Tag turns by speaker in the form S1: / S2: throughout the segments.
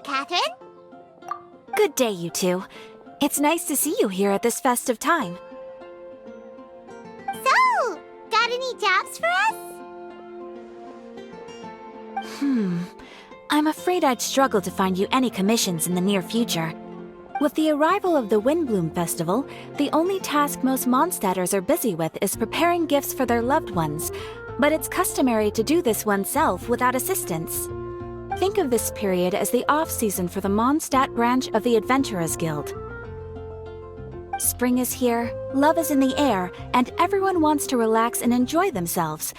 S1: Catherine.
S2: Good day, you two. It's nice to see you here at this festive time.
S1: So, got any jobs for us?
S2: I'm afraid I'd struggle to find you any commissions in the near future. With the arrival of the Windblume Festival, the only task most Mondstadters are busy with is preparing gifts for their loved ones, but it's customary to do this oneself without assistance. Think of this period as the off-season for the Mondstadt branch of the Adventurers Guild. Spring is here, love is in the air, and everyone wants to relax and enjoy themselves.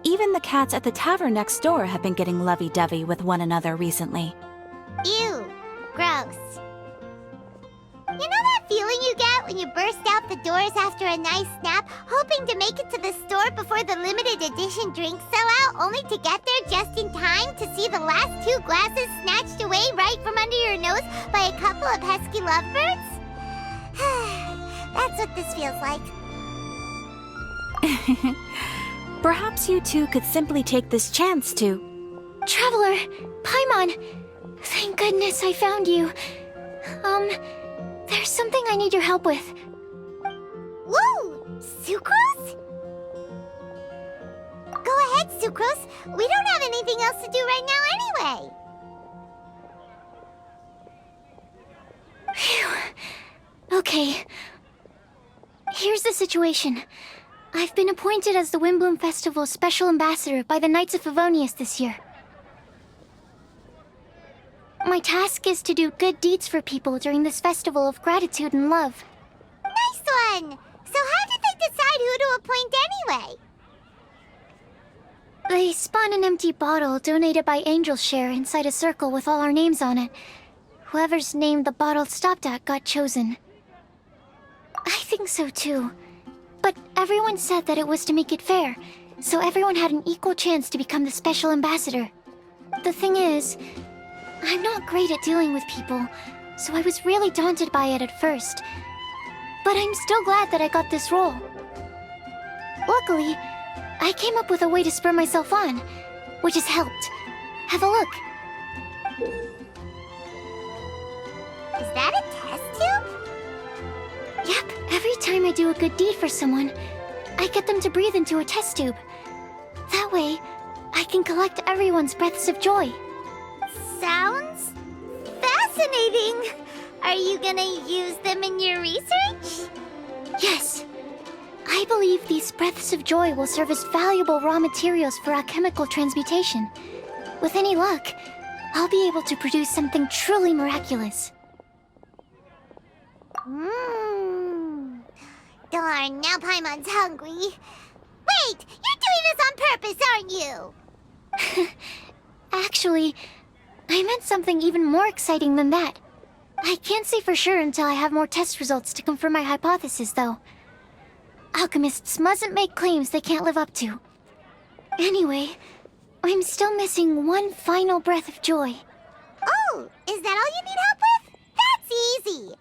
S2: Even the cats at the tavern next door have been getting lovey-dovey with one another recently.
S1: Ew, gross. You know that feeling you get when you burst out the doors after a nice nap, hoping to make it to the store before the limited edition drinks sell out, only to get there just in time to see the last 2 glasses snatched away right from under your nose by a couple of pesky lovebirds? That's what this feels like.
S2: Perhaps you two could simply take this chance to...
S3: Traveler! Paimon! Thank goodness I found you. There's something I need your help with.
S1: Woo! Sucrose? Go ahead, Sucrose. We don't have anything else to do right now anyway.
S3: Phew. Okay. Here's the situation. I've been appointed as the Windblume Festival's special ambassador by the Knights of Favonius this year. My task is to do good deeds for people during this festival of gratitude and love.
S1: Nice one! So how did they decide who to appoint anyway?
S3: They spun an empty bottle donated by Angel's Share inside a circle with all our names on it. Whoever's name the bottle stopped at got chosen. I think so too. But everyone said that it was to make it fair, so everyone had an equal chance to become the special ambassador. The thing is, I'm not great at dealing with people, so I was really daunted by it at first. But I'm still glad that I got this role. Luckily, I came up with a way to spur myself on, which has helped. Have a look.
S1: Is that a test tube?
S3: Yep, every time I do a good deed for someone, I get them to breathe into a test tube. That way, I can collect everyone's breaths of joy.
S1: Sounds fascinating. Are you gonna use them in your research?
S3: Yes. I believe these breaths of joy will serve as valuable raw materials for alchemical transmutation. With any luck, I'll be able to produce something truly miraculous.
S1: Darn, now Paimon's hungry. Wait, you're doing this on purpose, aren't you?
S3: Actually, I meant something even more exciting than that. I can't say for sure until I have more test results to confirm my hypothesis, though. Alchemists mustn't make claims they can't live up to. Anyway, I'm still missing one final breath of joy.
S1: Oh, is that all you need help with? That's easy.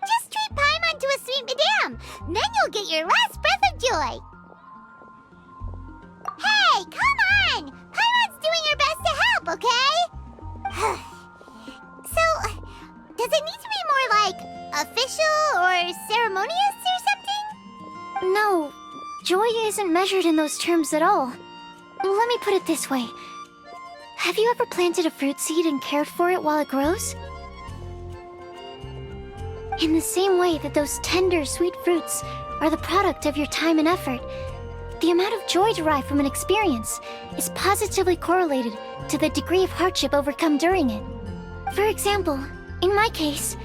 S1: Just treat Paimon to a sweet madame. Then you'll get your last breath of joy. Hey, come on! Paimon's doing her best to help, okay? So, does it need to be more like official or ceremonious or something?
S3: No, joy isn't measured in those terms at all. Let me put it this way. Have you ever planted a fruit seed and cared for it while it grows? In the same way that those tender, sweet fruits are the product of your time and effort, the amount of joy derived from an experience is positively correlated to the degree of hardship overcome during it. For example, in my case,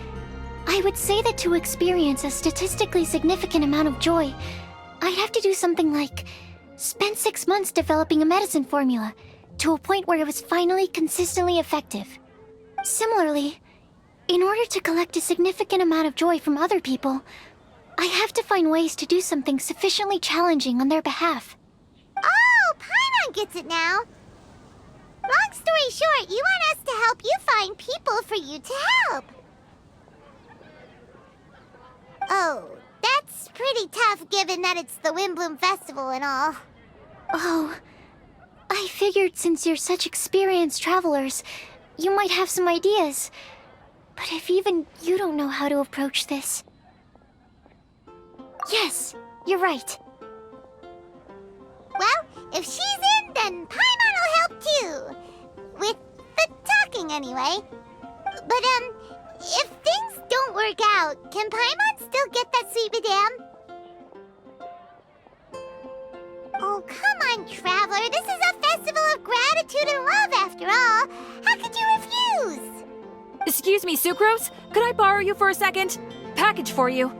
S3: I would say that to experience a statistically significant amount of joy, I'd have to do something like spend 6 months developing a medicine formula to a point where it was finally consistently effective. Similarly, in order to collect a significant amount of joy from other people, I have to find ways to do something sufficiently challenging on their behalf.
S1: Oh, Paimon gets it now. Long story short, you want us to help you find people for you to help. Oh, that's pretty tough given that it's the Windblume Festival and all.
S3: Oh, I figured since you're such experienced travelers, you might have some ideas. But if even you don't know how to approach this... Yes, you're right.
S1: Well, if she's in, then Paimon will help too. With the talking, anyway. But, if things don't work out, can Paimon still get that sweet madame? Oh, come on, Traveler. This is a festival of gratitude and love, after all. How could you refuse?
S2: Excuse me, Sucrose? Could I borrow you for a second? Package for you.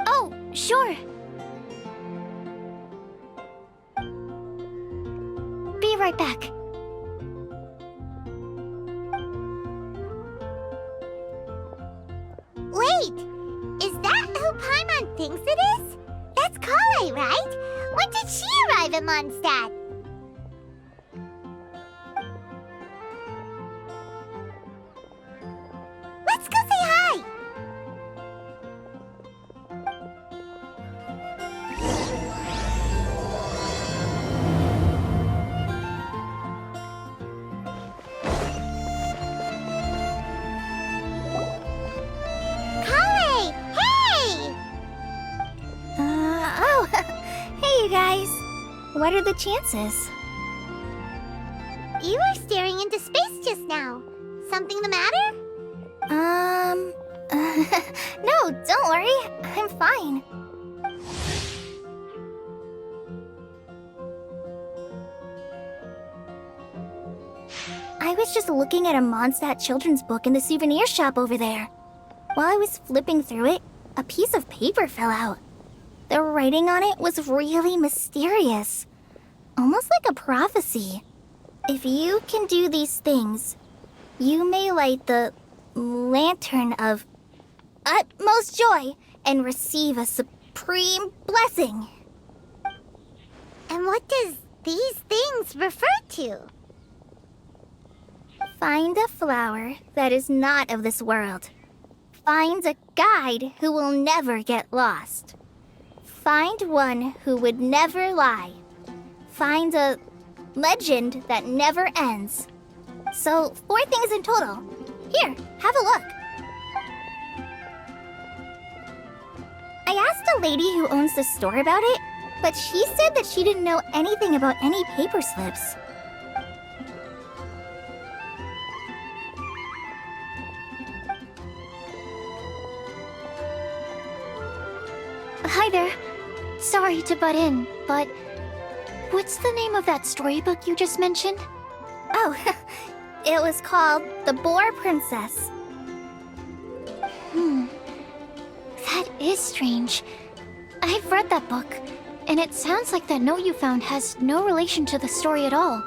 S3: Oh, sure. Be right back.
S1: Wait, is that who Paimon thinks it is? That's Kale, right? When did she arrive in Mondstadt? Let's go say hi! Kale! Hey!
S4: Oh, hey you guys. What are the chances?
S1: You were staring into space just now. Something the matter?
S4: No, don't worry. I'm fine. I was just looking at a Mondstadt children's book in the souvenir shop over there. While I was flipping through it, a piece of paper fell out. The writing on it was really mysterious. Almost like a prophecy. If you can do these things, you may light the lantern of utmost joy and receive a supreme blessing.
S1: And what does these things refer to?
S4: Find a flower that is not of this world. Find a guide who will never get lost. Find one who would never lie. Find a legend that never ends. So, 4 things in total. Here, have a look. I asked a lady who owns the store about it, but she said that she didn't know anything about any paper slips.
S3: Hi there. Sorry to butt in, but what's the name of that storybook you just mentioned?
S4: Oh, it was called The Boar Princess.
S3: That is strange. I've read that book, and it sounds like that note you found has no relation to the story at all.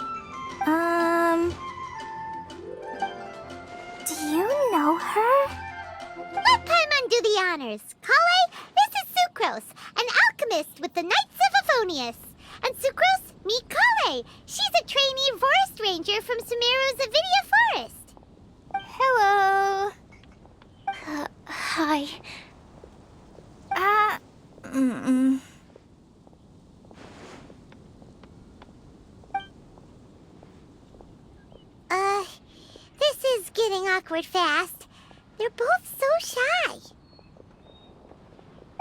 S4: Do you know her?
S1: Let Paimon do the honors. Kale, this is Sucrose, an alchemist with the Knights of Aphonius. And Sucrose, meet Kale. She's a trainee forest ranger from Sumeru's Avidia Forest.
S4: Hello.
S3: Hi.
S1: This is getting awkward fast. They're both so shy.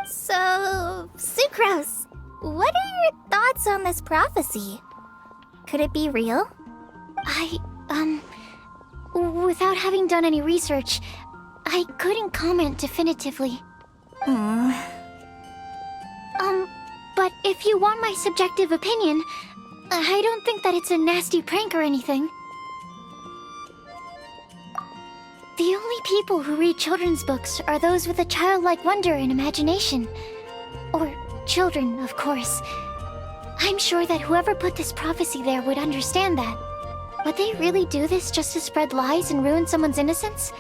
S4: So, Sucrose, what are your thoughts on this prophecy? Could it be real?
S3: Without having done any research, I couldn't comment definitively. But if you want my subjective opinion, I don't think that it's a nasty prank or anything. The only people who read children's books are those with a childlike wonder and imagination. Or children, of course. I'm sure that whoever put this prophecy there would understand that. Would they really do this just to spread lies and ruin someone's innocence?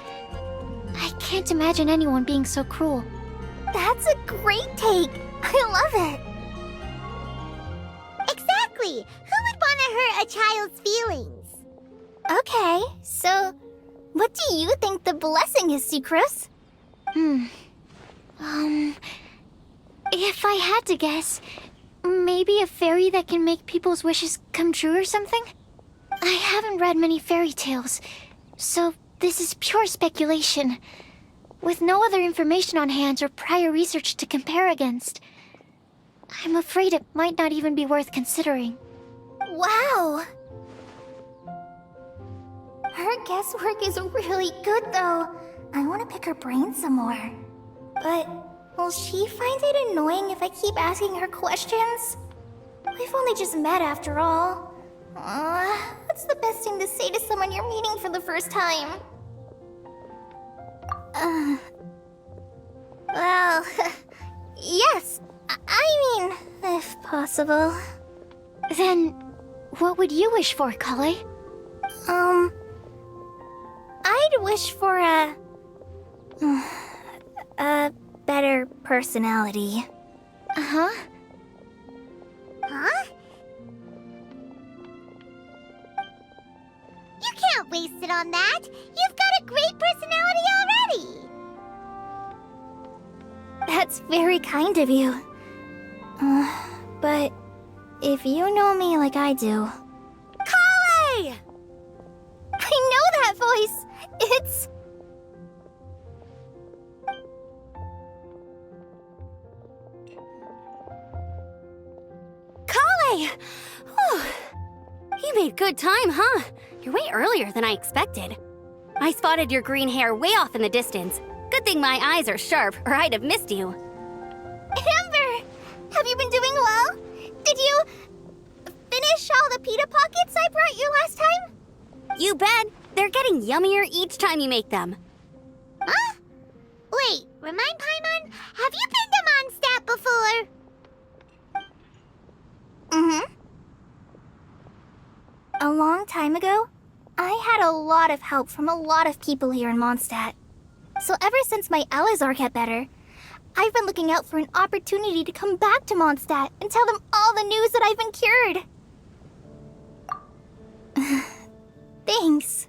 S3: I can't imagine anyone being so cruel.
S4: That's a great take. I love it.
S1: Exactly. Who would want to hurt a child's feelings?
S4: Okay, so what do you think the blessing is, Sucrose?
S3: If I had to guess, maybe a fairy that can make people's wishes come true or something? I haven't read many fairy tales, so this is pure speculation. With no other information on hand or prior research to compare against, I'm afraid it might not even be worth considering.
S4: Wow! Her guesswork is really good, though. I want to pick her brain some more. But will she find it annoying if I keep asking her questions? We've only just met after all. What's the best thing to say to someone you're meeting for the first time? Well, yes. I mean, if possible.
S3: Then, what would you wish for, Kale?
S4: I'd wish for a better personality.
S3: Uh-huh.
S1: Huh? You can't waste it on that. You've got a great personality already.
S4: That's very kind of you. But if you know me like I do... Kale! I know that voice! It's...
S5: Kale! Whew. You made good time, huh? You're way earlier than I expected. I spotted your green hair way off in the distance. Good thing my eyes are sharp, or I'd have missed you.
S4: Amber! Have you been doing well? Did you... finish all the pita pockets I brought you last time?
S5: You bet! They're getting yummier each time you make them.
S1: Huh? Wait, remind Paimon, have you been to Mondstadt before?
S4: Mm-hmm. A long time ago, I had a lot of help from a lot of people here in Mondstadt. So ever since my Elazar got better, I've been looking out for an opportunity to come back to Mondstadt and tell them all the news that I've been cured. Thanks.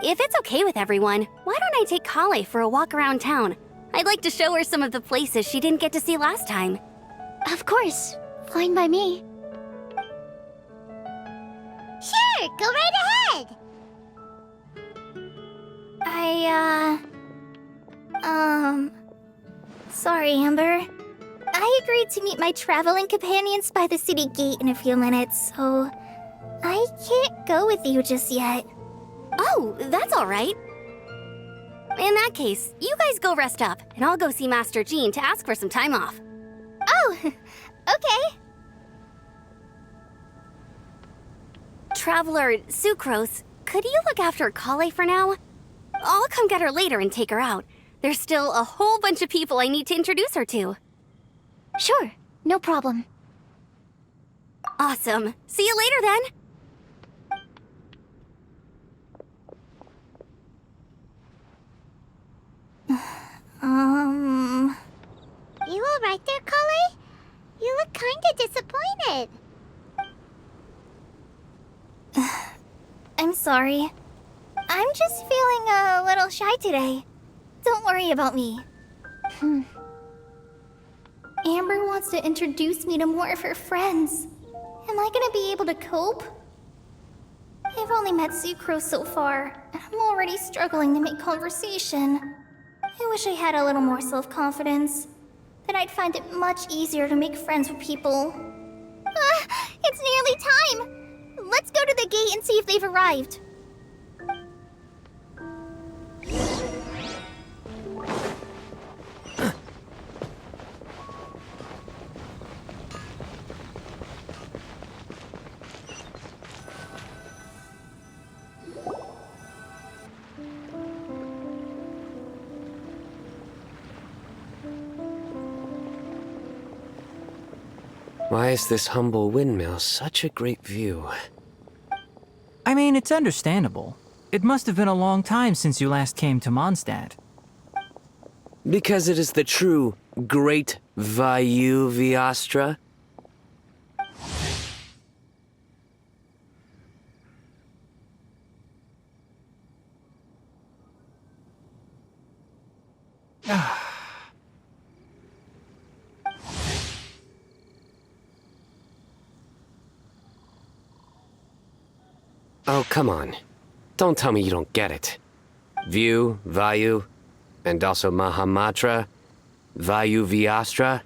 S5: If it's okay with everyone, why don't I take Kale for a walk around town? I'd like to show her some of the places she didn't get to see last time.
S3: Of course. Fine by me.
S1: Sure, go right ahead.
S4: Sorry, Amber. I agreed to meet my traveling companions by the city gate in a few minutes, so I can't go with you just yet.
S5: Oh, that's all right. In that case, you guys go rest up, and I'll go see Master Jean to ask for some time off.
S4: Oh, okay.
S5: Traveler Sucrose, could you look after Kale for now? I'll come get her later and take her out. There's still a whole bunch of people I need to introduce her to.
S3: Sure, no problem.
S5: Awesome. See you later then.
S1: You all right there, Kale? You look kinda disappointed.
S4: I'm sorry. I'm just feeling a little shy today. Don't worry about me. Amber wants to introduce me to more of her friends. Am I gonna be able to cope? I've only met Sucrose so far, and I'm already struggling to make conversation. I wish I had a little more self-confidence. Then I'd find it much easier to make friends with people. It's nearly time! Let's go to the gate and see if they've arrived.
S6: Why is this humble windmill such a great view?
S7: I mean, it's understandable. It must have been a long time since you last came to Mondstadt.
S6: Because it is the true Great Vayu Viastra? Oh, come on. Don't tell me you don't get it. View, Vayu, and also Mahamatra, Vayu Vyastra?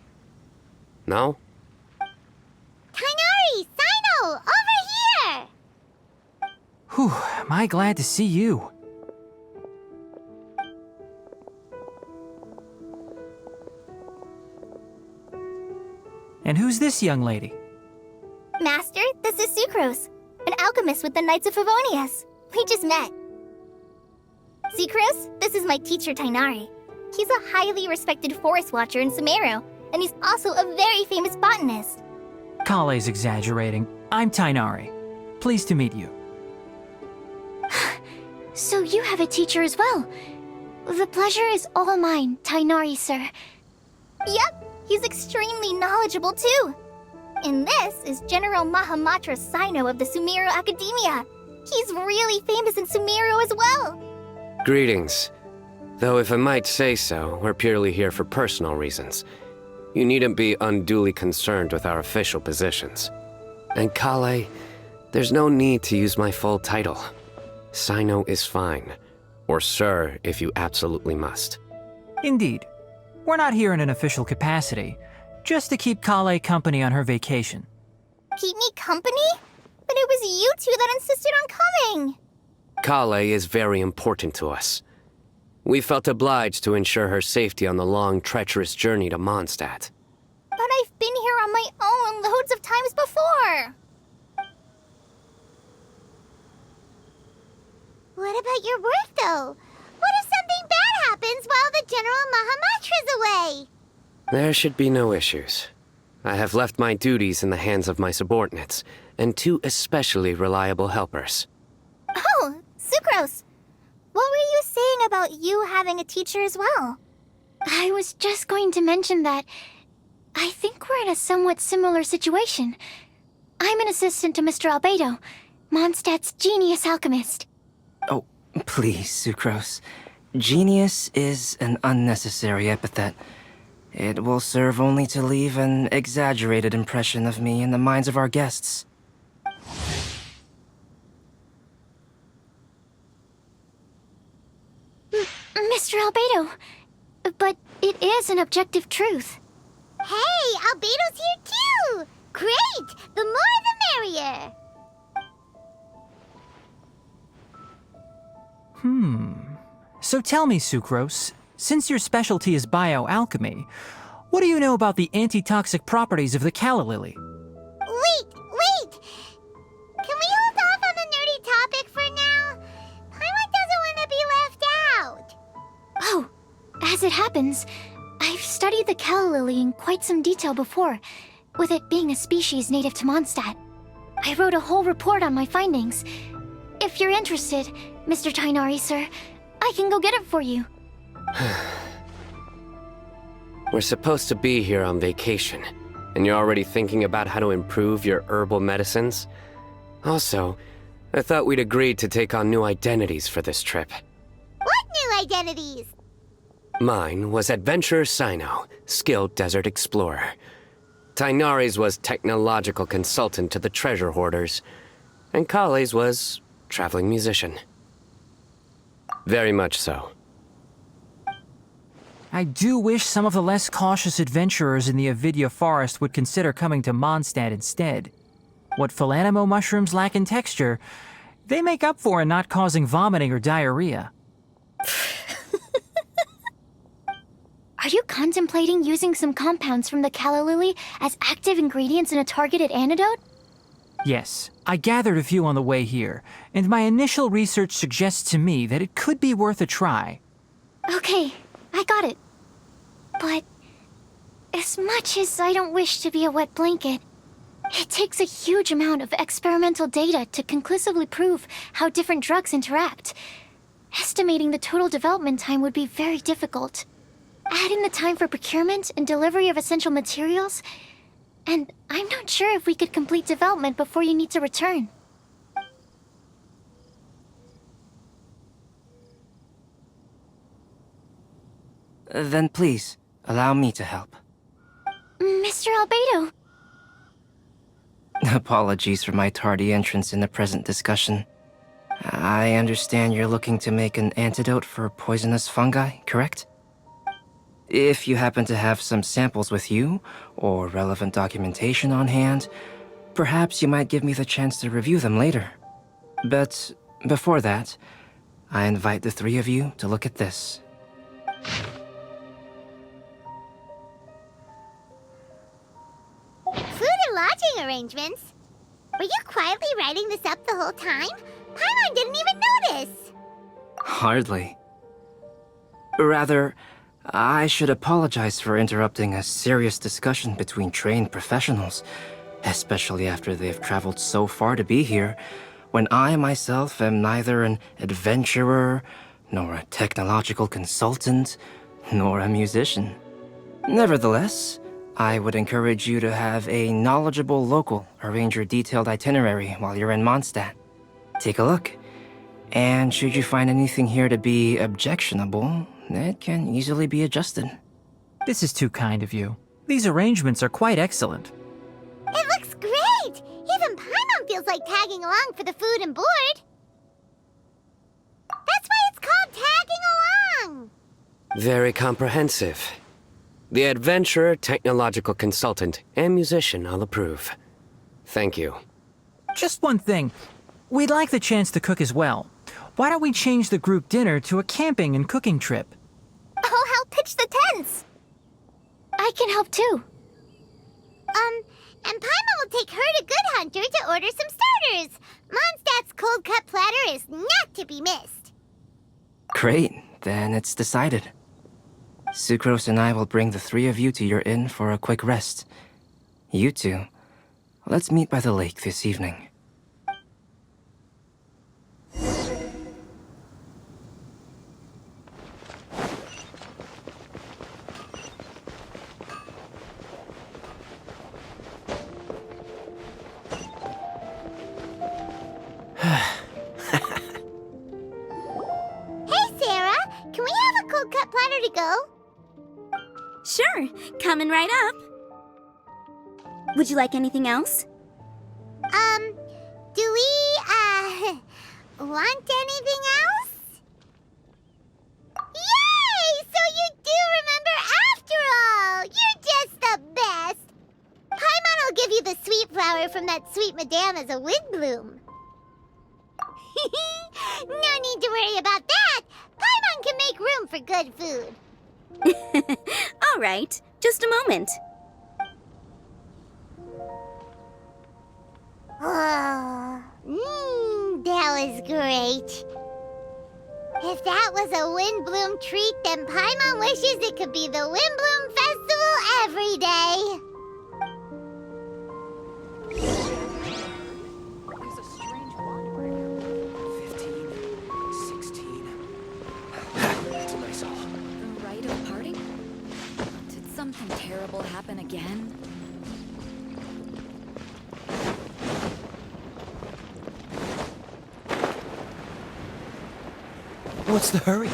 S6: No?
S1: Kainari! Sino! Over here!
S7: Whew, am I glad to see you. And who's this young lady?
S4: Master, this is Sucrose, an alchemist with the Knights of Favonius. We just met. Sucrose, this is my teacher Tainari. He's a highly respected forest watcher in Sumeru, and he's also a very famous botanist.
S7: Kale's exaggerating. I'm Tainari. Pleased to meet you.
S3: So you have a teacher as well. The pleasure is all mine, Tainari, sir.
S4: Yep, he's extremely knowledgeable too. And this is General Mahamatra Sino of the Sumeru Academia. He's really famous in Sumeru as well.
S6: Greetings. Though if I might say so, we're purely here for personal reasons. You needn't be unduly concerned with our official positions. And Kale, there's no need to use my full title. Sino is fine. Or sir, if you absolutely must.
S7: Indeed. We're not here in an official capacity, just to keep Kale company on her vacation.
S4: Keep me company? But it was you two that insisted on coming.
S6: Kale is very important to us. We felt obliged to ensure her safety on the long, treacherous journey to Mondstadt.
S4: But I've been here on my own loads of times before.
S1: What about your work, though? What if something bad happens while the General Mahamatra's away?
S6: There should be no issues. I have left my duties in the hands of my subordinates, and two especially reliable helpers.
S4: Oh, Sucrose. What were you saying about you having a teacher as well?
S3: I was just going to mention that I think we're in a somewhat similar situation. I'm an assistant to Mr. Albedo, Mondstadt's genius alchemist.
S8: Oh, please, Sucrose. Genius is an unnecessary epithet. It will serve only to leave an exaggerated impression of me in the minds of our guests.
S3: Mr. Albedo, but it is an objective truth.
S1: Hey, Albedo's here too! Great! The more the merrier!
S7: So tell me, Sucrose, since your specialty is bioalchemy, what do you know about the antitoxic properties of the calla lily?
S1: Wait! Can we hold off on the nerdy topic for now? Paimon doesn't want to be left out.
S3: Oh, as it happens, I've studied the calla lily in quite some detail before, with it being a species native to Mondstadt. I wrote a whole report on my findings. If you're interested, Mr. Tainari, sir, I can go get it for you.
S6: We're supposed to be here on vacation, and you're already thinking about how to improve your herbal medicines? Also, I thought we'd agreed to take on new identities for this trip.
S1: What new identities?
S6: Mine was Adventurer Sino, skilled desert explorer. Tainari's was technological consultant to the treasure hoarders, and Kale's was traveling musician. Very much so.
S7: I do wish some of the less cautious adventurers in the Avidya forest would consider coming to Mondstadt instead. What Philanimo mushrooms lack in texture, they make up for in not causing vomiting or diarrhea.
S3: Are you contemplating using some compounds from the calla lily as active ingredients in a targeted antidote?
S7: Yes, I gathered a few on the way here, and my initial research suggests to me that it could be worth a try.
S3: Okay, I got it. But as much as I don't wish to be a wet blanket, it takes a huge amount of experimental data to conclusively prove how different drugs interact. Estimating the total development time would be very difficult. Add in the time for procurement and delivery of essential materials, and I'm not sure if we could complete development before you need to return.
S8: Then please, allow me to help.
S3: Mr. Albedo!
S8: Apologies for my tardy entrance in the present discussion. I understand you're looking to make an antidote for poisonous fungi, correct? If you happen to have some samples with you, or relevant documentation on hand, perhaps you might give me the chance to review them later. But before that, I invite the three of you to look at this.
S1: Food and lodging arrangements? Were you quietly writing this up the whole time? Paimon didn't even notice!
S8: Hardly. Rather, I should apologize for interrupting a serious discussion between trained professionals, especially after they've traveled so far to be here, when I myself am neither an adventurer, nor a technological consultant, nor a musician. Nevertheless, I would encourage you to have a knowledgeable local arrange your detailed itinerary while you're in Mondstadt. Take a look, and should you find anything here to be objectionable, it can easily be adjusted.
S7: This is too kind of you. These arrangements are quite excellent.
S1: It looks great! Even Paimon feels like tagging along for the food and board. That's why it's called tagging along!
S6: Very comprehensive. The adventurer, technological consultant, and musician all approve. Thank you.
S7: Just one thing. We'd like the chance to cook as well. Why don't we change the group dinner to a camping and cooking trip?
S4: I'll help pitch the tents.
S3: I can help too.
S1: And Paimon will take her to Good Hunter to order some starters. Mondstadt's cold cut platter is not to be missed.
S8: Great, then it's decided. Sucrose and I will bring the three of you to your inn for a quick rest. You two, let's meet by the lake this evening.
S1: Hey, Sarah! Can we have a cold cut platter to go?
S5: Sure, coming right up. Would you like anything else?
S1: Do we, want anything else? Yay! So you do remember after all! You're just the best! Paimon will give you the sweet flower from that sweet madame as a Windblume. No need to worry about that! Paimon can make room for good food.
S5: All right, just a moment.
S1: Oh, that was great. If that was a Windblume treat, then Paimon wishes it could be the Windblume Festival every day.
S9: There's a strange wand breaker. 15, 16. It's a nice all.
S10: The rite of parting? Did something terrible happen again?
S7: What's the hurry?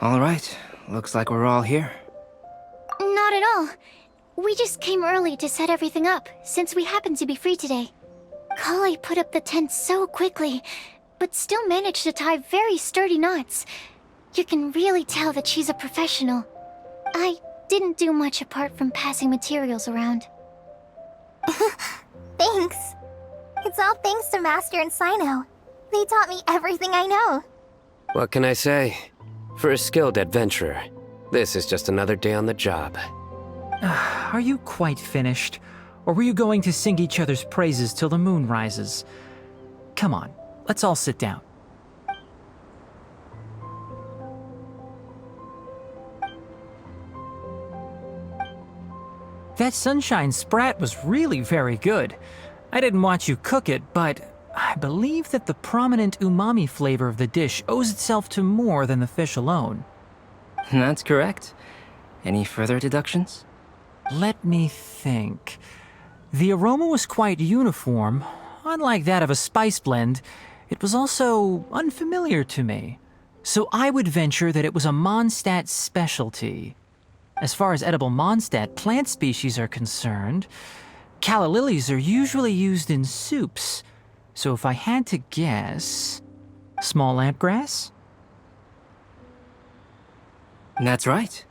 S8: All right, looks like we're all here.
S3: Not at all. We just came early to set everything up, since we happen to be free today. Kale put up the tent so quickly, but still managed to tie very sturdy knots. You can really tell that she's a professional. I didn't do much apart from passing materials around.
S4: Thanks. It's all thanks to Master and Sino. They taught me everything I know.
S6: What can I say? For a skilled adventurer, this is just another day on the job.
S7: Are you quite finished? Or were you going to sing each other's praises till the moon rises? Come on, let's all sit down. That sunshine sprat was really very good. I didn't watch you cook it, but I believe that the prominent umami flavor of the dish owes itself to more than the fish alone.
S8: That's correct. Any further deductions?
S7: Let me think. The aroma was quite uniform. Unlike that of a spice blend, it was also unfamiliar to me. So I would venture that it was a Mondstadt specialty. As far as edible Mondstadt plant species are concerned, calla lilies are usually used in soups. So if I had to guess, small lampgrass?
S8: That's right.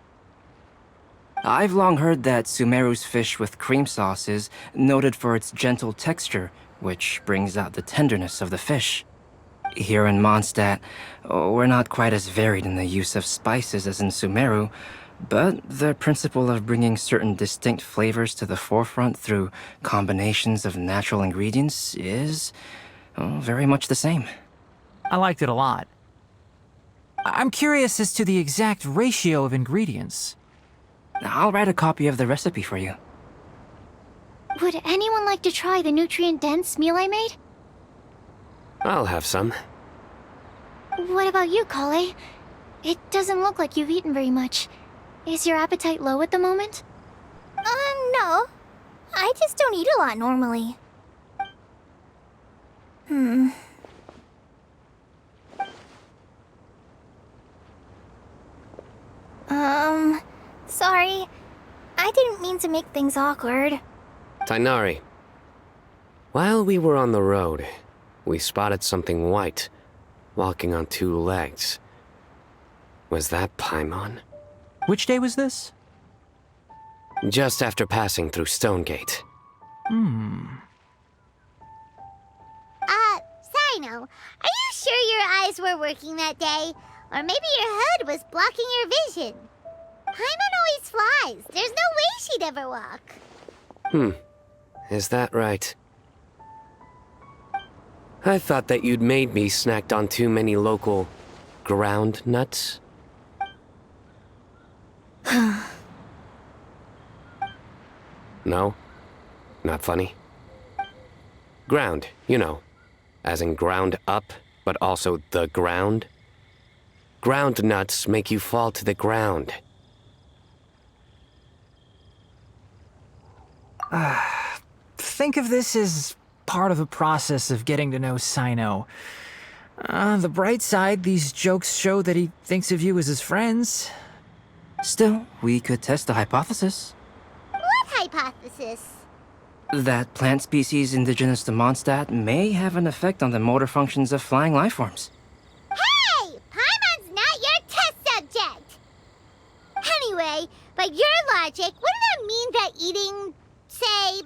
S8: I've long heard that Sumeru's fish with cream sauce is noted for its gentle texture, which brings out the tenderness of the fish. Here in Mondstadt, we're not quite as varied in the use of spices as in Sumeru, but the principle of bringing certain distinct flavors to the forefront through combinations of natural ingredients is very much the same.
S7: I liked it a lot. I'm curious as to the exact ratio of ingredients.
S8: I'll write a copy of the recipe for you.
S3: Would anyone like to try the nutrient-dense meal I made?
S6: I'll have some.
S3: What about you, Kale? It doesn't look like you've eaten very much. Is your appetite low at the moment?
S4: No. I just don't eat a lot normally. Sorry. I didn't mean to make things awkward.
S6: Tainari. While we were on the road, we spotted something white, walking on two legs. Was that Paimon?
S7: Which day was this?
S6: Just after passing through Stonegate.
S1: Sino, are you sure your eyes were working that day? Or maybe your hood was blocking your vision? Paimon always flies. There's no way she'd ever walk.
S6: Is that right? I thought that you'd made me snacked on too many local ground nuts. No? Not funny? Ground, you know. As in ground up, but also the ground. Ground nuts make you fall to the ground.
S7: Think of this as part of the process of getting to know Sino. On the bright side, these jokes show that he thinks of you as his friends.
S8: Still, we could test the hypothesis.
S1: What hypothesis?
S8: That plant species indigenous to Mondstadt may have an effect on the motor functions of flying lifeforms.
S1: Hey! Paimon's not your test subject! Anyway, by your logic, wouldn't that mean that eating, say,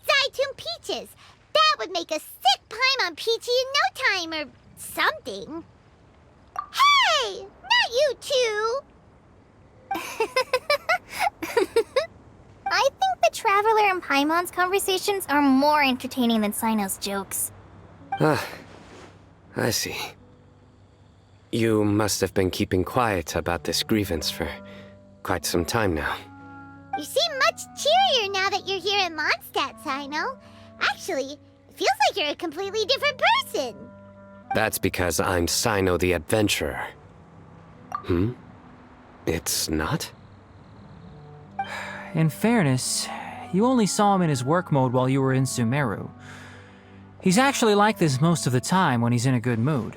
S1: Zaitun peaches, that would make a sick Paimon peachy in no time or something? Hey! Not you two!
S4: I think the Traveler and Paimon's conversations are more entertaining than Sino's jokes.
S6: I see. You must have been keeping quiet about this grievance for quite some time now.
S1: You seem much cheerier now that you're here in Mondstadt, Sino. Actually, it feels like you're a completely different person.
S6: That's because I'm Sino the Adventurer. It's not?
S7: In fairness, you only saw him in his work mode while you were in Sumeru. He's actually like this most of the time when he's in a good mood.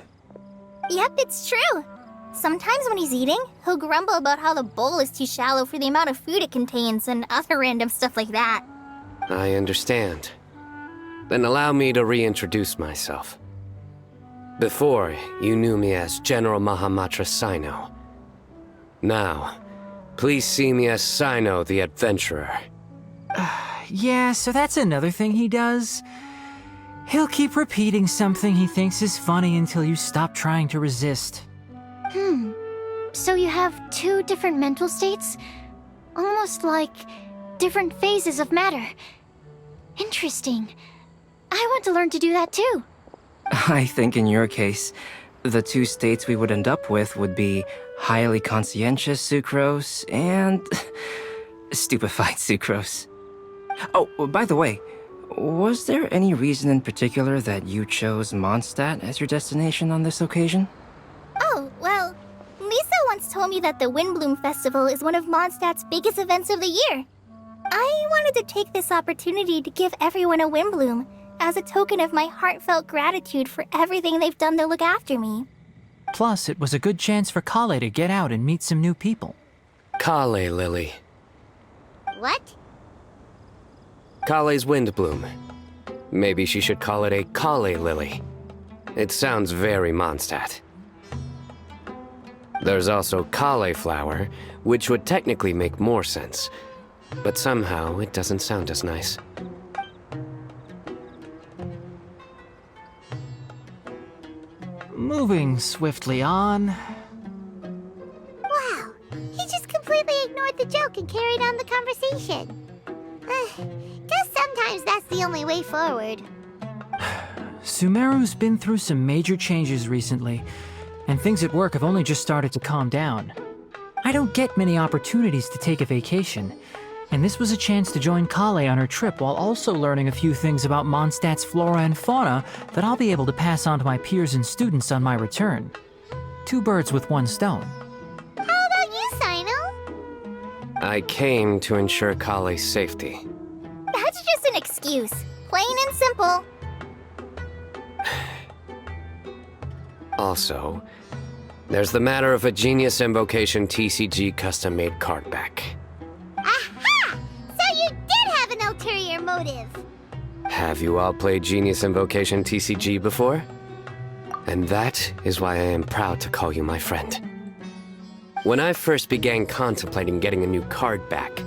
S4: Yep, it's true. Sometimes when he's eating, he'll grumble about how the bowl is too shallow for the amount of food it contains and other random stuff like that.
S6: I understand. Then allow me to reintroduce myself. Before, you knew me as General Mahamatra Sino. Now, please see me as Sino the Adventurer.
S7: Yeah, so that's another thing he does. He'll keep repeating something he thinks is funny until you stop trying to resist.
S3: So you have two different mental states? Almost like different phases of matter. Interesting. I want to learn to do that too.
S8: I think in your case, the two states we would end up with would be highly conscientious sucrose and stupefied sucrose. Oh, by the way, was there any reason in particular that you chose Mondstadt as your destination on this occasion?
S4: Oh, well, Lisa once told me that the Windblume Festival is one of Mondstadt's biggest events of the year. I wanted to take this opportunity to give everyone a Windblume as a token of my heartfelt gratitude for everything they've done to look after me.
S7: Plus, it was a good chance for Kale to get out and meet some new people.
S6: Kale Lily.
S1: What?
S6: Kale's Windblume. Maybe she should call it a Kale Lily. It sounds very Mondstadt. There's also Kale Flower, which would technically make more sense. But somehow, it doesn't sound as nice.
S7: Moving swiftly on.
S1: Wow, he just completely ignored the joke and carried on the conversation. Guess sometimes that's the only way forward.
S7: Sumeru's been through some major changes recently, and things at work have only just started to calm down. I don't get many opportunities to take a vacation, and this was a chance to join Kale on her trip while also learning a few things about Mondstadt's flora and fauna that I'll be able to pass on to my peers and students on my return. 2 birds with 1 stone.
S1: How about you, Sino?
S6: I came to ensure Kale's safety.
S4: That's just an excuse. Plain and simple.
S6: Also, there's the matter of a Genius Invocation TCG custom-made card back.
S1: Aha! So you did have an ulterior motive.
S6: Have you all played Genius Invocation TCG before? And that is why I am proud to call you my friend. When I first began contemplating getting a new card back,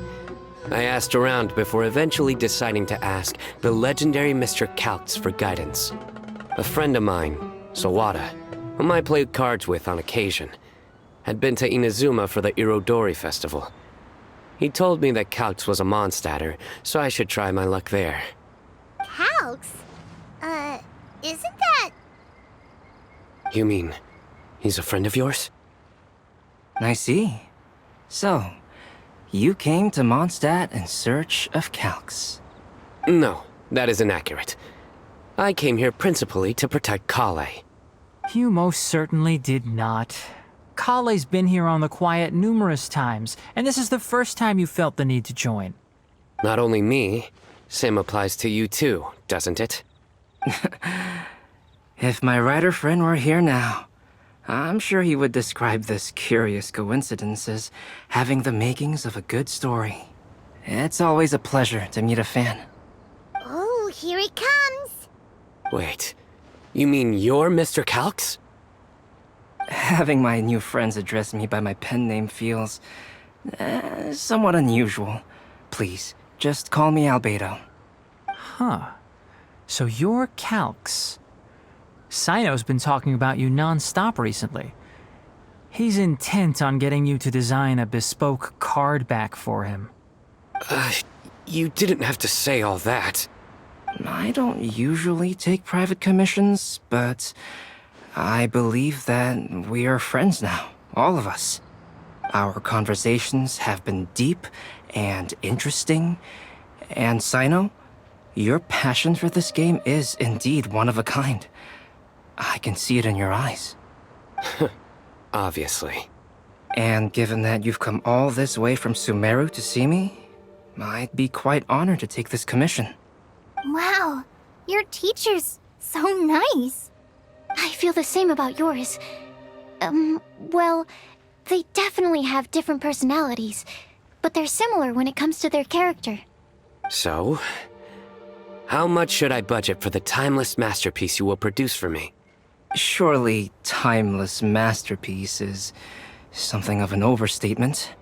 S6: I asked around before eventually deciding to ask the legendary Mr. Kaltz for guidance. A friend of mine, Sawada, whom I played cards with on occasion, had been to Inazuma for the Irodori festival. He told me that Kaltz was a Mondstadter, so I should try my luck there.
S1: Calx? Isn't that...
S6: You mean, he's a friend of yours?
S8: I see. So, you came to Mondstadt in search of Calx.
S6: No, that is inaccurate. I came here principally to protect Kale.
S7: You most certainly did not. Kale's been here on the quiet numerous times, and this is the first time you felt the need to join.
S6: Not only me, same applies to you too, doesn't it?
S8: If my writer friend were here now, I'm sure he would describe this curious coincidence as having the makings of a good story. It's always a pleasure to meet a fan.
S1: Oh, here he comes.
S6: Wait, you mean you're Mr. Kalx?
S8: Having my new friends address me by my pen name feels somewhat unusual. Please, just call me Albedo.
S7: Huh. So you're Calx. Sino's been talking about you non-stop recently. He's intent on getting you to design a bespoke card back for him.
S6: You didn't have to say all that.
S8: I don't usually take private commissions, but I believe that we are friends now, all of us. Our conversations have been deep and interesting, and Sino, your passion for this game is indeed one of a kind. I can see it in your eyes.
S6: Obviously.
S8: And given that you've come all this way from Sumeru to see me, I'd be quite honored to take this commission.
S4: Wow, your teacher's so nice.
S3: I feel the same about yours. Well, they definitely have different personalities, but they're similar when it comes to their character.
S6: So, how much should I budget for the timeless masterpiece you will produce for me?
S8: Surely, timeless masterpiece is something of an overstatement.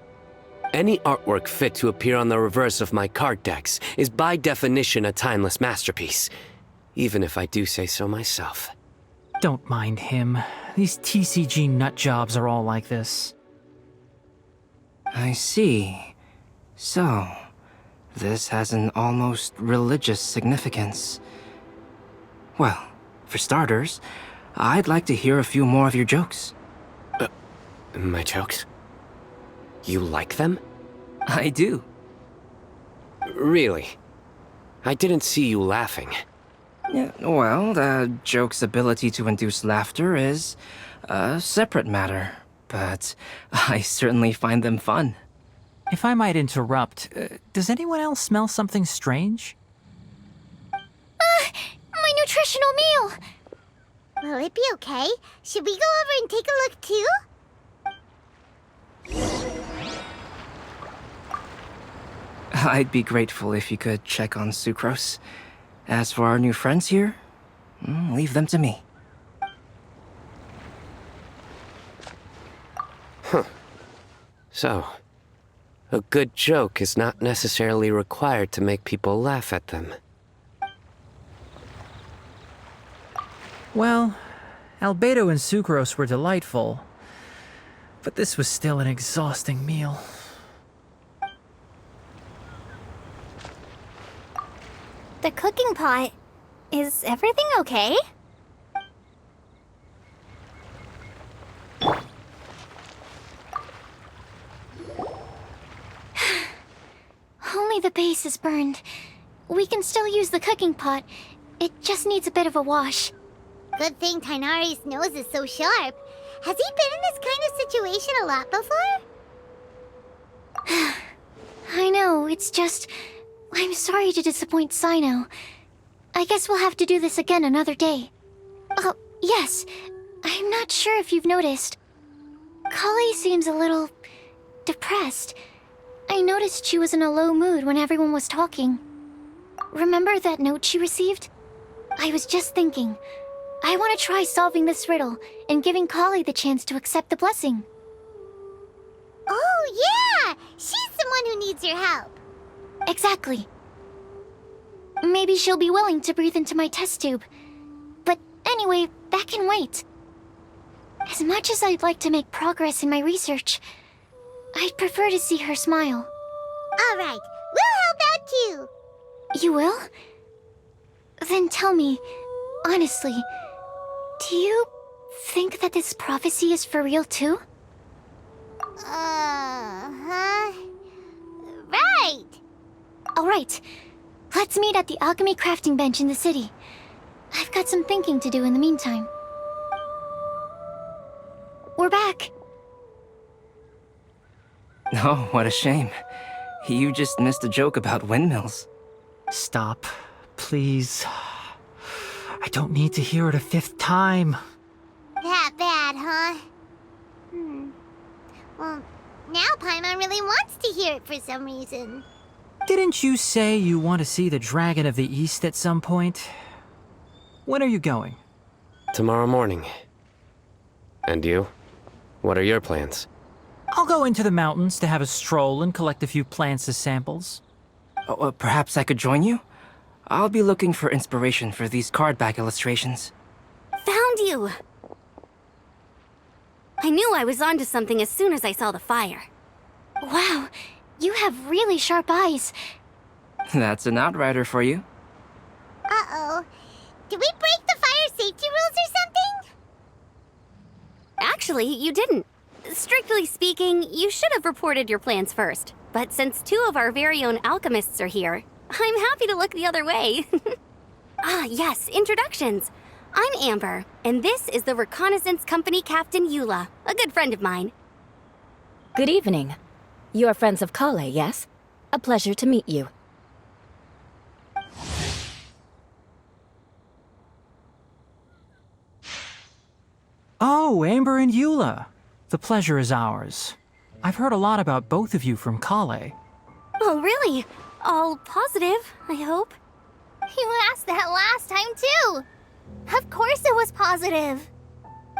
S6: Any artwork fit to appear on the reverse of my card decks is by definition a timeless masterpiece, even if I do say so myself.
S7: Don't mind him. These TCG nutjobs are all like this.
S8: I see. So, this has an almost religious significance. Well, for starters, I'd like to hear a few more of your jokes.
S6: My jokes? You like them?
S8: I do.
S6: Really? I didn't see you laughing.
S8: Yeah, well, the joke's ability to induce laughter is a separate matter, but I certainly find them fun.
S7: If I might interrupt, does anyone else smell something strange?
S3: My nutritional meal!
S1: Will it be okay? Should we go over and take a look too?
S8: I'd be grateful if you could check on Sucrose. As for our new friends here, leave them to me.
S6: So, a good joke is not necessarily required to make people laugh at them.
S7: Well, Albedo and Sucrose were delightful, but this was still an exhausting meal.
S4: The cooking pot. Is everything okay?
S3: Only the base is burned. We can still use the cooking pot. It just needs a bit of a wash.
S1: Good thing Tainari's nose is so sharp. Has he been in this kind of situation a lot before?
S3: I know, it's just... I'm sorry to disappoint Sino. I guess we'll have to do this again another day. Oh, yes. I'm not sure if you've noticed. Kali seems a little... depressed. I noticed she was in a low mood when everyone was talking. Remember that note she received? I was just thinking. I want to try solving this riddle and giving Kali the chance to accept the blessing.
S1: Oh, yeah! She's someone who needs your help.
S3: Exactly. Maybe she'll be willing to breathe into my test tube. But anyway, that can wait. As much as I'd like to make progress in my research, I'd prefer to see her smile.
S1: All right, we'll help out too.
S3: You will? Then tell me, honestly, do you think that this prophecy is for real too?
S1: Huh? Right.
S3: All right. Let's meet at the alchemy crafting bench in the city. I've got some thinking to do in the meantime. We're back.
S8: Oh, what a shame. You just missed a joke about windmills.
S7: Stop, please. I don't need to hear it a fifth time.
S1: That bad, huh? Well, now Paimon really wants to hear it for some reason.
S7: Didn't you say you want to see the Dragon of the East at some point? When are you going?
S6: Tomorrow morning. And you? What are your plans?
S7: I'll go into the mountains to have a stroll and collect a few plants as samples.
S8: Oh, perhaps I could join you? I'll be looking for inspiration for these card back illustrations.
S5: Found you! I knew I was onto something as soon as I saw the fire.
S3: Wow, you have really sharp eyes.
S8: That's an outrider for you.
S1: Uh-oh. Did we break the fire safety rules or something?
S5: Actually, you didn't. Strictly speaking, you should have reported your plans first. But since two of our very own alchemists are here, I'm happy to look the other way. Ah, yes, introductions. I'm Amber, and this is the Reconnaissance Company Captain Eula, a good friend of mine.
S2: Good evening. You are friends of Kale, yes? A pleasure to meet you.
S7: Oh, Amber and Eula. The pleasure is ours. I've heard a lot about both of you from Kale.
S5: Oh, really? All positive, I hope.
S4: You asked that last time too. Of course it was positive.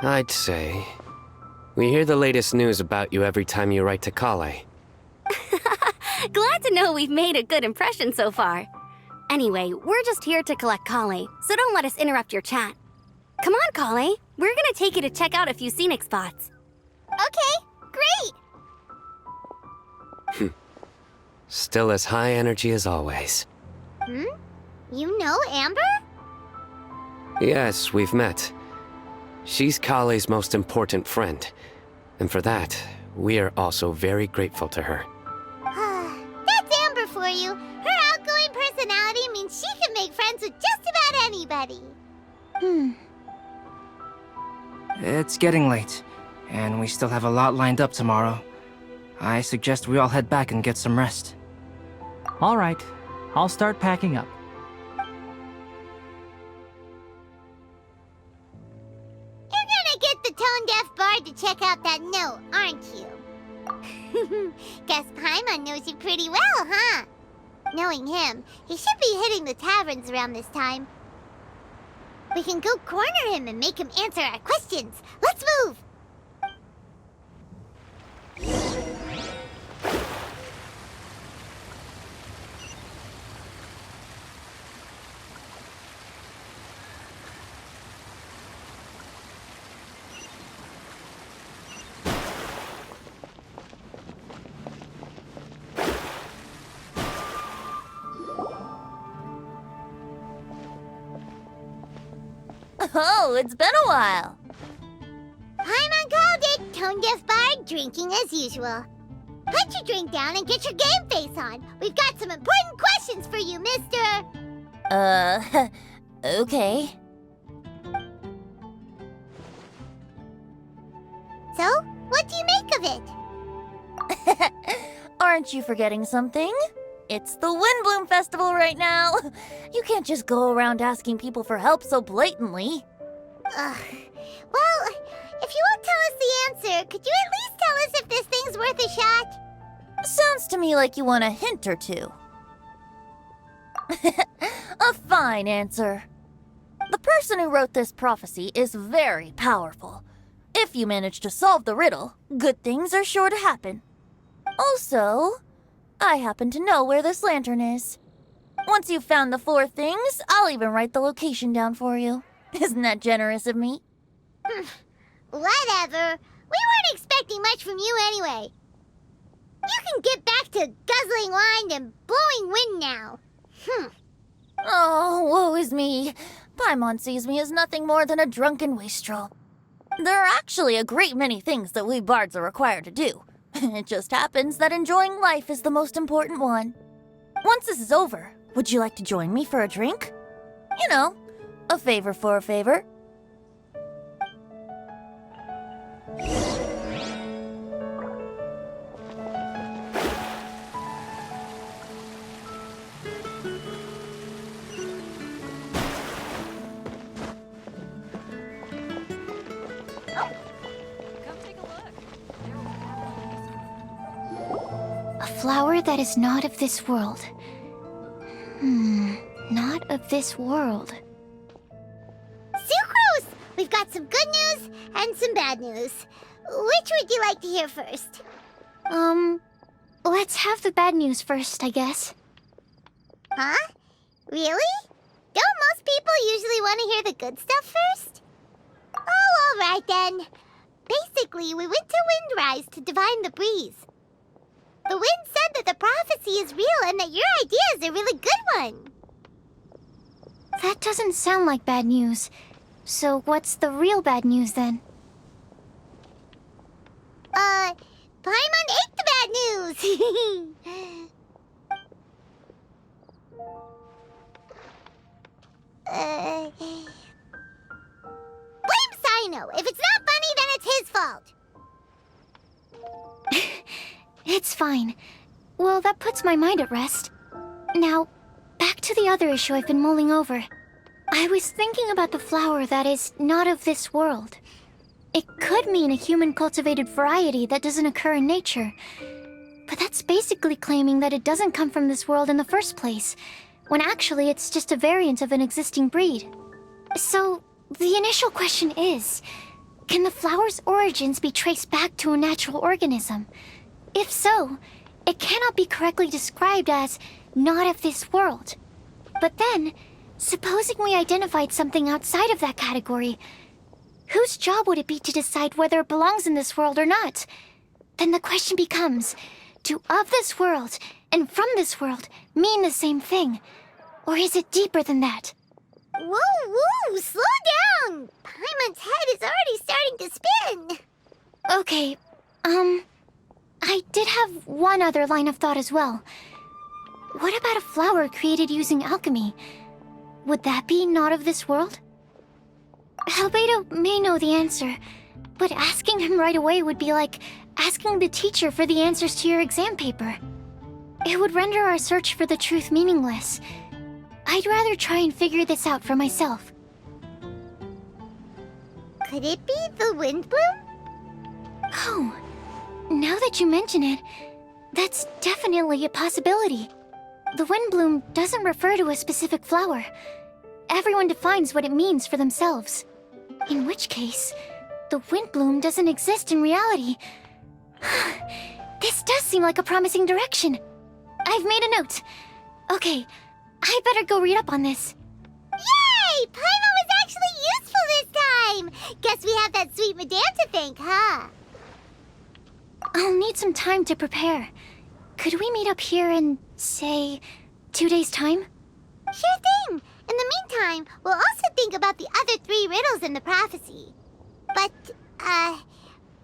S6: I'd say. We hear the latest news about you every time you write to Kale.
S5: Glad to know we've made a good impression so far. Anyway, we're just here to collect Kale, so don't let us interrupt your chat. Come on, Kale. We're gonna take you to check out a few scenic spots.
S4: Okay, great.
S6: Still as high energy as always.
S1: You know Amber?
S6: Yes, we've met. She's Kale's most important friend. And for that, we are also very grateful to her.
S1: That's Amber for you. Her outgoing personality means she can make friends with just about anybody.
S8: It's getting late, and we still have a lot lined up tomorrow. I suggest we all head back and get some rest.
S7: All right, I'll start packing up.
S1: about that note, aren't you? Guess Paimon knows you pretty well, huh? Knowing him, he should be hitting the taverns around this time. We can go corner him and make him answer our questions. Let's move!
S11: Oh, it's been a while.
S1: Paimon called it, tone-deaf bard, drinking as usual. Put your drink down and get your game face on. We've got some important questions for you, mister.
S11: Okay.
S1: So, what do you make of it?
S11: Aren't you forgetting something? It's the Windblume Festival right now. You can't just go around asking people for help so blatantly.
S1: Ugh. Well, if you won't tell us the answer, could you at least tell us if this thing's worth a shot?
S11: Sounds to me like you want a hint or two. A fine answer. The person who wrote this prophecy is very powerful. If you manage to solve the riddle, good things are sure to happen. Also, I happen to know where this lantern is. Once you've found the 4 things, I'll even write the location down for you. Isn't that generous of me?
S1: Whatever. We weren't expecting much from you anyway. You can get back to guzzling wine and blowing wind now.
S11: Oh, woe is me. Paimon sees me as nothing more than a drunken wastrel. There are actually a great many things that we bards are required to do. It just happens that enjoying life is the most important one. Once this is over, would you like to join me for a drink? You know, a favor for a favor.
S3: A flower that is not of this world. Not of this world.
S1: Sucrose! We've got some good news and some bad news. Which would you like to hear first?
S3: Let's have the bad news first, I guess.
S1: Huh? Really? Don't most people usually want to hear the good stuff first? Oh, all right then. Basically, we went to Windrise to divine the breeze. The wind said that the prophecy is real and that your idea is a really good one.
S3: That doesn't sound like bad news. So what's the real bad news then?
S1: Paimon ate the bad news! Blame Sino! If it's not funny, then it's his fault!
S3: It's fine. Well, that puts my mind at rest. Now, back to the other issue I've been mulling over. I was thinking about the flower that is not of this world. It could mean a human-cultivated variety that doesn't occur in nature. But that's basically claiming that it doesn't come from this world in the first place, when actually it's just a variant of an existing breed. So, the initial question is, can the flower's origins be traced back to a natural organism? If so, it cannot be correctly described as not of this world. But then, supposing we identified something outside of that category, whose job would it be to decide whether it belongs in this world or not? Then the question becomes, do of this world and from this world mean the same thing? Or is it deeper than that?
S1: Whoa, slow down! Paimon's head is already starting to spin!
S3: Okay, I did have one other line of thought as well. What about a flower created using alchemy? Would that be not of this world? Albedo may know the answer, but asking him right away would be like asking the teacher for the answers to your exam paper. It would render our search for the truth meaningless. I'd rather try and figure this out for myself.
S1: Could it be the Windblume?
S3: Oh, now that you mention it, that's definitely a possibility. The Windblume doesn't refer to a specific flower. Everyone defines what it means for themselves. In which case, the Windblume doesn't exist in reality. This does seem like a promising direction. I've made a note. Okay, I better go read up on this.
S1: Yay! Paimon was actually useful this time! Guess we have that sweet madame to thank, huh?
S3: I'll need some time to prepare. Could we meet up here in, say, 2 days' time?
S1: Sure thing! In the meantime, we'll also think about the other 3 riddles in the prophecy. But,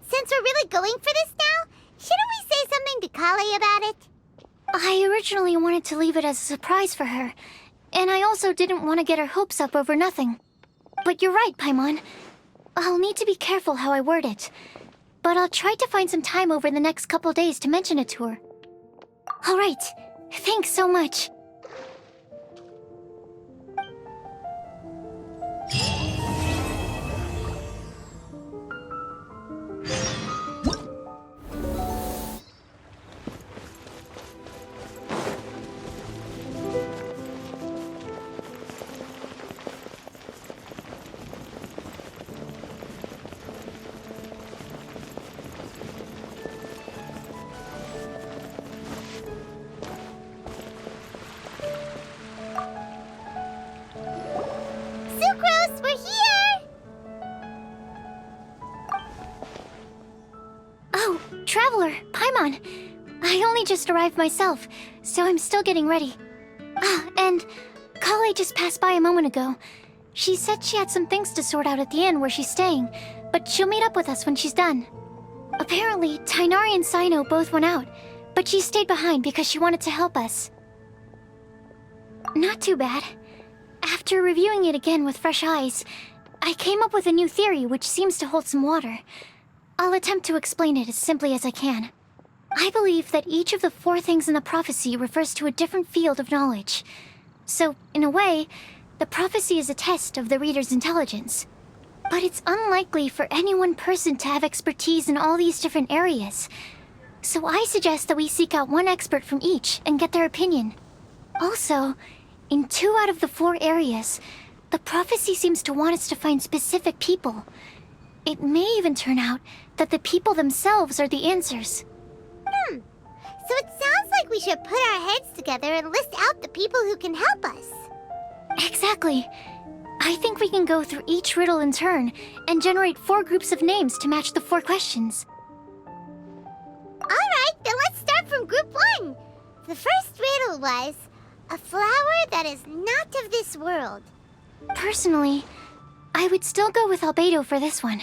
S1: since we're really going for this now, shouldn't we say something to Kale about it?
S3: I originally wanted to leave it as a surprise for her, and I also didn't want to get her hopes up over nothing. But you're right, Paimon. I'll need to be careful how I word it. But I'll try to find some time over the next couple days to mention it to her. All right. Thanks so much.
S1: Sucrose, we're here!
S3: Oh, Traveler, Paimon. I only just arrived myself, so I'm still getting ready. Ah, and Kale just passed by a moment ago. She said she had some things to sort out at the inn where she's staying, but she'll meet up with us when she's done. Apparently, Tainari and Sino both went out, but she stayed behind because she wanted to help us. Not too bad. After reviewing it again with fresh eyes, I came up with a new theory which seems to hold some water. I'll attempt to explain it as simply as I can. I believe that each of the 4 things in the prophecy refers to a different field of knowledge. So, in a way, the prophecy is a test of the reader's intelligence. But it's unlikely for any one person to have expertise in all these different areas. So I suggest that we seek out one expert from each and get their opinion. Also, in 2 out of the 4 areas, the prophecy seems to want us to find specific people. It may even turn out that the people themselves are the answers.
S1: So it sounds like we should put our heads together and list out the people who can help us.
S3: Exactly. I think we can go through each riddle in turn and generate 4 groups of names to match the 4 questions.
S1: Alright, then let's start from group 1. The first riddle was, a flower that is not of this world.
S3: Personally, I would still go with Albedo for this one.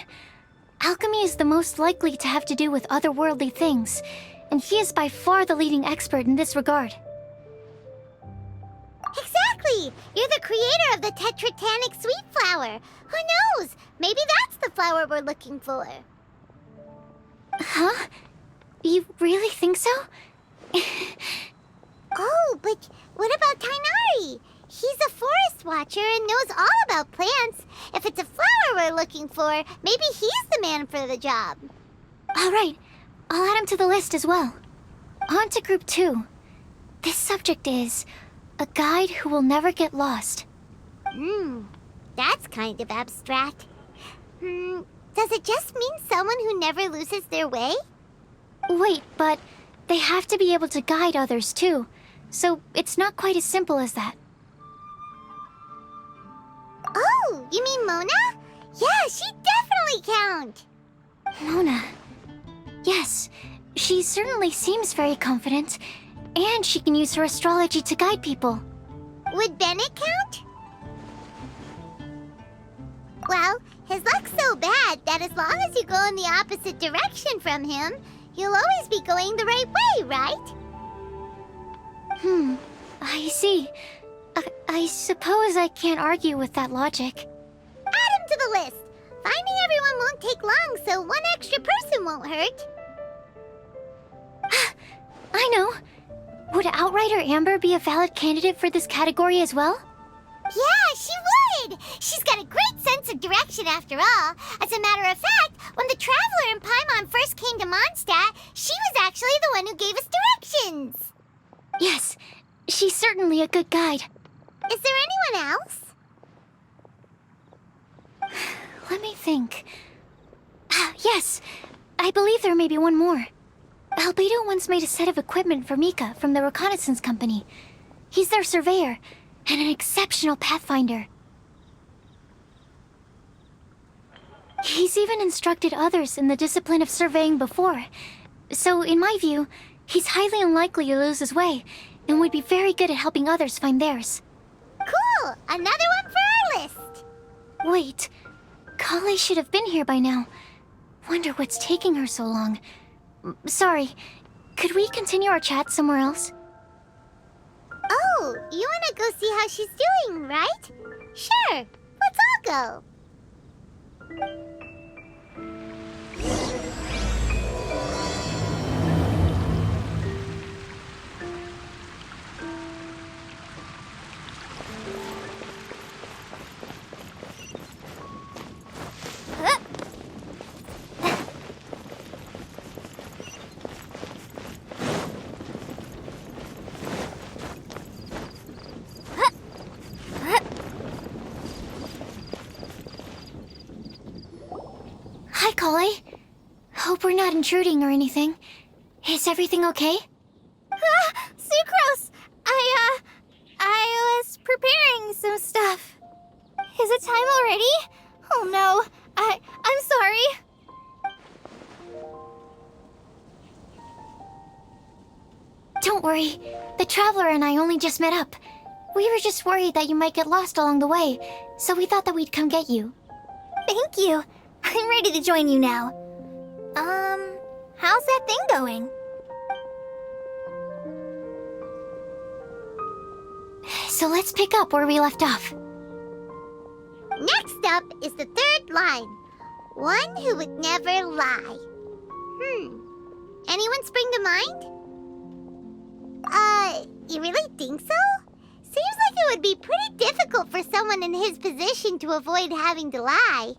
S3: Alchemy is the most likely to have to do with otherworldly things, and he is by far the leading expert in this regard.
S1: Exactly! You're the creator of the tetratanic sweet flower. Who knows? Maybe that's the flower we're looking for.
S3: Huh? You really think so?
S1: Oh, but what about Tainari? He's a forest watcher and knows all about plants. If it's a flower we're looking for, maybe he's the man for the job.
S3: All right, I'll add him to the list as well. On to group 2. This subject is a guide who will never get lost.
S1: That's kind of abstract. Does it just mean someone who never loses their way?
S3: Wait, but they have to be able to guide others too, so it's not quite as simple as that.
S1: Oh, you mean Mona? Yeah, she definitely count.
S3: Mona. Yes, she certainly seems very confident, and she can use her astrology to guide people.
S1: Would Bennett count? Well, his luck's so bad that as long as you go in the opposite direction from him, you'll always be going the right way, right?
S3: I see. I suppose I can't argue with that logic.
S1: Add him to the list. Finding everyone won't take long, so one extra person won't hurt.
S3: I know. Would Outrider Amber be a valid candidate for this category as well?
S1: Yeah, she would! She's got a great sense of direction after all. As a matter of fact, When the Traveler and Paimon first came to Mondstadt, she was actually the one who gave us directions.
S3: Yes, she's certainly a good guide.
S1: Is there anyone else?
S3: Let me think. Yes, I believe there may be one more. Albedo once made a set of equipment for Mika from the reconnaissance company. He's their surveyor, and an exceptional pathfinder. He's even instructed others in the discipline of surveying before. So, in my view, he's highly unlikely to lose his way, and would be very good at helping others find theirs.
S1: Cool! Another one for our list!
S3: Wait, Kale should have been here by now. Wonder what's taking her so long. Sorry, could we continue our chat somewhere else?
S1: Oh, you wanna go see how she's doing, right? Sure, let's all go.
S3: Hi, Kale. Hope we're not intruding or anything. Is everything okay?
S4: Sucrose! I was preparing some stuff. Is it time already? Oh no, I'm sorry.
S3: Don't worry. The Traveler and I only just met up. We were just worried that you might get lost along the way, so we thought that we'd come get you.
S4: Thank you. I'm ready to join you now. How's that thing going?
S3: So let's pick up where we left off.
S1: Next up is the third line. One who would never lie. Anyone spring to mind? You really think so? Seems like it would be pretty difficult for someone in his position to avoid having to lie.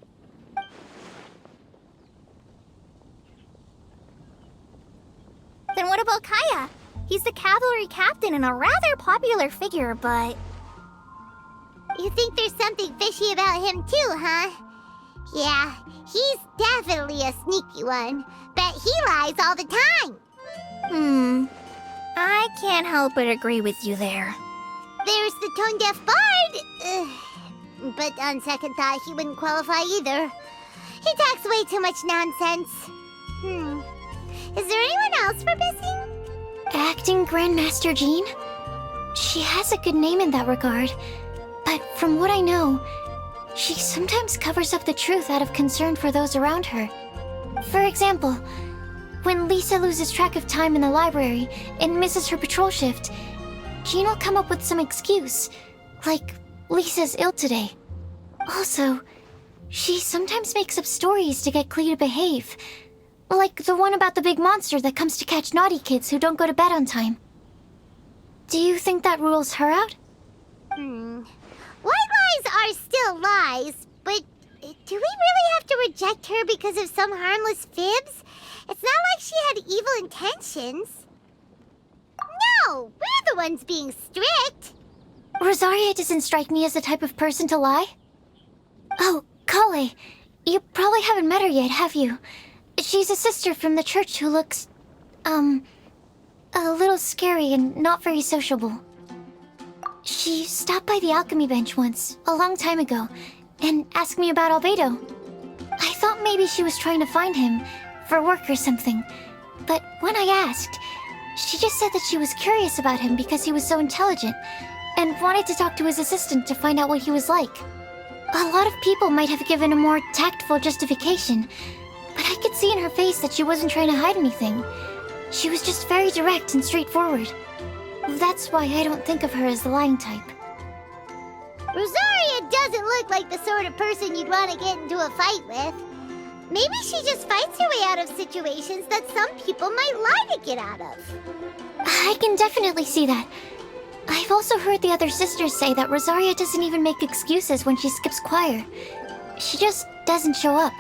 S4: Then what about Kaya? He's the cavalry captain and a rather popular figure, but...
S1: You think there's something fishy about him too, huh? Yeah, he's definitely a sneaky one. Bet he lies all the time.
S4: I can't help but agree with you there.
S1: There's the tone-deaf bard. But on second thought, he wouldn't qualify either. He talks way too much nonsense. Is there anyone else we're missing?
S3: Acting Grandmaster Jean? She has a good name in that regard, but from what I know, she sometimes covers up the truth out of concern for those around her. For example, when Lisa loses track of time in the library and misses her patrol shift, Jean will come up with some excuse, like Lisa's ill today. Also, she sometimes makes up stories to get Klee to behave, like the one about the big monster that comes to catch naughty kids who don't go to bed on time. Do you think that rules her out?
S1: White lies are still lies, but do we really have to reject her because of some harmless fibs? It's not like she had evil intentions. No, we're the ones being strict.
S3: Rosaria doesn't strike me as the type of person to lie. Oh, Kale, you probably haven't met her yet, have you? She's a sister from the church who looks, a little scary and not very sociable. She stopped by the alchemy bench once, a long time ago, and asked me about Albedo. I thought maybe she was trying to find him, for work or something. But when I asked, she just said that she was curious about him because he was so intelligent, and wanted to talk to his assistant to find out what he was like. A lot of people might have given a more tactful justification, but I could see in her face that she wasn't trying to hide anything. She was just very direct and straightforward. That's why I don't think of her as the lying type.
S1: Rosaria doesn't look like the sort of person you'd want to get into a fight with. Maybe she just fights her way out of situations that some people might lie to get out of.
S3: I can definitely see that. I've also heard the other sisters say that Rosaria doesn't even make excuses when she skips choir. She just doesn't show up.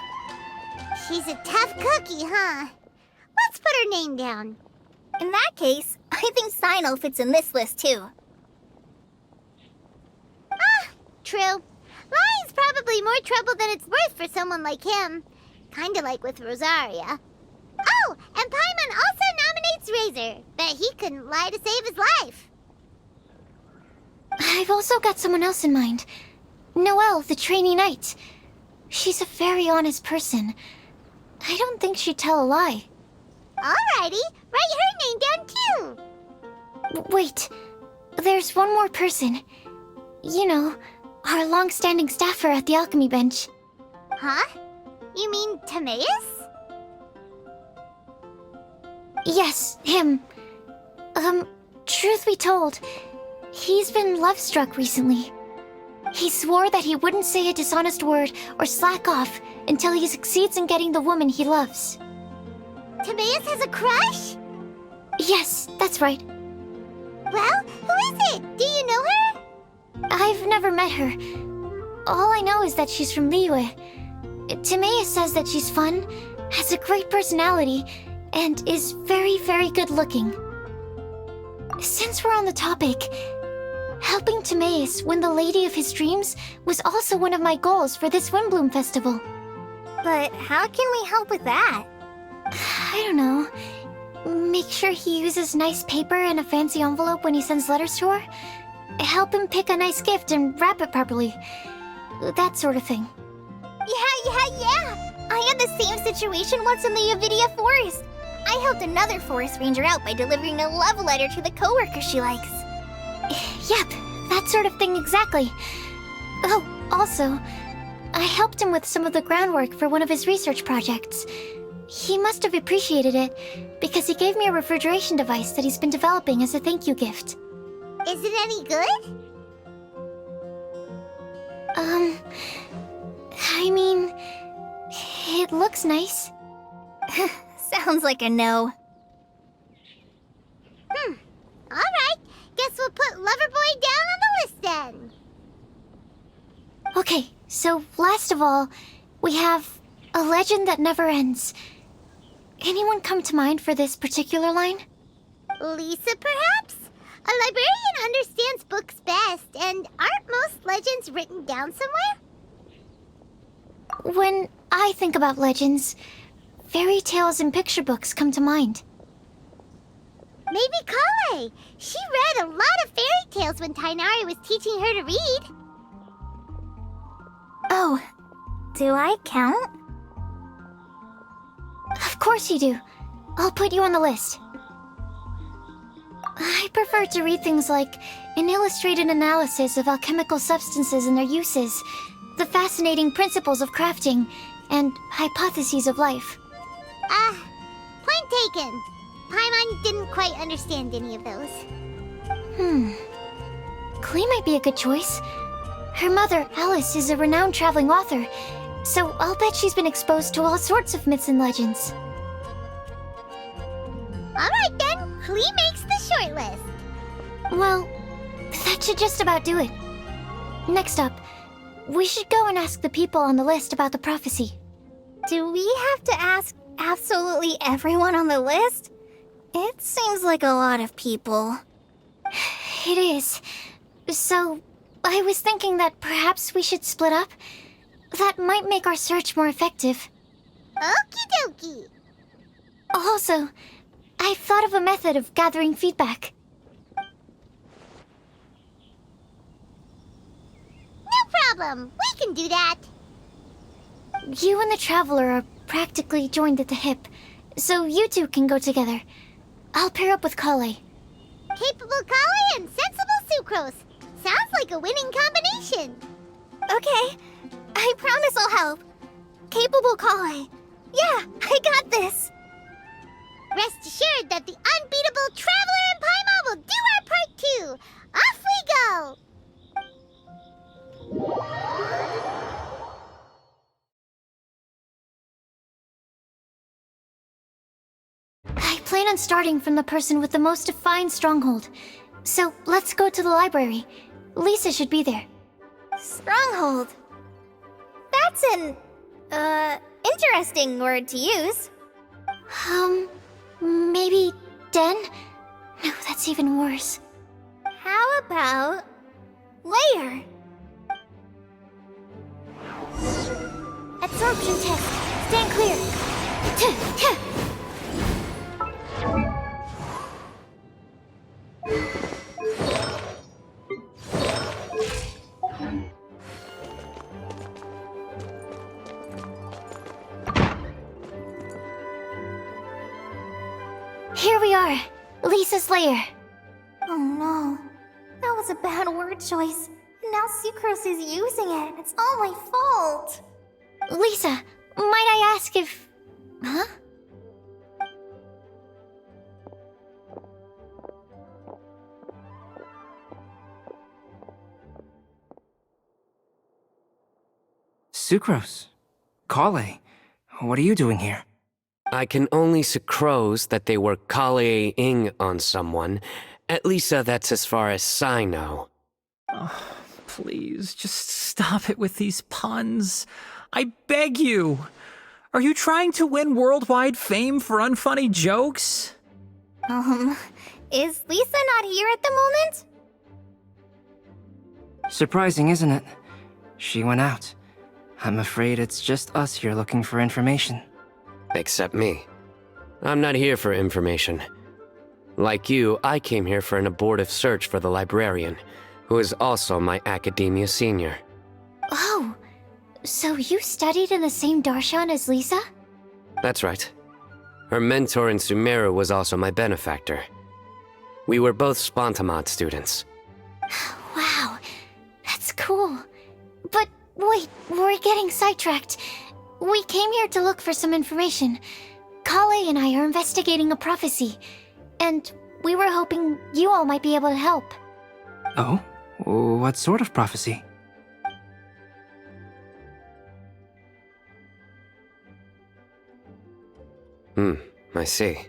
S1: She's a tough cookie, huh? Let's put her name down.
S4: In that case, I think Sinal fits in this list too.
S1: True. Lying's probably more trouble than it's worth for someone like him. Kinda like with Rosaria. Oh, and Paimon also nominates Razor. Bet he couldn't lie to save his life.
S3: I've also got someone else in mind. Noelle, the trainee knight. She's a very honest person. I don't think she'd tell a lie.
S1: Alrighty, write her name down too.
S3: Wait, there's one more person. You know, our long-standing staffer at the alchemy bench.
S1: Huh? You mean Timaeus?
S3: Yes, him. Truth be told, he's been love-struck recently. He swore that he wouldn't say a dishonest word or slack off until he succeeds in getting the woman he loves.
S1: Timaeus has a crush?
S3: Yes, that's right.
S1: Well, who is it? Do you know her?
S3: I've never met her. All I know is that she's from Liyue. Timaeus says that she's fun, has a great personality, and is very, very good looking. Since we're on the topic, helping Timaeus win the lady of his dreams was also one of my goals for this Windblume festival.
S4: But how can we help with that?
S3: I don't know. Make sure he uses nice paper and a fancy envelope when he sends letters to her. Help him pick a nice gift and wrap it properly. That sort of thing.
S4: Yeah! I had the same situation once in the Avidia Forest. I helped another forest ranger out by delivering a love letter to the coworker she likes.
S3: Yep, that sort of thing exactly. Oh, also, I helped him with some of the groundwork for one of his research projects. He must have appreciated it, because he gave me a refrigeration device that he's been developing as a thank you gift.
S1: Is it any good?
S3: I mean, it looks nice.
S4: Sounds like a no.
S1: Alright, guess we'll put Loverboy down on the list then.
S3: Okay, so last of all, we have a legend that never ends. Anyone come to mind for this particular line?
S1: Lisa, perhaps? A librarian understands books best, and aren't most legends written down somewhere?
S3: When I think about legends, fairy tales and picture books come to mind.
S1: Maybe Kale. She read a lot of fairy tales when Tainari was teaching her to read.
S4: Oh, do I count?
S3: Of course you do. I'll put you on the list. I prefer to read things like an illustrated analysis of alchemical substances and their uses, the fascinating principles of crafting, and hypotheses of life.
S1: Point taken. Paimon didn't quite understand any of those.
S3: Klee might be a good choice. Her mother, Alice, is a renowned traveling author, so I'll bet she's been exposed to all sorts of myths and legends.
S1: Alright then, Klee makes the short list.
S3: Well, that should just about do it. Next up, we should go and ask the people on the list about the prophecy.
S4: Do we have to ask absolutely everyone on the list? It seems like a lot of people.
S3: It is. So, I was thinking that perhaps we should split up. That might make our search more effective.
S1: Okie dokie.
S3: Also, I've thought of a method of gathering feedback.
S1: No problem. We can do that.
S3: You and the Traveler are practically joined at the hip, so you two can go together. I'll pair up with Kale.
S1: Capable Kale and sensible Sucrose. Sounds like a winning combination.
S4: Okay, I promise I'll help. Capable Kale. Yeah, I got this.
S1: Rest assured that the unbeatable Traveler and Paimon will do our part too. Off we go!
S3: I plan on starting from the person with the most defined stronghold. So let's go to the library. Lisa should be there.
S4: Stronghold. That's an, Interesting word to use.
S3: Maybe den? No, that's even worse.
S4: How about layer? Absorption test. Stand clear.
S3: Here we are, Lisa's lair.
S4: Oh no. That was a bad word choice. And now Sucrose is using it. It's all my fault.
S3: Lisa, might I ask if... Huh?
S8: Sucrose. Kale. What are you doing here?
S6: I can only sucrose that they were Kale-ing on someone. At least that's as far as I know.
S7: Oh, please, just stop it with these puns. I beg you. Are you trying to win worldwide fame for unfunny jokes?
S4: Is Lisa not here at the moment?
S8: Surprising, isn't it? She went out. I'm afraid it's just us here looking for information.
S6: Except me. I'm not here for information. Like you, I came here for an abortive search for the librarian, who is also my academia senior.
S3: Oh, so you studied in the same darshan as Lisa?
S6: That's right. Her mentor in Sumeru was also my benefactor. We were both Spontamod students.
S3: Wow, that's cool. But wait, we're getting sidetracked. We came here to look for some information. Kale and I are investigating a prophecy, and we were hoping you all might be able to help.
S8: Oh? What sort of prophecy?
S6: I see.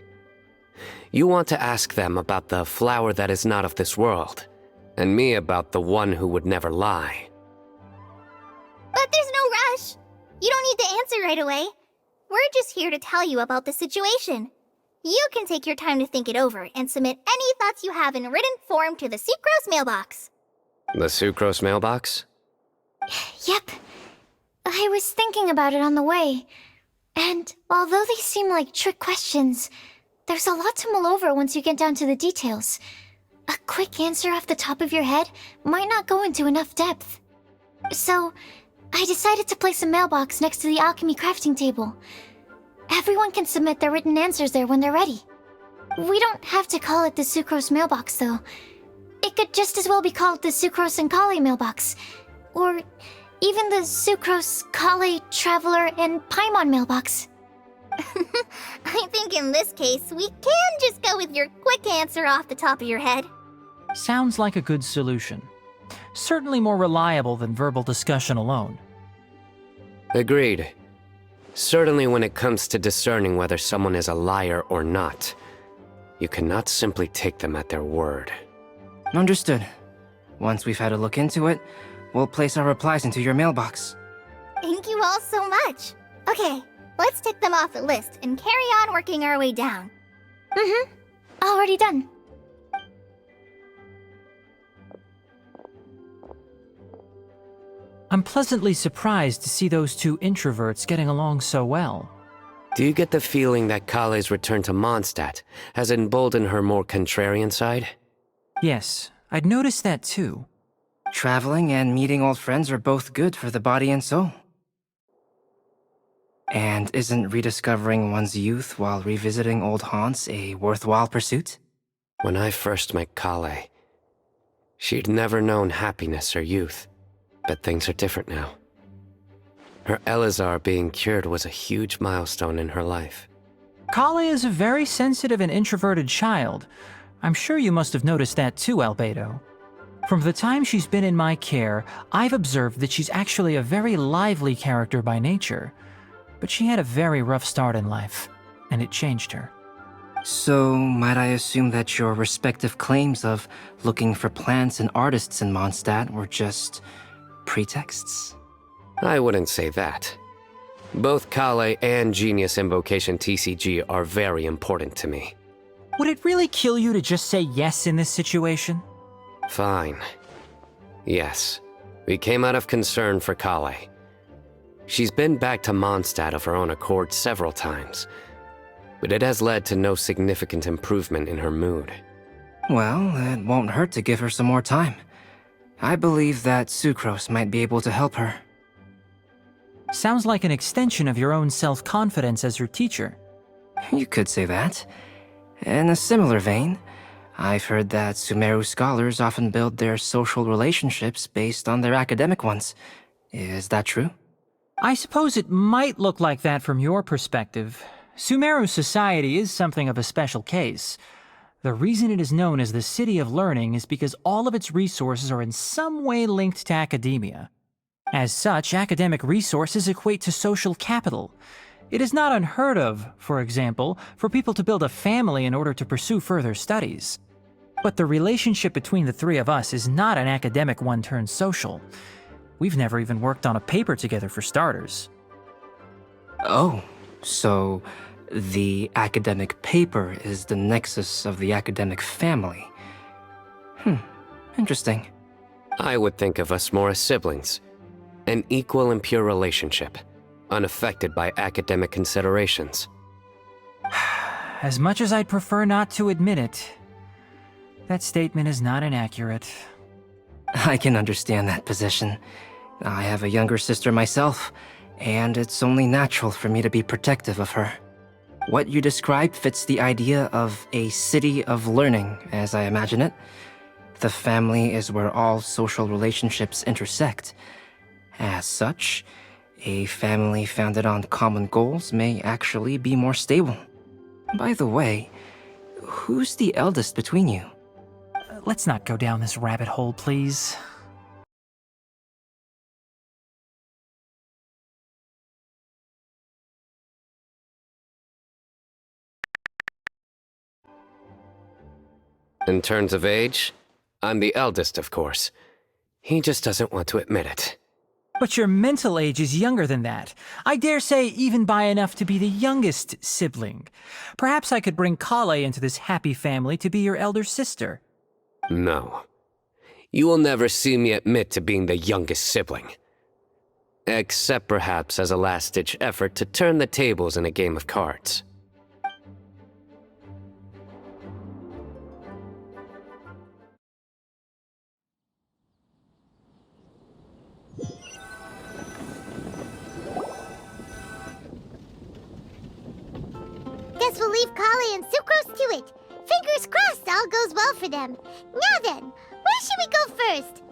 S6: You want to ask them about the flower that is not of this world, and me about the one who would never lie.
S4: But there's no rush. You don't need to answer right away. We're just here to tell you about the situation. You can take your time to think it over and submit any thoughts you have in written form to the Sucrose mailbox.
S6: The Sucrose mailbox?
S3: Yep. I was thinking about it on the way. And although they seem like trick questions, there's a lot to mull over once you get down to the details. A quick answer off the top of your head might not go into enough depth. So, I decided to place a mailbox next to the alchemy crafting table. Everyone can submit their written answers there when they're ready. We don't have to call it the Sucrose mailbox, though. It could just as well be called the Sucrose and Kale mailbox. Or even the Sucrose, Kale, Traveler, and Paimon mailbox.
S4: I think in this case, we can just go with your quick answer off the top of your head.
S7: Sounds like a good solution. Certainly more reliable than verbal discussion alone.
S6: Agreed. Certainly when it comes to discerning whether someone is a liar or not, you cannot simply take them at their word.
S8: Understood. Once we've had a look into it, we'll place our replies into your mailbox.
S4: Thank you all so much. Okay, let's tick them off the list and carry on working our way down.
S3: Already done.
S7: I'm pleasantly surprised to see those two introverts getting along so well.
S6: Do you get the feeling that Kale's return to Mondstadt has emboldened her more contrarian side?
S7: Yes, I'd noticed that too.
S8: Traveling and meeting old friends are both good for the body and soul. And isn't rediscovering one's youth while revisiting old haunts a worthwhile pursuit?
S6: When I first met Kale, she'd never known happiness or youth. But things are different now. Her Elazar being cured was a huge milestone in her life.
S7: Kale is a very sensitive and introverted child. I'm sure you must have noticed that too, Albedo. From the time she's been in my care, I've observed that she's actually a very lively character by nature. But she had a very rough start in life, and it changed her.
S8: So, might I assume that your respective claims of looking for plants and artists in Mondstadt were just pretexts?
S6: I wouldn't say that. Both Kale and Genius Invocation TCG are very important to me.
S7: Would it really kill you to just say yes in this situation?
S6: Fine. Yes, we came out of concern for Kale. She's been back to Mondstadt of her own accord several times, but it has led to no significant improvement in her mood.
S8: Well, it won't hurt to give her some more time. I believe that Sucrose might be able to help her.
S7: Sounds like an extension of your own self-confidence as her teacher.
S8: You could say that. In a similar vein, I've heard that Sumeru scholars often build their social relationships based on their academic ones. Is that true?
S7: I suppose it might look like that from your perspective. Sumeru society is something of a special case. The reason it is known as the City of Learning is because all of its resources are in some way linked to academia. As such, academic resources equate to social capital. It is not unheard of, for example, for people to build a family in order to pursue further studies. But the relationship between the three of us is not an academic one turned social. We've never even worked on a paper together for starters.
S8: Oh, so the academic paper is the nexus of the academic family. Interesting.
S6: I would think of us more as siblings. An equal and pure relationship, unaffected by academic considerations.
S7: As much as I'd prefer not to admit it, that statement is not inaccurate.
S8: I can understand that position. I have a younger sister myself, and it's only natural for me to be protective of her. What you described fits the idea of a city of learning, as I imagine it. The family is where all social relationships intersect. As such, a family founded on common goals may actually be more stable. By the way, who's the eldest between you?
S7: Let's not go down this rabbit hole, please.
S6: In terms of age, I'm the eldest, of course. He just doesn't want to admit it.
S7: But your mental age is younger than that. I dare say even by enough to be the youngest sibling. Perhaps I could bring Kale into this happy family to be your elder sister.
S6: No. You will never see me admit to being the youngest sibling. Except perhaps as a last-ditch effort to turn the tables in a game of cards.
S1: Guess we'll leave Kale and Sucrose to it. Fingers crossed all goes well for them. Now then, where should we go first?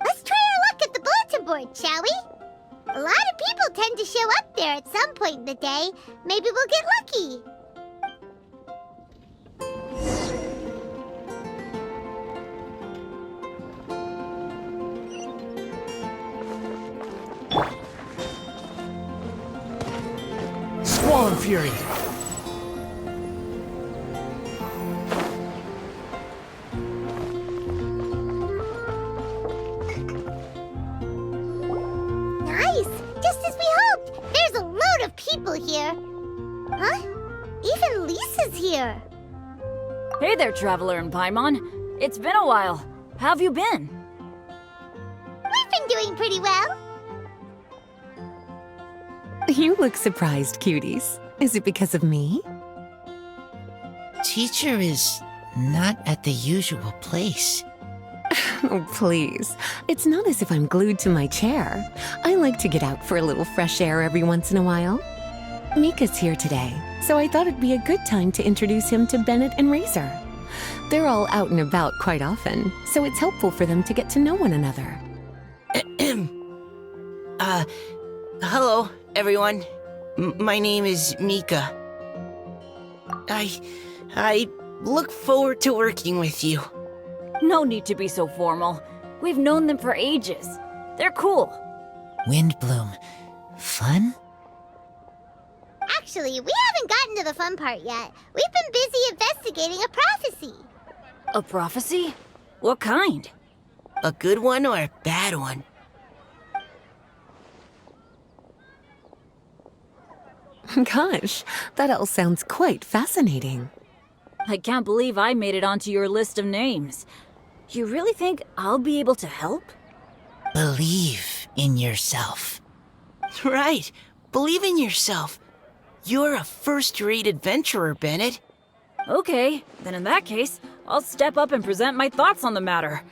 S1: Let's try our luck at the bulletin board, shall we? A lot of people tend to show up there at some point in the day. Maybe we'll get lucky.
S12: Squall Fury!
S1: Nice! Just as we hoped! There's a load of people here. Huh? Even Lisa's here.
S10: Hey there, Traveler in Paimon. It's been a while. How have you been?
S1: We've been doing pretty well.
S13: You look surprised, cuties. Is it because of me?
S12: Teacher is not at the usual place.
S13: Oh, please. It's not as if I'm glued to my chair. I like to get out for a little fresh air every once in a while. Mika's here today, so I thought it'd be a good time to introduce him to Bennett and Razor. They're all out and about quite often, so it's helpful for them to get to know one another.
S12: Hello, everyone. My name is Mika. I look forward to working with you.
S10: No need to be so formal. We've known them for ages. They're cool.
S12: Windblume. Fun?
S1: Actually, we haven't gotten to the fun part yet. We've been busy investigating a prophecy.
S10: A prophecy? What kind?
S12: A good one or a bad one?
S13: Gosh, that all sounds quite fascinating.
S11: I can't believe I made it onto your list of names. You really think I'll be able to help?
S12: Believe in yourself. Right. Believe in yourself. You're a first-rate adventurer, Bennett.
S11: Okay, then in that case, I'll step up and present my thoughts on the matter.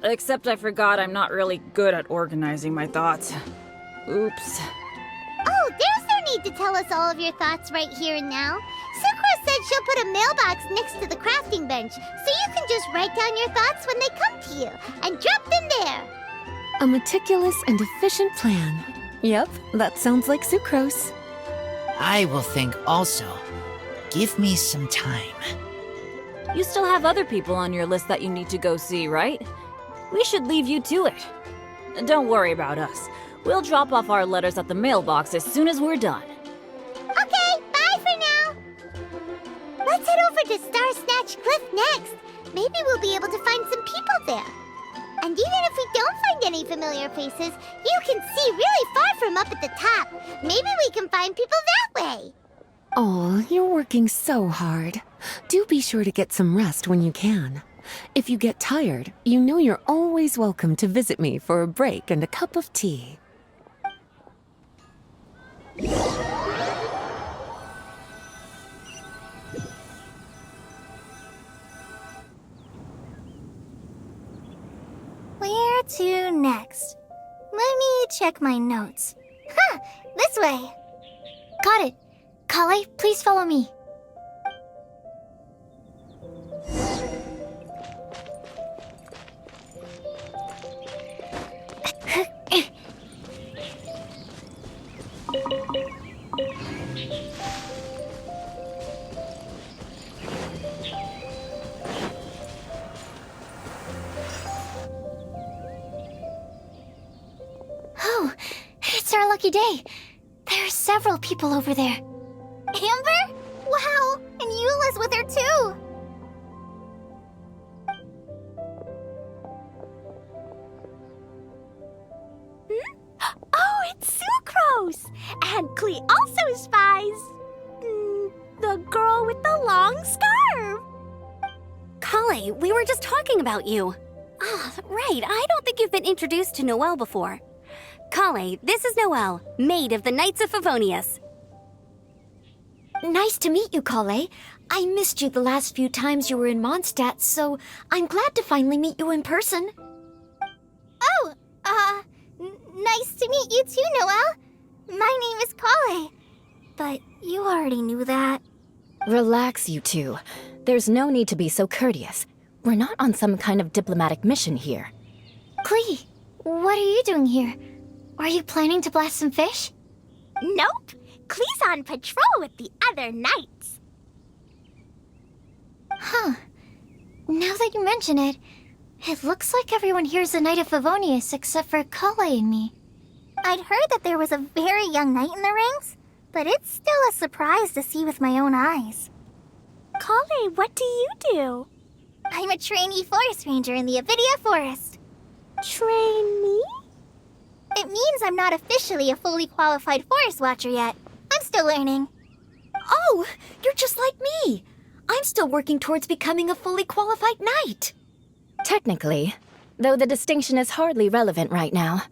S11: Except I forgot I'm not really good at organizing my thoughts. Oops.
S1: Oh, there's no need to tell us all of your thoughts right here and now. Sakura said she'll put a mailbox next to the crafting bench, so you can just write down your thoughts when they come to you, and drop them there.
S13: A meticulous and efficient plan. Yep, that sounds like sucrose.
S12: I will think also. Give me some time.
S11: You still have other people on your list that you need to go see, right? We should leave you to it. Don't worry about us. We'll drop off our letters at the mailbox as soon as we're done.
S1: Okay, bye for now. Let's head over to Star Snatch Cliff next. Maybe we'll be able to find some people there. And even if we don't find any familiar faces, you can see really far from up at the top. Maybe we can find people that way.
S13: Oh, you're working so hard. Do be sure to get some rest when you can. If you get tired, you know you're always welcome to visit me for a break and a cup of tea.
S4: Where to next? Let me check my notes. Huh, this way.
S3: Got it. Kale, please follow me. Oh, it's our lucky day. There are several people over there.
S4: Amber? Wow, and Eula's with her too.
S1: Oh, it's Sucrose! And Klee also spies the girl with the long scarf.
S5: Kale, we were just talking about you. Ah, right. I don't think you've been introduced to Noelle before. Kale, this is Noelle, maid of the Knights of Favonius.
S3: Nice to meet you, Kale. I missed you the last few times you were in Mondstadt, so I'm glad to finally meet you in person.
S4: Oh, nice to meet you too, Noelle. My name is Kale. But you already knew that.
S2: Relax, you two. There's no need to be so courteous. We're not on some kind of diplomatic mission here.
S3: Klee, what are you doing here? Are you planning to blast some fish?
S1: Nope. Klee's on patrol with the other knights.
S3: Huh. Now that you mention it, it looks like everyone here is a Knight of Favonius except for Kale and me.
S4: I'd heard that there was a very young knight in the ranks, but it's still a surprise to see with my own eyes.
S1: Kale, what do you do?
S4: I'm a trainee forest ranger in the Avidia Forest.
S1: Trainee?
S4: It means I'm not officially a fully qualified forest watcher yet. I'm still learning.
S3: Oh, you're just like me. I'm still working towards becoming a fully qualified knight.
S2: Technically, though the distinction is hardly relevant right now.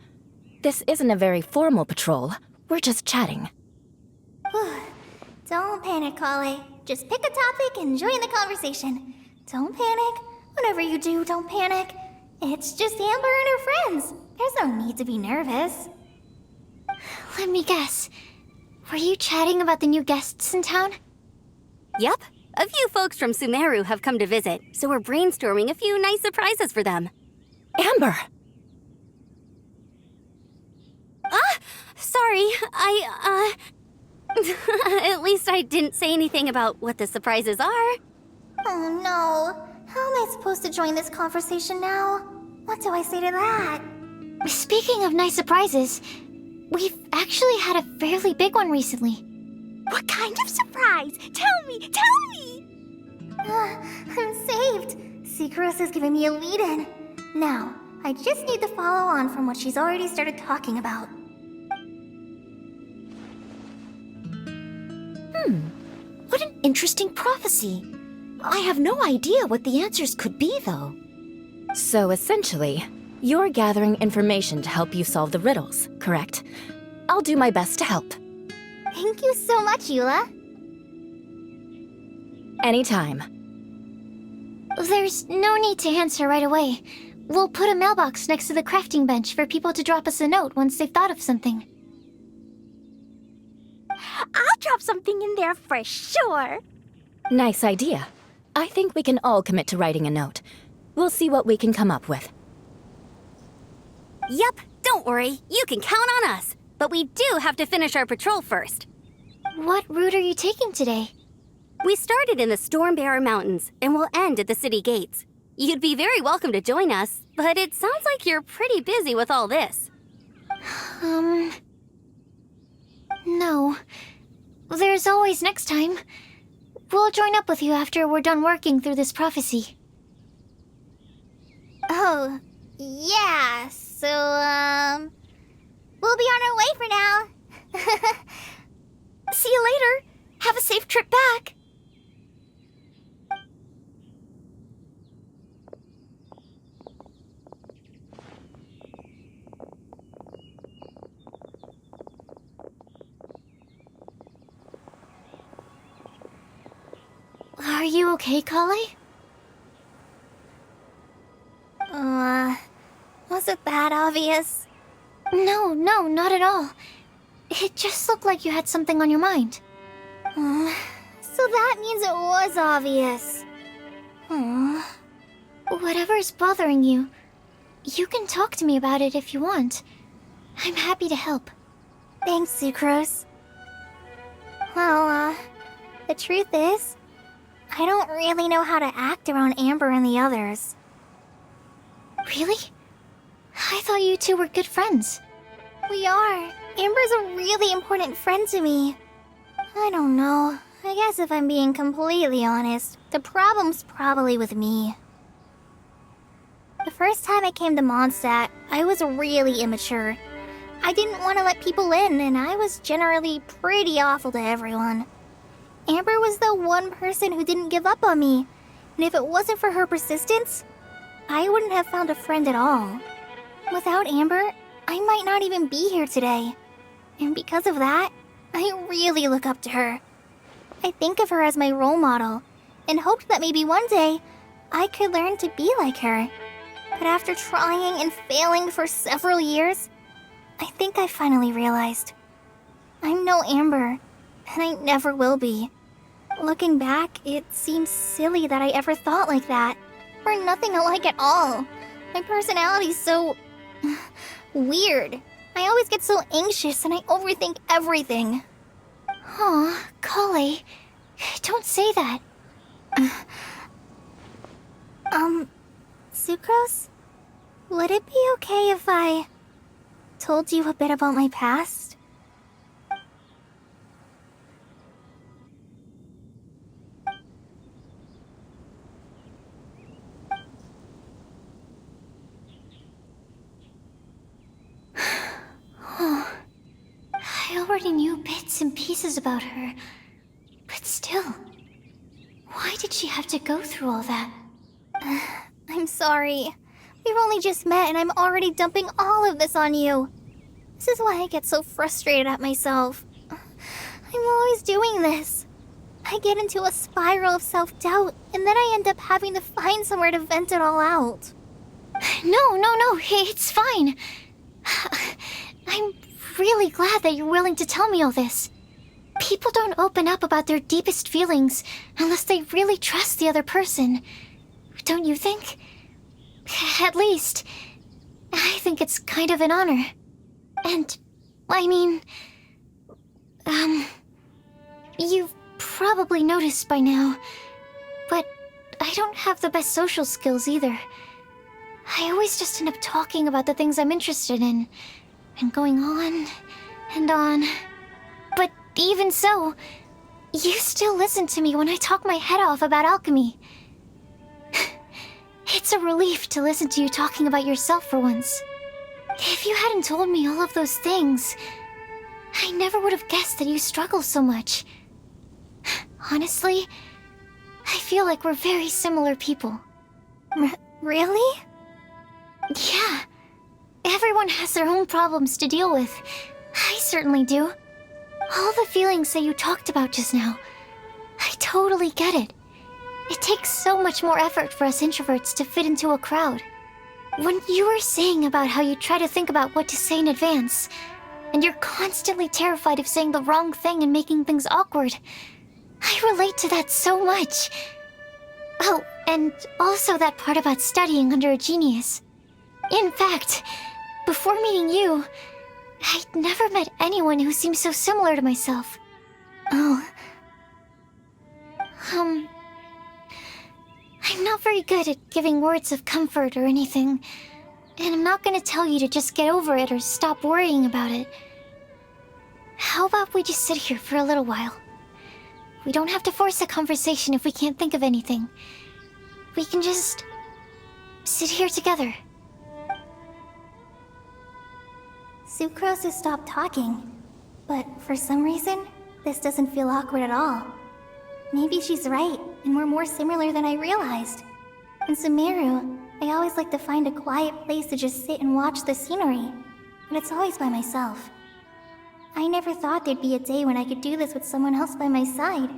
S2: This isn't a very formal patrol. We're just chatting.
S4: Don't panic, Kale. Just pick a topic and join the conversation. Don't panic. Whatever you do, don't panic. It's just Amber and her friends. There's no need to be nervous.
S3: Let me guess. Were you chatting about the new guests in town?
S5: Yep. A few folks from Sumeru have come to visit, so we're brainstorming a few nice surprises for them.
S2: Amber!
S5: Sorry, At least I didn't say anything about what the surprises are.
S4: Oh no. How am I supposed to join this conversation now? What do I say to that?
S3: Speaking of nice surprises, we've actually had a fairly big one recently.
S1: What kind of surprise? Tell me!
S4: I'm saved. Secret is giving me a lead-in. Now, I just need to follow on from what she's already started talking about. interesting prophecy. I have no idea what the answers could be, though.
S2: So essentially, you're gathering information to help you solve the riddles, correct? I'll do my best to help.
S1: Thank you so much, Eula.
S2: Anytime.
S3: There's no need to answer right away. We'll put a mailbox next to the crafting bench for people to drop us a note once they've thought of something.
S1: I'll drop something in there for sure.
S2: Nice idea. I think we can all commit to writing a note. We'll see what we can come up with.
S5: Yep, don't worry. You can count on us. But we do have to finish our patrol first.
S3: What route are you taking today?
S5: We started in the Stormbearer Mountains, and we'll end at the city gates. You'd be very welcome to join us, but it sounds like you're pretty busy with all this.
S3: No. There's always next time. We'll join up with you after we're done working through this prophecy.
S1: Oh, yeah, so, we'll be on our way for now.
S4: See you later. Have a safe trip back.
S3: Are you okay, Kale?
S1: Was it that obvious?
S3: No, not at all. It just looked like you had something on your mind.
S1: So that means it was obvious.
S3: Whatever's bothering you, you can talk to me about it if you want. I'm happy to help.
S1: Thanks, Sucrose. Well, the truth is, I don't really know how to act around Amber and the others.
S3: Really? I thought you two were good friends.
S1: We are. Amber's a really important friend to me. I don't know. I guess if I'm being completely honest, the problem's probably with me. The first time I came to Mondstadt, I was really immature. I didn't want to let people in, and I was generally pretty awful to everyone. Amber was the one person who didn't give up on me, and if it wasn't for her persistence, I wouldn't have found a friend at all. Without Amber, I might not even be here today. And because of that, I really look up to her. I think of her as my role model, and hoped that maybe one day, I could learn to be like her. But after trying and failing for several years, I think I finally realized. I'm no Amber, and I never will be. Looking back, it seems silly that I ever thought like that. We're nothing alike at all. My personality's so... weird. I always get so anxious and I overthink everything.
S3: Aw, Kale, don't say that.
S1: Sucrose? Would it be okay if I told you a bit about my past?
S3: I already knew bits and pieces about her, but still, why did she have to go through all that?
S1: I'm sorry. We've only just met and I'm already dumping all of this on you. This is why I get so frustrated at myself. I'm always doing this. I get into a spiral of self-doubt, and then I end up having to find somewhere to vent it all out.
S3: No, it's fine. I'm really glad that you're willing to tell me all this. People don't open up about their deepest feelings unless they really trust the other person. Don't you think? At least, I think it's kind of an honor. And, I mean... you've probably noticed by now, but I don't have the best social skills either. I always just end up talking about the things I'm interested in, and going on and on. But even so, you still listen to me when I talk my head off about alchemy. It's a relief to listen to you talking about yourself for once. If you hadn't told me all of those things, I never would have guessed that you struggle so much. Honestly, I feel like we're very similar people.
S4: Really?
S3: Yeah. Everyone has their own problems to deal with. I certainly do. All the feelings that you talked about just now, I totally get it. It takes so much more effort for us introverts to fit into a crowd. When you were saying about how you try to think about what to say in advance, and you're constantly terrified of saying the wrong thing and making things awkward, I relate to that so much. Oh, and also that part about studying under a genius. In fact, before meeting you, I'd never met anyone who seemed so similar to myself.
S4: Oh.
S3: I'm not very good at giving words of comfort or anything, and I'm not gonna tell you to just get over it or stop worrying about it. How about we just sit here for a little while? We don't have to force a conversation if we can't think of anything. We can just sit here together.
S4: Sucrose has stopped talking, but for some reason, this doesn't feel awkward at all. Maybe she's right, and we're more similar than I realized. In Sumeru, I always like to find a quiet place to just sit and watch the scenery, but it's always by myself. I never thought there'd be a day when I could do this with someone else by my side.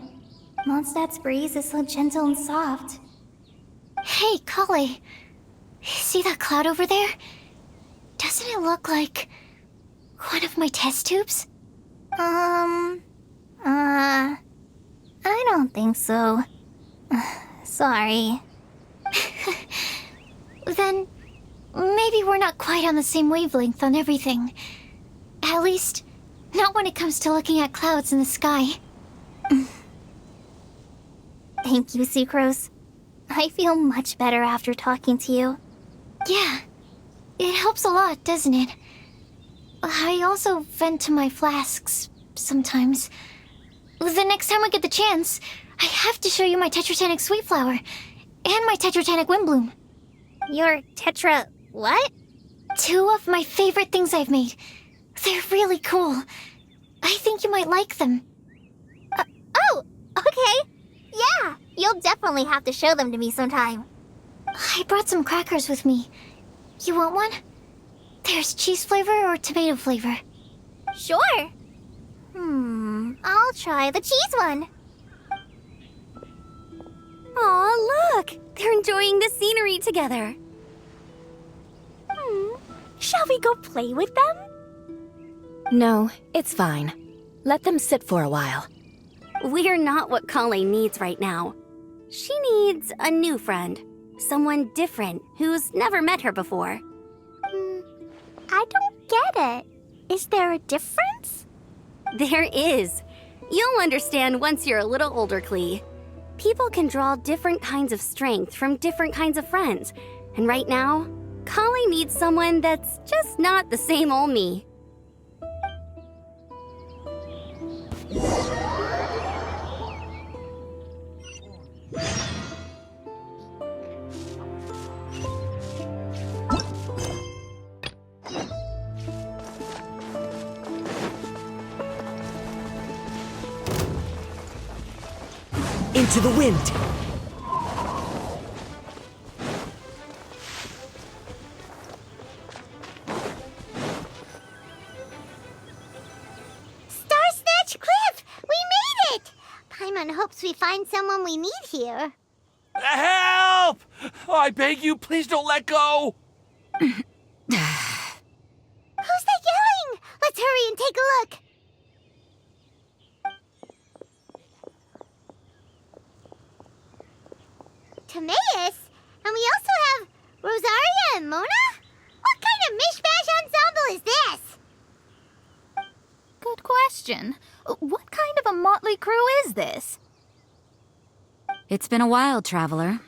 S4: Mondstadt's breeze is so gentle and soft.
S3: Hey, Kale. See that cloud over there? Doesn't it look like one of my test tubes?
S4: I don't think so. Sorry.
S3: Then maybe we're not quite on the same wavelength on everything. At least, not when it comes to looking at clouds in the sky.
S4: Thank you, Sucrose. I feel much better after talking to you.
S3: Yeah, it helps a lot, doesn't it? I also vent to my flasks sometimes. The next time I get the chance, I have to show you my Tetratanic Sweet Flower and my Tetratanic Windblume.
S4: Your Tetra... what?
S3: 2 of my favorite things I've made. They're really cool. I think you might like them.
S4: Oh, okay. Yeah, you'll definitely have to show them to me sometime.
S3: I brought some crackers with me. You want one? There's cheese flavor or tomato flavor.
S4: Sure. I'll try the cheese one.
S5: Aw, look! They're enjoying the scenery together.
S1: Shall we go play with them?
S2: No, it's fine. Let them sit for a while.
S5: We're not what Kale needs right now. She needs a new friend. Someone different who's never met her before.
S1: I don't get it. Is there a difference?
S5: There is. You'll understand once you're a little older, Klee. People can draw different kinds of strength from different kinds of friends. And right now, Kale needs someone that's just not the same old me.
S14: Into the wind!
S1: Star Snatch Cliff! We made it! Paimon hopes we find someone we need here.
S15: Help! Oh, I beg you, please don't let go!
S1: Who's that yelling? Let's hurry and take a look. Timaeus? And we also have Rosaria and Mona? What kind of mishmash ensemble is this?
S11: Good question. What kind of a motley crew is this?
S2: It's been a while, Traveler.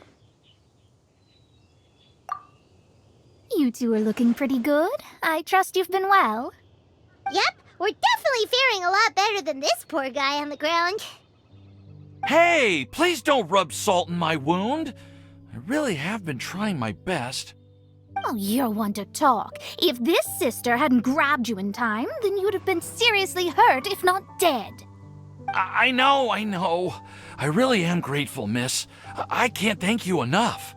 S11: You two are looking pretty good. I trust you've been well.
S1: Yep, we're definitely faring a lot better than this poor guy on the ground.
S15: Hey, please don't rub salt in my wound. I really have been trying my best.
S11: Oh, you're one to talk. If this sister hadn't grabbed you in time, then you'd have been seriously hurt, if not dead.
S15: I know. I really am grateful, miss. I can't thank you enough.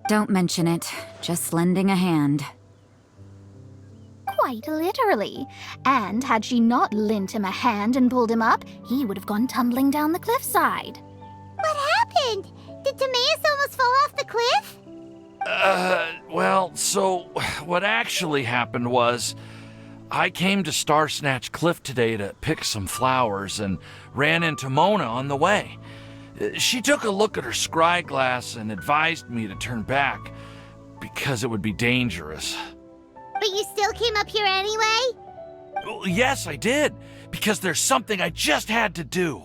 S10: Don't mention it. Just lending a hand.
S16: Quite literally. And had she not lent him a hand and pulled him up, he would have gone tumbling down the cliffside.
S1: What happened? Did Timaeus almost fall off the cliff?
S15: Well, so what actually happened was I came to Star Snatch Cliff today to pick some flowers and ran into Mona on the way. She took a look at her scry glass and advised me to turn back because it would be dangerous.
S1: But you still came up here anyway?
S15: Yes, I did, because there's something I just had to do.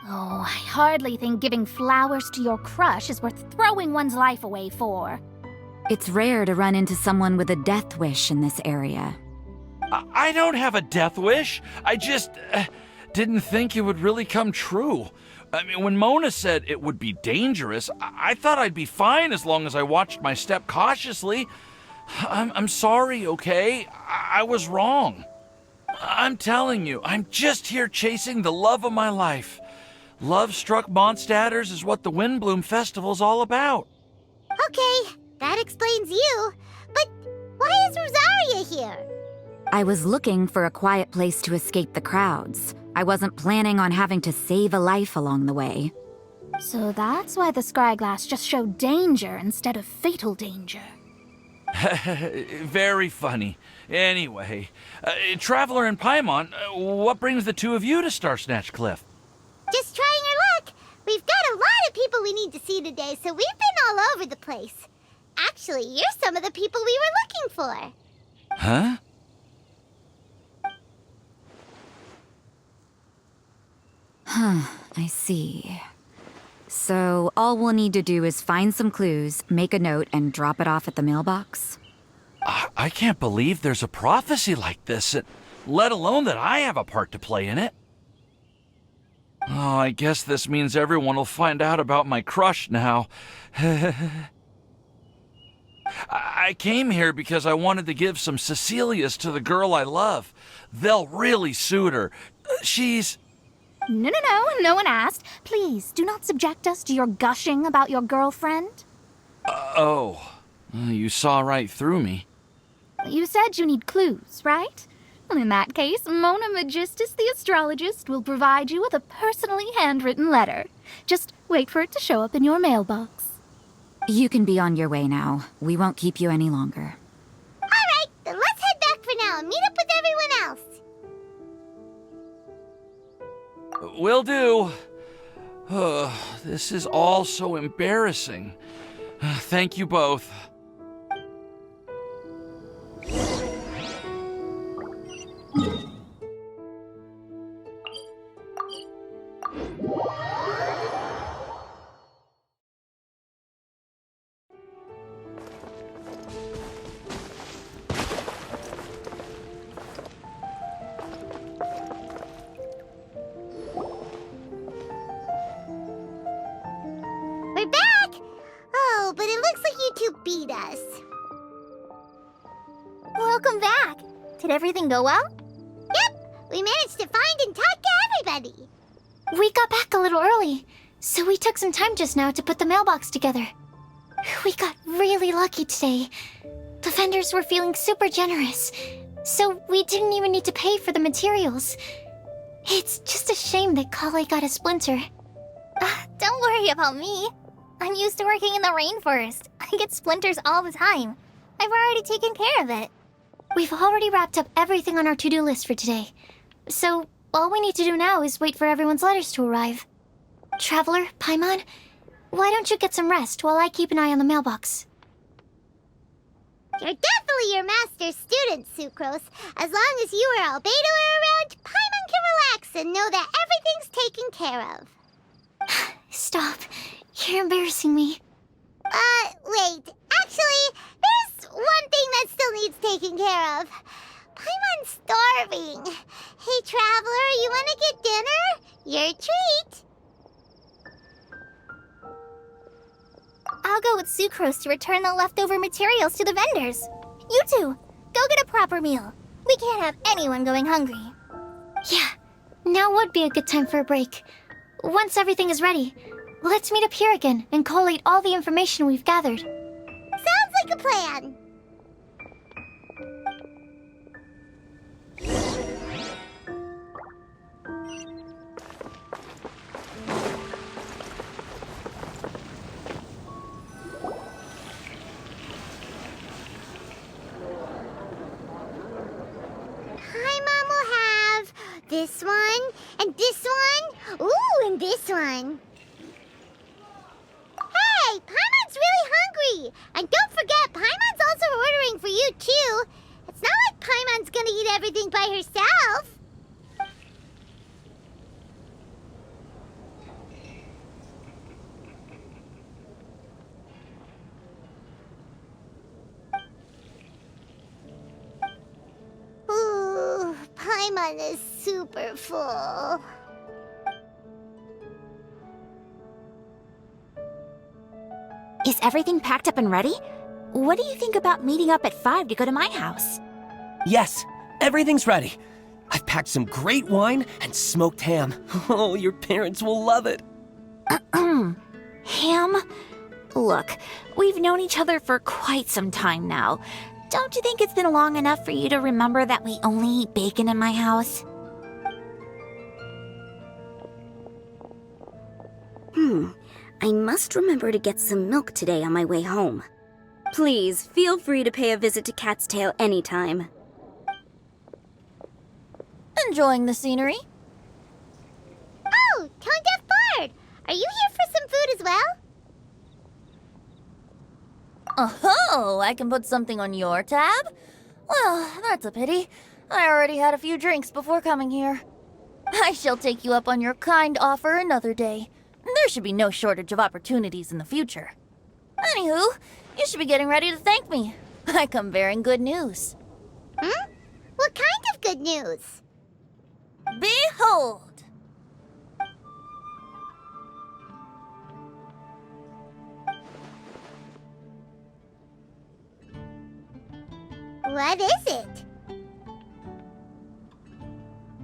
S16: Oh, I hardly think giving flowers to your crush is worth throwing one's life away for.
S10: It's rare to run into someone with a death wish in this area.
S15: I don't have a death wish. I just didn't think it would really come true. I mean, when Mona said it would be dangerous, I thought I'd be fine as long as I watched my step cautiously. I'm sorry, okay? I was wrong. I'm telling you, I'm just here chasing the love of my life. Love-struck Mondstadters is what the Windblume Festival's all about.
S1: Okay, that explains you. But why is Rosaria here?
S10: I was looking for a quiet place to escape the crowds. I wasn't planning on having to save a life along the way.
S16: So that's why the scry glass just showed danger instead of fatal danger.
S15: Very funny. Anyway, Traveler and Paimon, what brings the two of you to Star Snatch Cliff?
S1: Just trying our luck. We've got a lot of people we need to see today, so we've been all over the place. Actually, you're some of the people we were looking for.
S15: Huh?
S10: I see. So all we'll need to do is find some clues, make a note, and drop it off at the mailbox?
S15: I can't believe there's a prophecy like this, let alone that I have a part to play in it. Oh, I guess this means everyone will find out about my crush now. I came here because I wanted to give some Cecilias to the girl I love. They'll really suit her. She's...
S16: No, no one asked. Please, do not subject us to your gushing about your girlfriend.
S15: You saw right through me.
S16: You said you need clues, right? Well, in that case, Mona Magistus the astrologist will provide you with a personally handwritten letter. Just wait for it to show up in your mailbox.
S10: You can be on your way now. We won't keep you any longer.
S1: All right, then let's head back for now and meet up with everyone else.
S15: Will do. This is all so embarrassing. Thank you both.
S1: We're back! Oh, but it looks like you two beat us.
S4: Welcome back. Did everything go well?
S1: Yep, we managed to find and talk to everybody.
S3: We got back a little early, so we took some time just now to put the mailbox together. We got really lucky today. The vendors were feeling super generous, so we didn't even need to pay for the materials. It's just a shame that Kale got a splinter.
S4: Don't worry about me. I'm used to working in the rainforest. I get splinters all the time. I've already taken care of it.
S3: We've already wrapped up everything on our to-do list for today. So, all we need to do now is wait for everyone's letters to arrive. Traveler, Paimon, why don't you get some rest while I keep an eye on the mailbox?
S1: You're definitely your master's student, Sucrose. As long as you or Albedo are around, Paimon can relax and know that everything's taken care of.
S3: Stop. You're embarrassing me.
S1: Wait. Actually, there's one thing that still needs taking care of. Paimon's starving. Hey, Traveler, you want to get dinner? Your treat.
S4: I'll go with Sucrose to return the leftover materials to the vendors. You two, go get a proper meal. We can't have anyone going hungry.
S3: Yeah, Now would be a good time for a break. Once everything is ready, let's meet up here again and collate all the information we've gathered.
S1: Sounds like a plan. Paimon will have this one, and this one, ooh, and this one. Hey, Paimon's really hungry! And don't forget, Paimon's also ordering for you, too. It's not like Paimon's gonna eat everything by herself. Ooh, Paimon is super full.
S2: Is everything packed up and ready? What do you think about meeting up at 5 to go to my house?
S14: Yes, everything's ready. I've packed some great wine and smoked ham. Oh, your parents will love it.
S2: Ham? Look, we've known each other for quite some time now. Don't you think it's been long enough for you to remember that we only eat bacon in my house?
S5: I must remember to get some milk today on my way home. Please, feel free to pay a visit to Cat's Tail anytime.
S11: Enjoying the scenery?
S1: Oh, Tone Deaf Bard! Are you here for some food as well?
S11: Oh, I can put something on your tab? Well, that's a pity. I already had a few drinks before coming here. I shall take you up on your kind offer another day. There should be no shortage of opportunities in the future. Anywho, you should be getting ready to thank me. I come bearing good news.
S1: What kind of good news?
S11: Behold!
S1: What is it?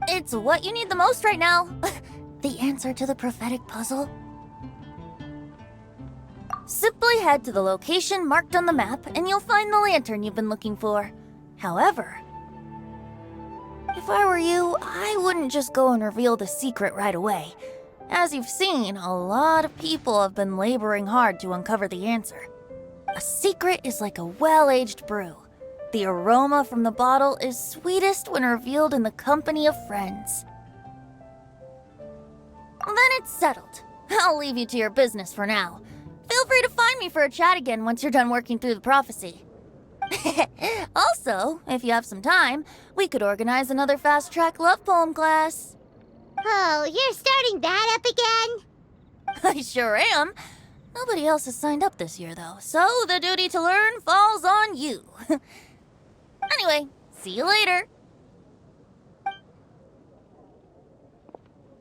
S11: It's what you need the most right now. The answer to the prophetic puzzle. Simply head to the location marked on the map and you'll find the lantern you've been looking for. However, if I were you, I wouldn't just go and reveal the secret right away. As you've seen, a lot of people have been laboring hard to uncover the answer. A secret is like a well-aged brew. The aroma from the bottle is sweetest when revealed in the company of friends. Then it's settled. I'll leave you to your business for now. Feel free to find me for a chat again once you're done working through the prophecy. Also, if you have some time, we could organize another fast-track love poem class.
S1: Oh, you're starting that up again?
S11: I sure am. Nobody else has signed up this year, though, so the duty to learn falls on you. Anyway, see you later.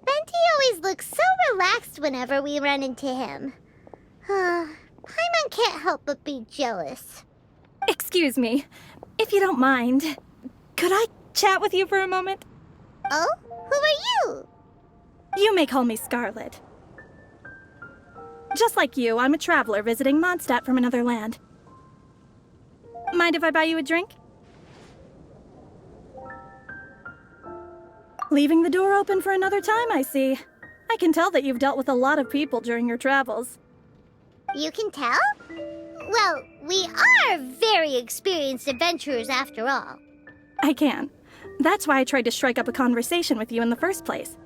S1: Venti always looks so relaxed whenever we run into him. Paimon can't help but be jealous.
S17: Excuse me, if you don't mind, could I chat with you for a moment?
S1: Oh? Who are you?
S17: You may call me Scarlet. Just like you, I'm a traveler visiting Mondstadt from another land. Mind if I buy you a drink? Leaving the door open for another time, I see. I can tell that you've dealt with a lot of people during your travels.
S1: You can tell? Well, we are very experienced adventurers after all.
S17: I can. That's why I tried to strike up a conversation with you in the first place.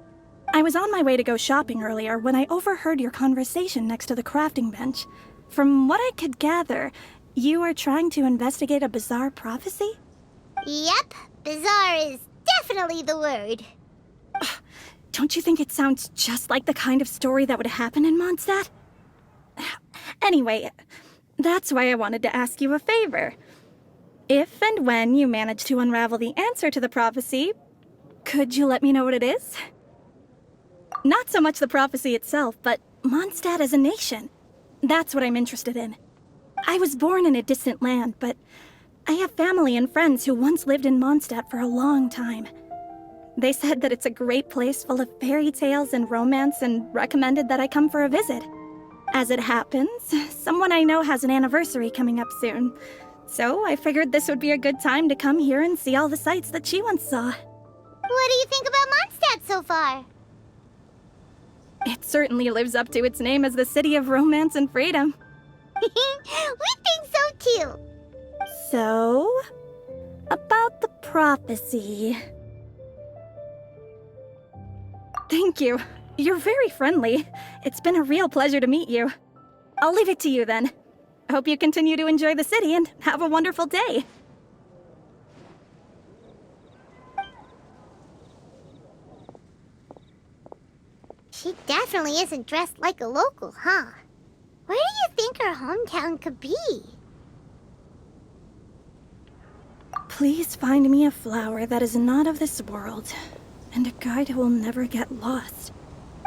S17: I was on my way to go shopping earlier when I overheard your conversation next to the crafting bench. From what I could gather, you are trying to investigate a bizarre prophecy?
S1: Yep, bizarre is definitely the word.
S17: Don't you think it sounds just like the kind of story that would happen in Mondstadt? Anyway, that's why I wanted to ask you a favor. If and when you manage to unravel the answer to the prophecy, could you let me know what it is? Not so much the prophecy itself, but Mondstadt as a nation. That's what I'm interested in. I was born in a distant land, but I have family and friends who once lived in Mondstadt for a long time. They said that it's a great place full of fairy tales and romance and recommended that I come for a visit. As it happens, someone I know has an anniversary coming up soon. So I figured this would be a good time to come here and see all the sights that she once saw.
S1: What do you think about Mondstadt so far?
S17: It certainly lives up to its name as the city of romance and freedom.
S1: We think so too.
S17: So, about the prophecy. Thank you. You're very friendly. It's been a real pleasure to meet you. I'll leave it to you then. Hope you continue to enjoy the city and have a wonderful day.
S1: She definitely isn't dressed like a local, huh? Where do you think her hometown could be?
S17: Please find me a flower that is not of this world, and a guide who will never get lost.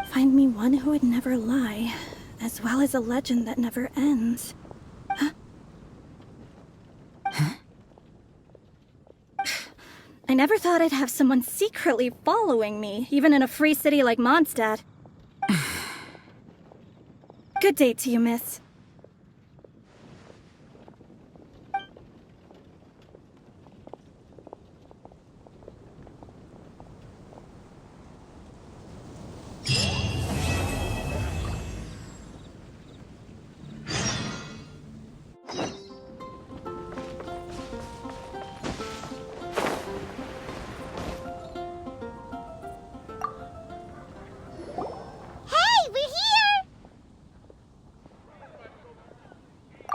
S17: Find me one who would never lie, as well as a legend that never ends. I never thought I'd have someone secretly following me, even in a free city like Mondstadt. Good day to you, miss.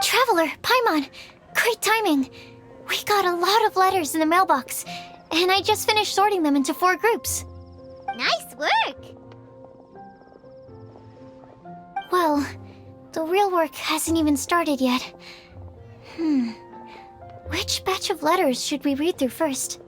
S3: Traveler, Paimon! Great timing! We got a lot of letters in the mailbox, and I just finished sorting them into 4 groups.
S1: Nice work!
S3: Well, the real work hasn't even started yet. Which batch of letters should we read through first?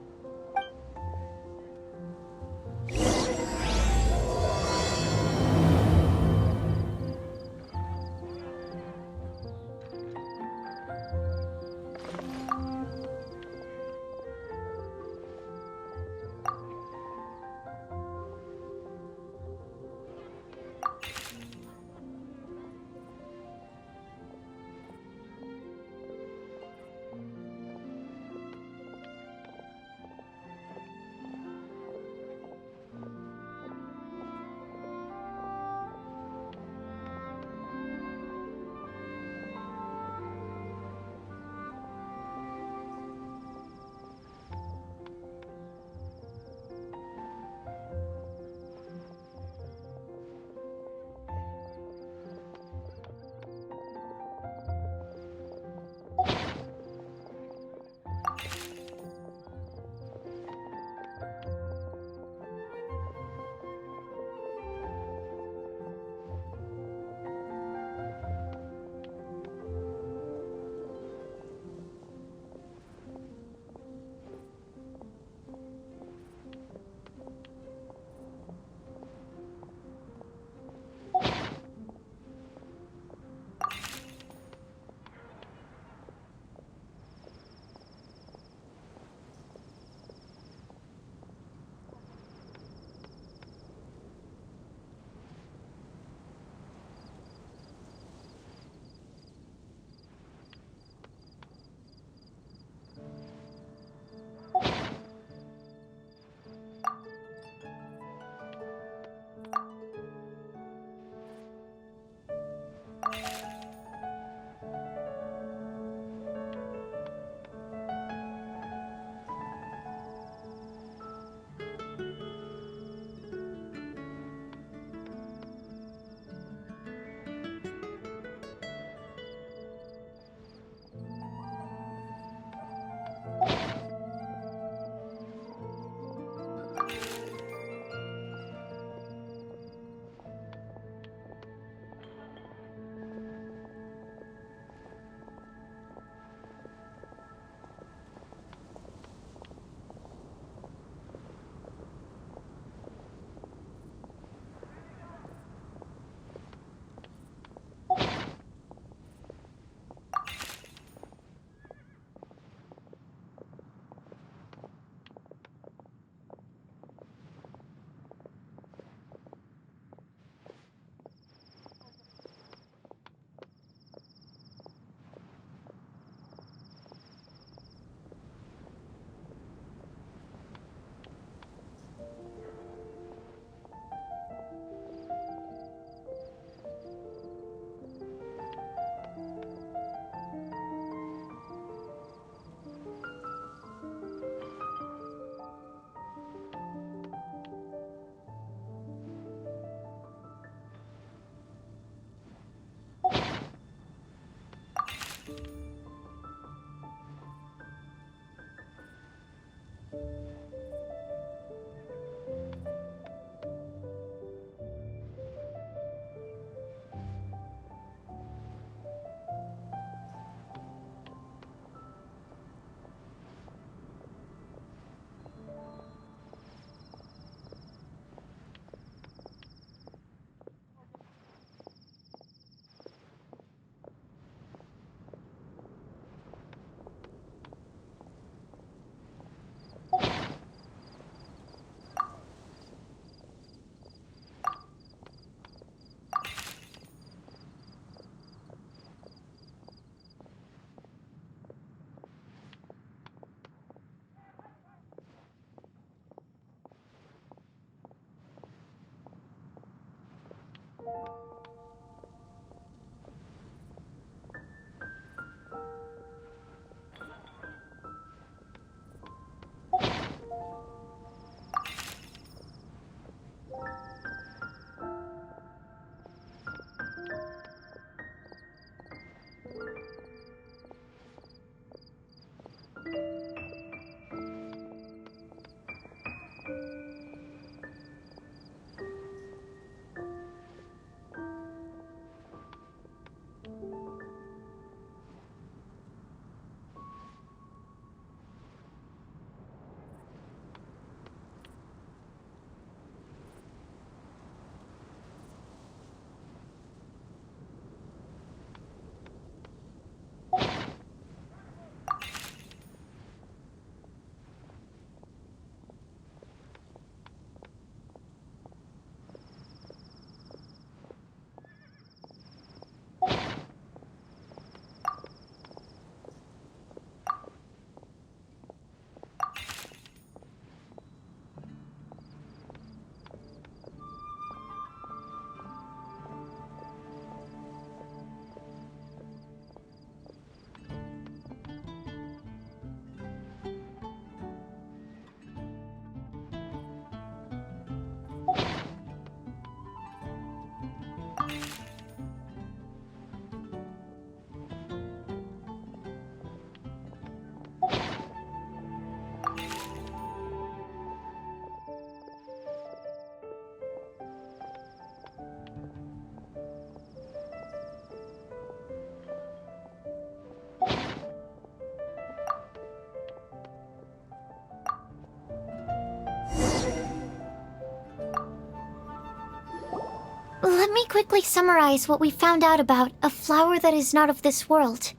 S3: Let me quickly summarize what we found out about a flower that is not of this world.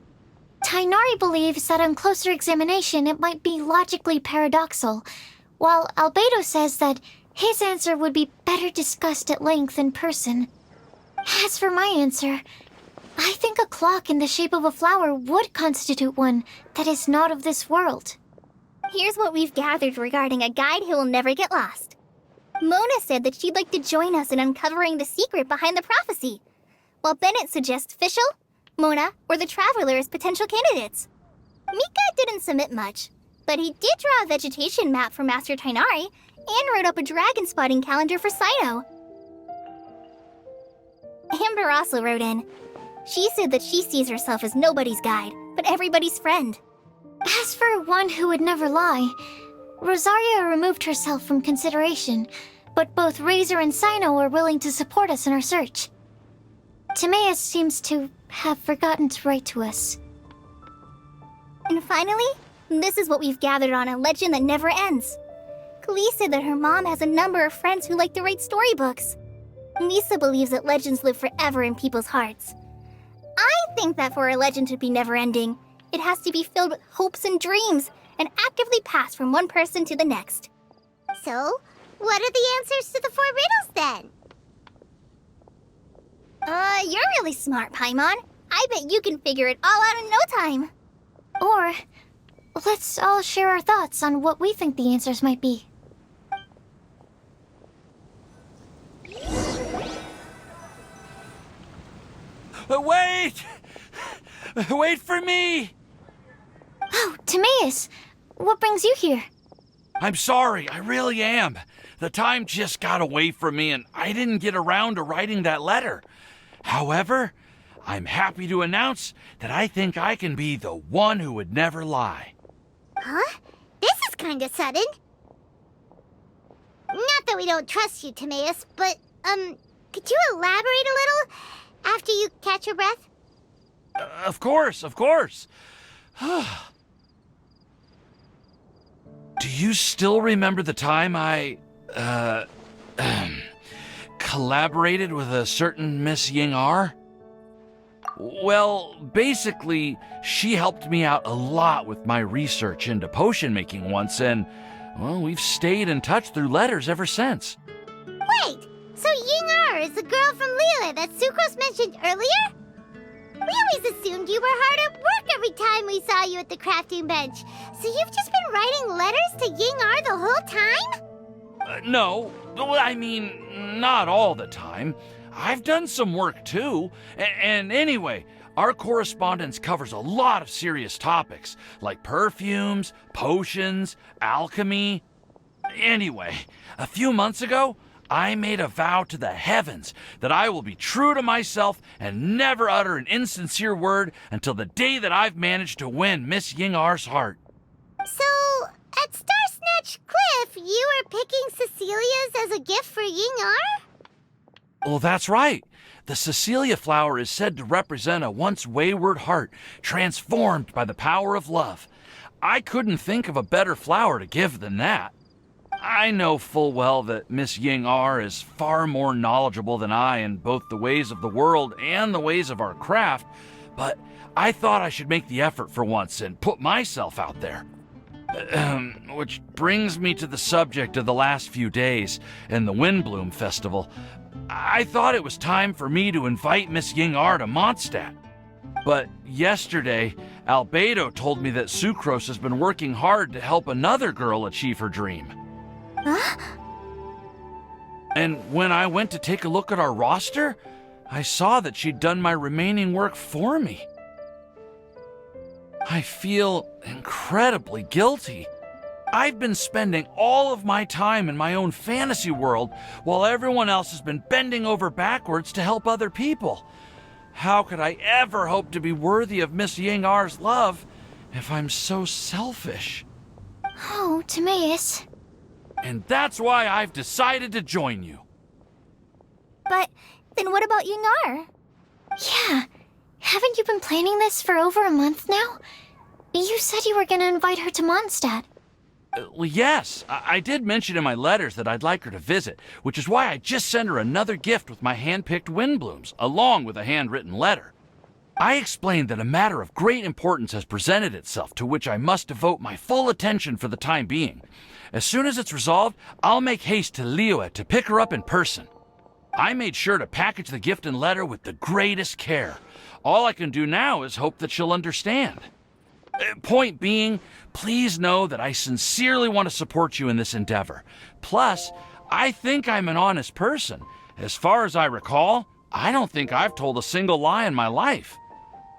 S3: Tainari believes that on closer examination it might be logically paradoxal, while Albedo says that his answer would be better discussed at length in person. As for my answer, I think a clock in the shape of a flower would constitute one that is not of this world.
S4: Here's what we've gathered regarding a guide who will never get lost. Mona said that she'd like to join us in uncovering the secret behind the prophecy, while Bennett suggests Fischl, Mona, or the Traveler as potential candidates. Mika didn't submit much, but he did draw a vegetation map for Master Tainari and wrote up a dragon spotting calendar for Sino. Amber also wrote in. She said that she sees herself as nobody's guide, but everybody's friend.
S3: As for one who would never lie, Rosaria removed herself from consideration, but both Razor and Sino are willing to support us in our search. Timaeus seems to have forgotten to write to us.
S4: And finally, this is what we've gathered on a legend that never ends. Klee said that her mom has a number of friends who like to write storybooks. Lisa believes that legends live forever in people's hearts. I think that for a legend to be never-ending, it has to be filled with hopes and dreams, and actively passed from one person to the next.
S1: So, what are the answers to the 4 riddles then?
S4: You're really smart, Paimon. I bet you can figure it all out in no time.
S3: Or, let's all share our thoughts on what we think the answers might be.
S15: Wait! Wait for me!
S3: Oh, Timaeus! What brings you here?
S15: I'm sorry, I really am. The time just got away from me and I didn't get around to writing that letter. However, I'm happy to announce that I think I can be the one who would never lie.
S1: Huh? This is kinda sudden. Not that we don't trust you, Timaeus, but, could you elaborate a little after you catch your breath?
S15: Of course, of course. Do you still remember the time I, collaborated with a certain Miss Ying-R? Well, basically, she helped me out a lot with my research into potion making once, and, well, we've stayed in touch through letters ever since.
S1: Wait, so Ying-R is the girl from Lila that Sucrose mentioned earlier? We always assumed you were hard at work every time we saw you at the crafting bench. So you've just been writing letters to Ying-R the whole time?
S15: No, I mean, not all the time. I've done some work too. And anyway, our correspondence covers a lot of serious topics, like perfumes, potions, alchemy. Anyway, a few months ago, I made a vow to the heavens that I will be true to myself and never utter an insincere word until the day that I've managed to win Miss Ying-Ar's heart.
S1: So, at Star Snatch Cliff, you were picking Cecilia's as a gift for Ying-Ar?
S15: Well, that's right. The Cecilia flower is said to represent a once wayward heart transformed by the power of love. I couldn't think of a better flower to give than that. I know full well that Miss Ying-Ar is far more knowledgeable than I in both the ways of the world and the ways of our craft, but I thought I should make the effort for once and put myself out there. Which brings me to the subject of the last few days and the Windblume Festival. I thought it was time for me to invite Miss Ying-Ar to Mondstadt. But yesterday, Albedo told me that Sucrose has been working hard to help another girl achieve her dream.
S4: Huh?
S15: And when I went to take a look at our roster, I saw that she'd done my remaining work for me. I feel incredibly guilty. I've been spending all of my time in my own fantasy world while everyone else has been bending over backwards to help other people. How could I ever hope to be worthy of Miss Ying-Ar's love if I'm so selfish?
S3: Oh, Timaeus.
S15: And that's why I've decided to join you.
S4: But then what about Ying-Ar?
S3: Yeah, haven't you been planning this for over a month now? You said you were gonna invite her to Mondstadt.
S15: Well, yes, I did mention in my letters that I'd like her to visit, which is why I just sent her another gift with my hand-picked Windblooms, along with a handwritten letter. I explained that a matter of great importance has presented itself to which I must devote my full attention for the time being. As soon as it's resolved, I'll make haste to Liyue to pick her up in person. I made sure to package the gift and letter with the greatest care. All I can do now is hope that she'll understand. Point being, please know that I sincerely want to support you in this endeavor. Plus, I think I'm an honest person. As far as I recall, I don't think I've told a single lie in my life.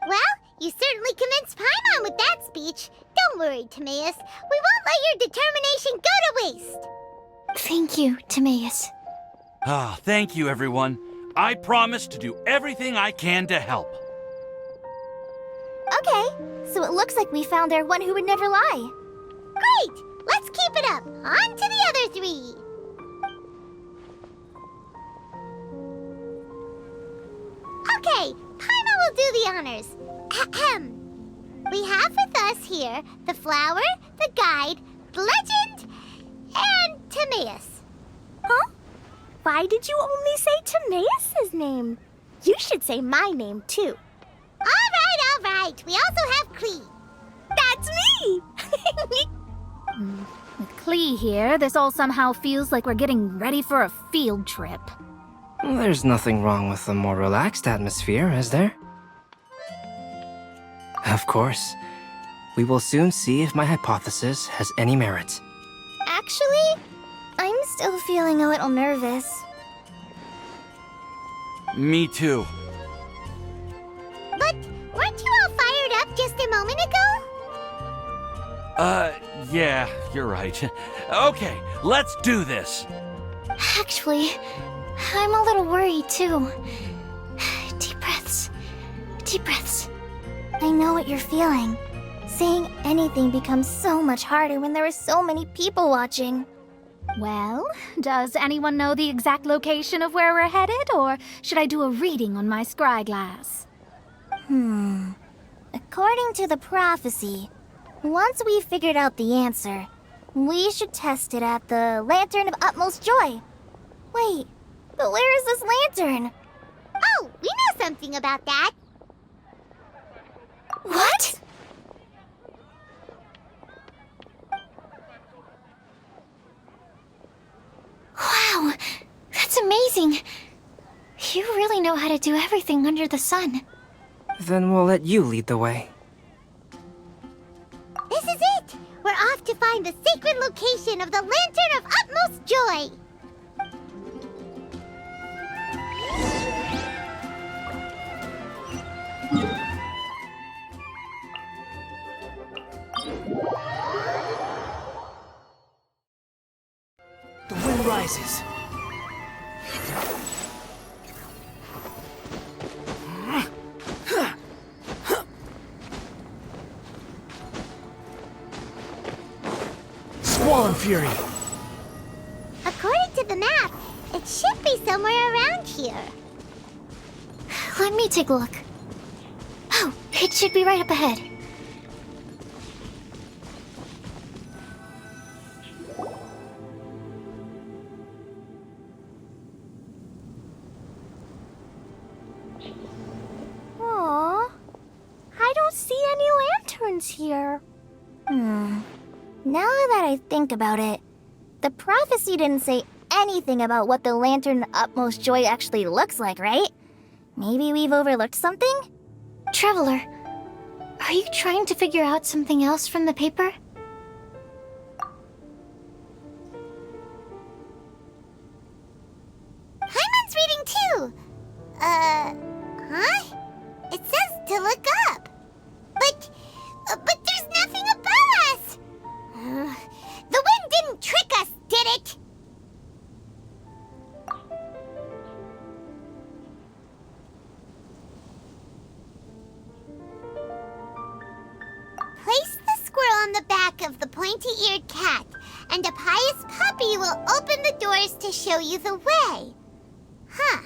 S1: Well, you certainly convinced Paimon with that speech. Don't worry, Timaeus. We won't let your determination go to waste.
S3: Thank you, Timaeus.
S15: Thank you, everyone. I promise to do everything I can to help.
S4: Okay, so it looks like we found our one who would never lie.
S1: Great! Let's keep it up. On to the other three. Okay, Paimon will do the honors. Ahem. We have with us here the flower, the guide, the legend, and Timaeus.
S4: Huh? Why did you only say Timaeus' name? You should say my name, too.
S1: All right. We also have Klee.
S4: That's me!
S16: With Klee here, this all somehow feels like we're getting ready for a field trip.
S8: There's nothing wrong with a more relaxed atmosphere, is there? Of course. We will soon see if my hypothesis has any merit.
S4: Actually, I'm still feeling a little nervous.
S15: Me too.
S1: But weren't you all fired up just a moment ago?
S15: Yeah, you're right. Okay, let's do this.
S3: Actually, I'm a little worried too. Deep breaths. Deep breaths.
S4: I know what you're feeling. Saying anything becomes so much harder when there are so many people watching.
S16: Well, does anyone know the exact location of where we're headed, or should I do a reading on my scry glass?
S4: According to the prophecy, once we've figured out the answer, we should test it at the Lantern of Utmost Joy. Wait, but where is this lantern?
S1: Oh, we know something about that.
S3: What? Wow, that's amazing. You really know how to do everything under the sun.
S8: Then we'll let you lead the way.
S1: This is it! We're off to find the sacred location of the Lantern of Utmost Joy!
S14: surprises. Squall and Fury.
S1: According to the map, it should be somewhere around here.
S3: Let me take a look. Oh, it should be right up ahead.
S4: Aww. I don't see any lanterns here. Now that I think about it, the prophecy didn't say anything about what the Lantern Utmost Joy actually looks like, right? Maybe we've overlooked something?
S3: Traveler, are you trying to figure out something else from the paper?
S1: Paimon's reading too. Huh? It says to look up. But there's nothing above us. The wind didn't trick us, did it? Place the squirrel on the back of the pointy-eared cat, and a pious puppy will open the doors to show you the way. Huh.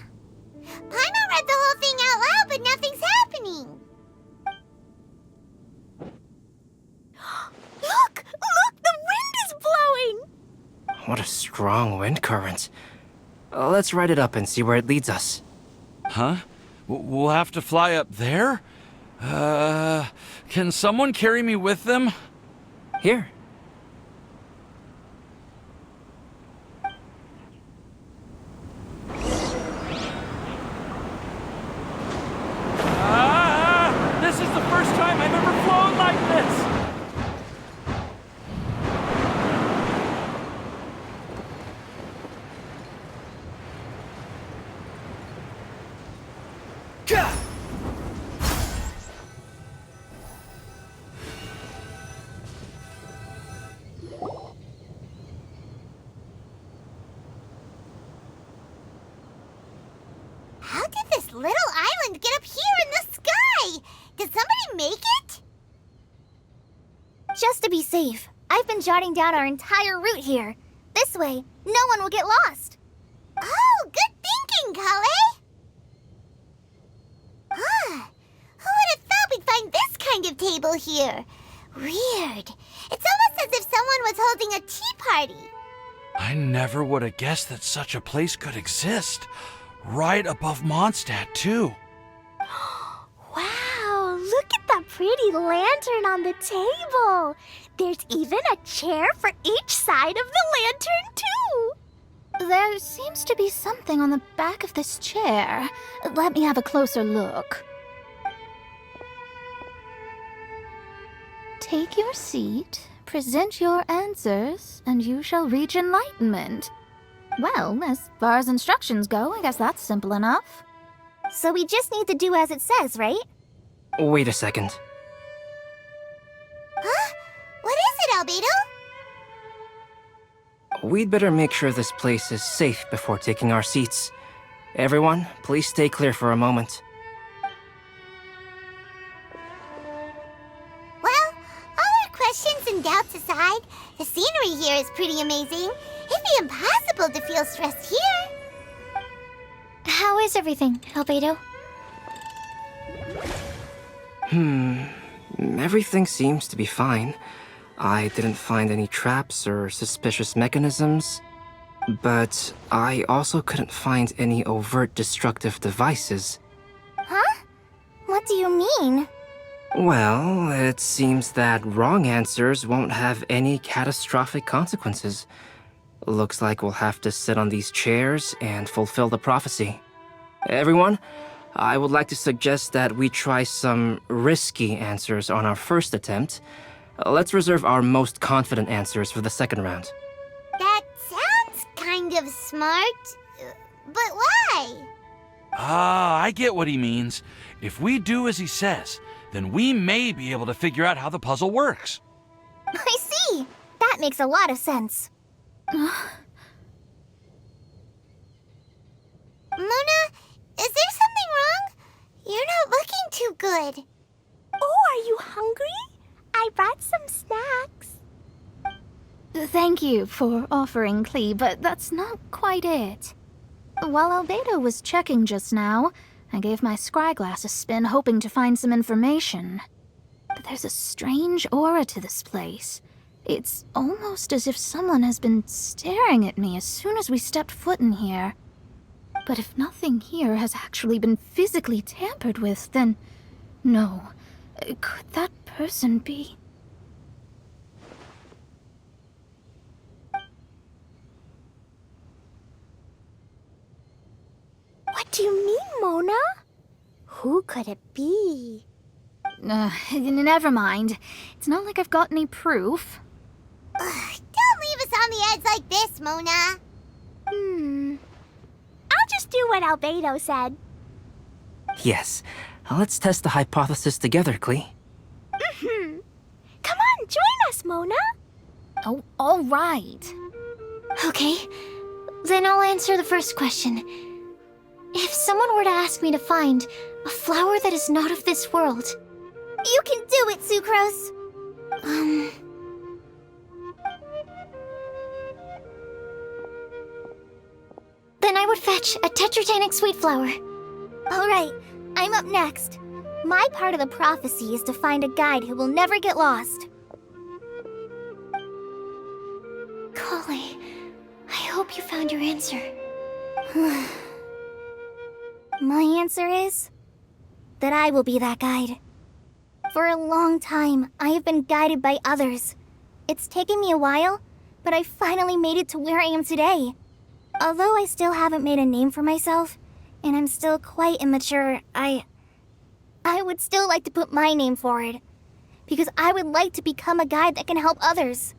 S1: Paimon read the whole thing out loud, but nothing's happening.
S4: Look! Look! The wind is blowing!
S8: What a strong wind current. Let's ride it up and see where it leads us.
S15: Huh? We'll have to fly up there? Can someone carry me with them?
S8: Here.
S15: This is the first time I've ever flown like this!
S1: How did this little island get up here in the sky? Did somebody make it?
S4: Just to be safe, I've been jotting down our entire route here. This way, no one will get lost.
S1: Oh, good thinking, Kale. Huh. Who would have thought we'd find this kind of table here? Weird. It's almost as if someone was holding a tea party.
S15: I never would have guessed that such a place could exist. Right above Mondstadt, too.
S4: Wow, look at that pretty lantern on the table. There's even a chair for each side of the lantern, too.
S16: There seems to be something on the back of this chair. Let me have a closer look. Take your seat, present your answers, and you shall reach enlightenment. Well, as far as instructions go, I guess that's simple enough.
S4: So we just need to do as it says, right?
S8: Wait a second.
S1: Huh? What is it, Albedo?
S8: We'd better make sure this place is safe before taking our seats. Everyone, please stay clear for a moment.
S1: Well, all our questions and doubts aside, the scenery here is pretty amazing. It'd be impossible to feel stressed here.
S3: How is everything, Albedo?
S8: Everything seems to be fine. I didn't find any traps or suspicious mechanisms, but I also couldn't find any overt destructive devices.
S4: Huh? What do you mean?
S8: Well, it seems that wrong answers won't have any catastrophic consequences. Looks like we'll have to sit on these chairs and fulfill the prophecy. Everyone, I would like to suggest that we try some risky answers on our first attempt. Let's reserve our most confident answers for the second round.
S1: That sounds kind of smart, but why?
S15: I get what he means. If we do as he says, then we may be able to figure out how the puzzle works.
S4: I see. That makes a lot of sense.
S1: Mona, is there something wrong? You're not looking too good.
S4: Oh, are you hungry? I brought some snacks.
S16: Thank you for offering, Klee, but that's not quite it. While Albedo was checking just now, I gave my scryglass a spin hoping to find some information. But there's a strange aura to this place. It's almost as if someone has been staring at me as soon as we stepped foot in here. But if nothing here has actually been physically tampered with, then no. Could that person be?
S4: What do you mean, Mona? Who could it be?
S16: Never mind. It's not like I've got any proof.
S1: Don't leave us on the edge like this, Mona.
S4: I'll just do what Albedo said.
S8: Yes. Let's test the hypothesis together, Klee.
S4: Come on, join us, Mona.
S16: Oh, all right.
S3: Okay, then I'll answer the first question. If someone were to ask me to find a flower that is not of this world...
S1: You can do it, Sucrose.
S3: Then I would fetch a tetratanic sweet flower.
S4: All right, I'm up next. My part of the prophecy is to find a guide who will never get lost.
S3: Kale, I hope you found your answer.
S4: My answer is that I will be that guide. For a long time, I have been guided by others. It's taken me a while, but I finally made it to where I am today. Although I still haven't made a name for myself, and I'm still quite immature, I would still like to put my name forward. Because I would like to become a guide that can help others.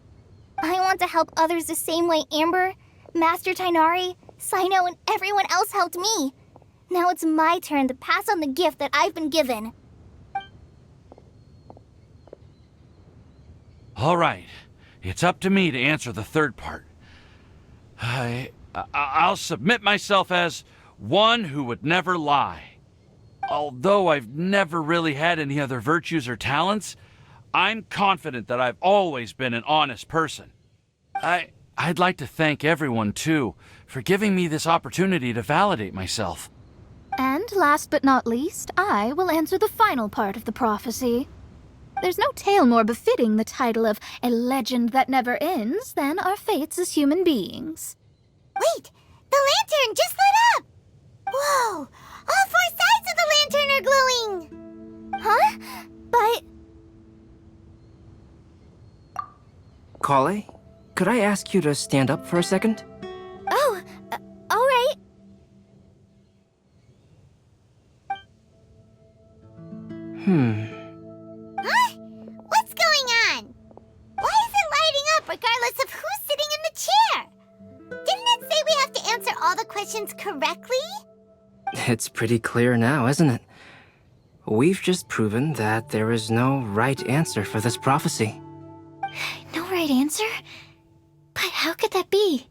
S4: I want to help others the same way Amber, Master Tainari, Sino, and everyone else helped me. Now it's my turn to pass on the gift that I've been given.
S15: All right. It's up to me to answer the third part. I'll submit myself as one who would never lie. Although I've never really had any other virtues or talents, I'm confident that I've always been an honest person. I'd like to thank everyone, too, for giving me this opportunity to validate myself.
S16: And last but not least, I will answer the final part of the prophecy. There's no tale more befitting the title of a legend that never ends than our fates as human beings.
S1: Wait! The lantern just lit up! Whoa! All four sides of the lantern are glowing!
S4: Huh? But...
S8: Kale, could I ask you to stand up for a second?
S4: Oh, all right.
S1: Huh? What's going on? Why is it lighting up regardless of who's sitting in the chair? Didn't it say we have to answer all the questions correctly?
S8: It's pretty clear now, isn't it? We've just proven that there is no right answer for this prophecy.
S3: No right answer? But how could that be?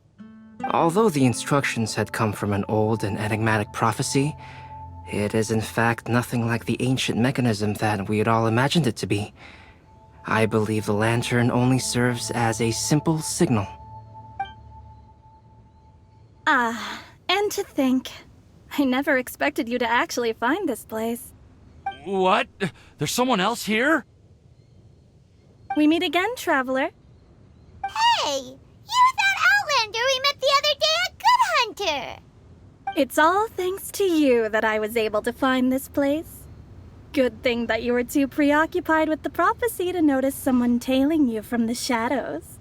S8: Although the instructions had come from an old and enigmatic prophecy, it is in fact nothing like the ancient mechanism that we had all imagined it to be. I believe the lantern only serves as a simple signal.
S17: And to think, I never expected you to actually find this place.
S15: What? There's someone else here?
S17: We meet again, traveler.
S1: Hey! You're that Outlander we met the other day at Good Hunter!
S17: It's all thanks to you that I was able to find this place. Good thing that you were too preoccupied with the prophecy to notice someone tailing you from the shadows.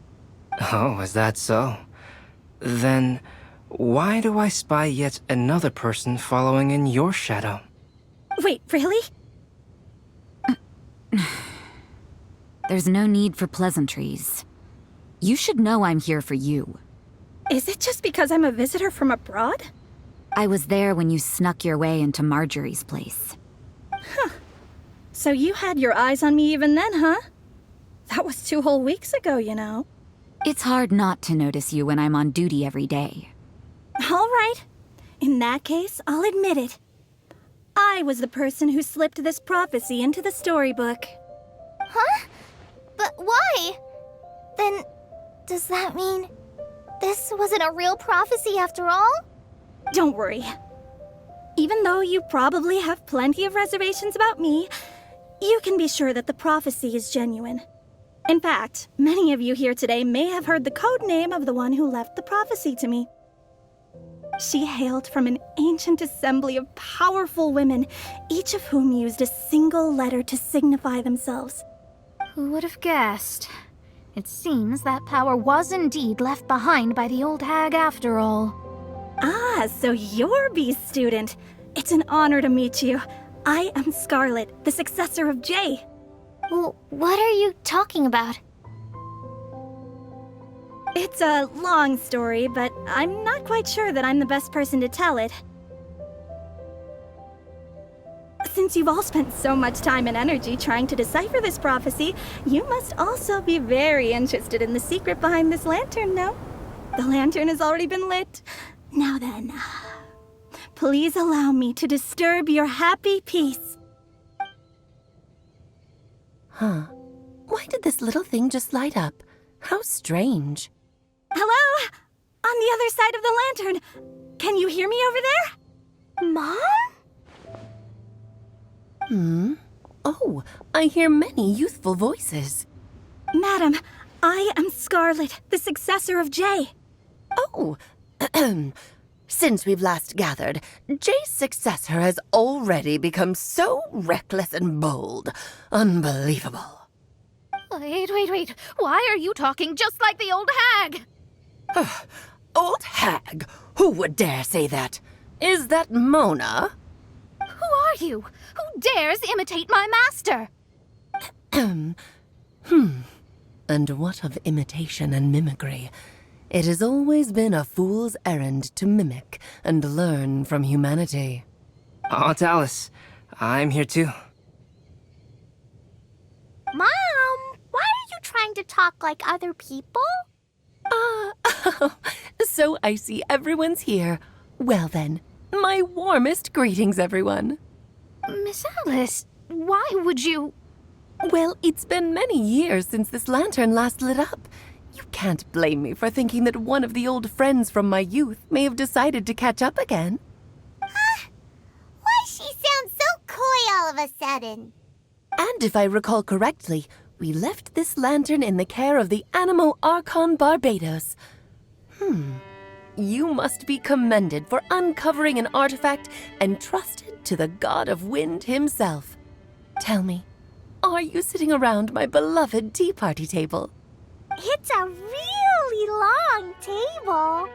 S8: Oh, is that so? Then, why do I spy yet another person following in your shadow?
S17: Wait, really?
S10: There's no need for pleasantries. You should know I'm here for you.
S17: Is it just because I'm a visitor from abroad?
S10: I was there when you snuck your way into Marjorie's place.
S17: Huh. So you had your eyes on me even then, huh? That was 2 whole weeks ago, you know.
S10: It's hard not to notice you when I'm on duty every day.
S17: All right. In that case, I'll admit it. I was the person who slipped this prophecy into the storybook.
S4: Huh? But why? Then, does that mean this wasn't a real prophecy after all?
S17: Don't worry. Even though you probably have plenty of reservations about me, you can be sure that the prophecy is genuine. In fact, many of you here today may have heard the code name of the one who left the prophecy to me. She hailed from an ancient assembly of powerful women, each of whom used a single letter to signify themselves.
S16: Who would have guessed? It seems that power was indeed left behind by the old hag after all.
S17: Ah, so you're B's student. It's an honor to meet you. I am Scarlet, the successor of Jay.
S4: Well, what are you talking about?
S17: It's a long story, but I'm not quite sure that I'm the best person to tell it. Since you've all spent so much time and energy trying to decipher this prophecy, you must also be very interested in the secret behind this lantern, no? The lantern has already been lit. Now then, please allow me to disturb your happy peace.
S13: Huh. Why did this little thing just light up? How strange.
S17: Hello? On the other side of the lantern. Can you hear me over there? Mom?
S13: Oh, I hear many youthful voices.
S17: Madam, I am Scarlet, the successor of Jay.
S18: Oh, since we've last gathered, Jay's successor has already become so reckless and bold. Unbelievable.
S16: Wait. Why are you talking just like the old hag?
S18: Old hag? Who would dare say that? Is that Mona?
S16: Who are you? Who dares imitate my master?
S18: And what of imitation and mimicry? It has always been a fool's errand to mimic and learn from humanity.
S8: Aunt Alice, I'm here too.
S1: Mom, why are you trying to talk like other people?
S18: So I see everyone's here. Well then, my warmest greetings, everyone.
S16: Miss Alice, why would you...
S18: Well, it's been many years since this lantern last lit up. You can't blame me for thinking that one of the old friends from my youth may have decided to catch up again.
S1: Why she sounds so coy all of a sudden?
S18: And if I recall correctly, we left this lantern in the care of the Animo Archon Barbados. You must be commended for uncovering an artifact entrusted to the god of wind himself. Tell me, are you sitting around my beloved tea party table?
S1: It's a really long table.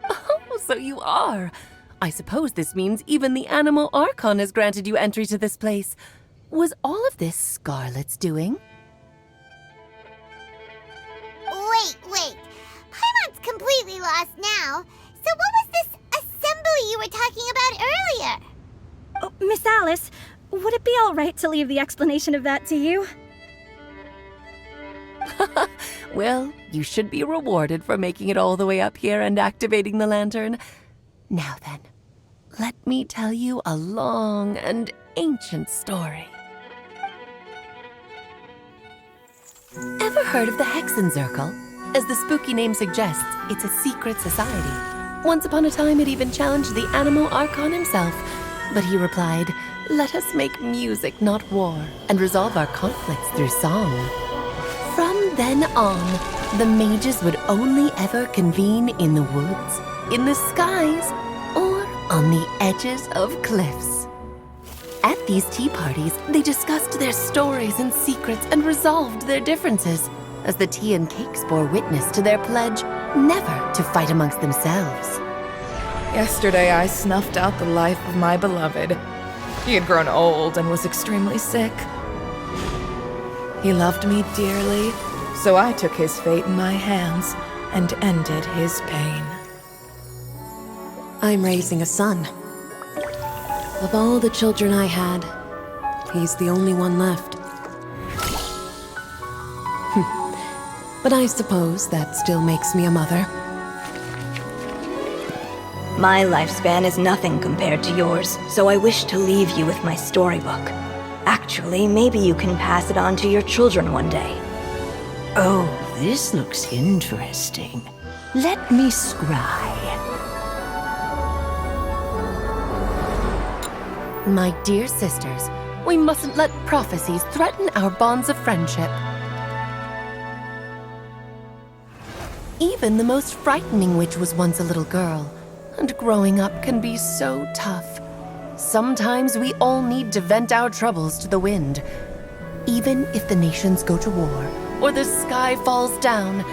S18: Oh, so you are. I suppose this means even the Animo Archon has granted you entry to this place. Was all of this Scarlet's doing?
S1: Wait. Paimon's completely lost now. So what was this assembly you were talking about earlier?
S17: Oh, Miss Alice, would it be all right to leave the explanation of that to you?
S18: Well, you should be rewarded for making it all the way up here and activating the lantern. Now then, let me tell you a long and ancient story. Ever heard of the Hexenzirkel? As the spooky name suggests, it's a secret society. Once upon a time, it even challenged the Animo Archon himself. But he replied, "Let us make music, not war, and resolve our conflicts through song." From then on, the mages would only ever convene in the woods, in the skies, or on the edges of cliffs. At these tea parties, they discussed their stories and secrets and resolved their differences, as the tea and cakes bore witness to their pledge never to fight amongst themselves.
S19: Yesterday I snuffed out the life of my beloved. He had grown old and was extremely sick. He loved me dearly, so I took his fate in my hands and ended his pain.
S18: I'm raising a son. Of all the children I had, he's the only one left. But I suppose that still makes me a mother.
S20: My lifespan is nothing compared to yours, so I wish to leave you with my storybook. Actually, maybe you can pass it on to your children one day.
S21: Oh, this looks interesting. Let me scry.
S18: My dear sisters, we mustn't let prophecies threaten our bonds of friendship. Even the most frightening witch was once a little girl, and growing up can be so tough. Sometimes we all need to vent our troubles to the wind. Even if the nations go to war, or the sky falls down,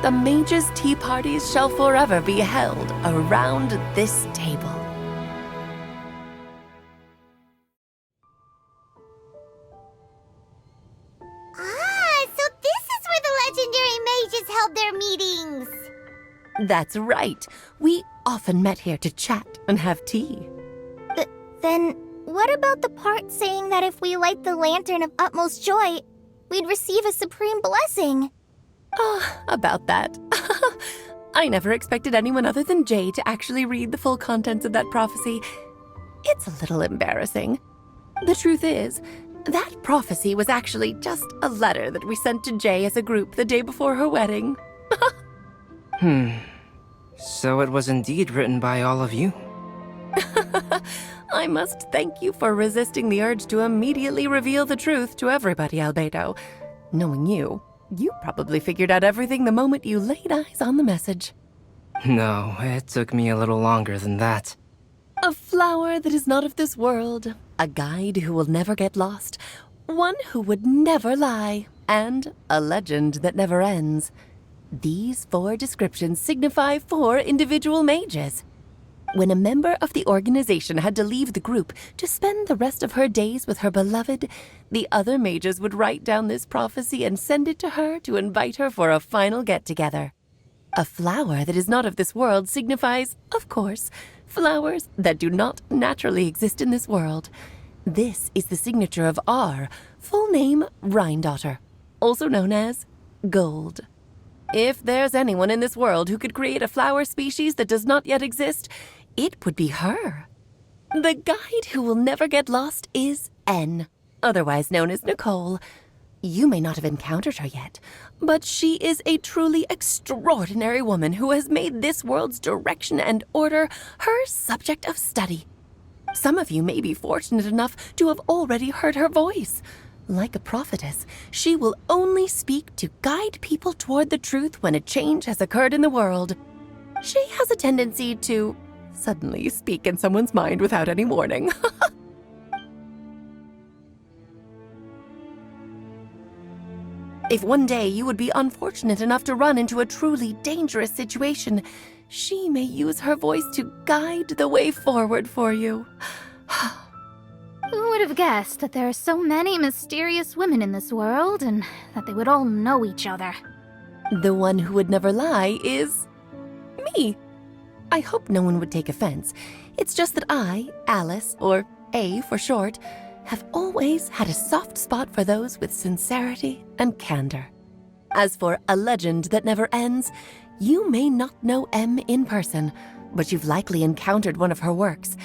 S18: the mages' tea parties shall forever be held around this table.
S1: So this is where the legendary mages held their meetings.
S18: That's right. We often met here to chat and have tea.
S4: Then, what about the part saying that if we light the lantern of utmost joy, we'd receive a supreme blessing?
S18: About that. I never expected anyone other than Jay to actually read the full contents of that prophecy. It's a little embarrassing. The truth is, that prophecy was actually just a letter that we sent to Jay as a group the day before her wedding.
S8: So it was indeed written by all of you?
S18: I must thank you for resisting the urge to immediately reveal the truth to everybody, Albedo. Knowing you, you probably figured out everything the moment you laid eyes on the message.
S8: No, it took me a little longer than that.
S18: A flower that is not of this world, a guide who will never get lost, one who would never lie, and a legend that never ends. These 4 descriptions signify 4 individual mages. When a member of the organization had to leave the group to spend the rest of her days with her beloved, the other mages would write down this prophecy and send it to her to invite her for a final get-together. A flower that is not of this world signifies, of course, flowers that do not naturally exist in this world. This is the signature of our full name, Rhindaughter, also known as Gold. If there's anyone in this world who could create a flower species that does not yet exist, it would be her. The guide who will never get lost is N, otherwise known as Nicole. You may not have encountered her yet, but she is a truly extraordinary woman who has made this world's direction and order her subject of study. Some of you may be fortunate enough to have already heard her voice. Like a prophetess, she will only speak to guide people toward the truth when a change has occurred in the world. She has a tendency to suddenly speak in someone's mind without any warning. If one day you would be unfortunate enough to run into a truly dangerous situation, she may use her voice to guide the way forward for you.
S16: Who would have guessed that there are so many mysterious women in this world and that they would all know each other?
S18: The one who would never lie is me. I hope no one would take offense. It's just that I, Alice, or A for short, have always had a soft spot for those with sincerity and candor. As for a legend that never ends, you may not know M in person, but you've likely encountered one of her works.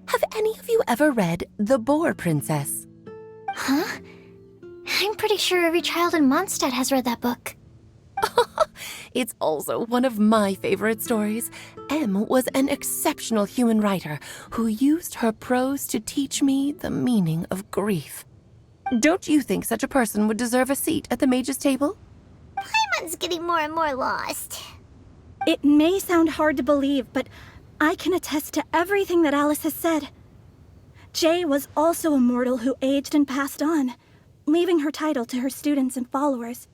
S18: Have any of you ever read The Boar Princess?
S4: Huh? I'm pretty sure every child in Mondstadt has read that book.
S18: It's also one of my favorite stories. M was an exceptional human writer who used her prose to teach me the meaning of grief. Don't you think such a person would deserve a seat at the mage's table?
S1: Paimon's getting more and more lost.
S17: It may sound hard to believe, but I can attest to everything that Alice has said. Jay was also a mortal who aged and passed on, leaving her title to her students and followers.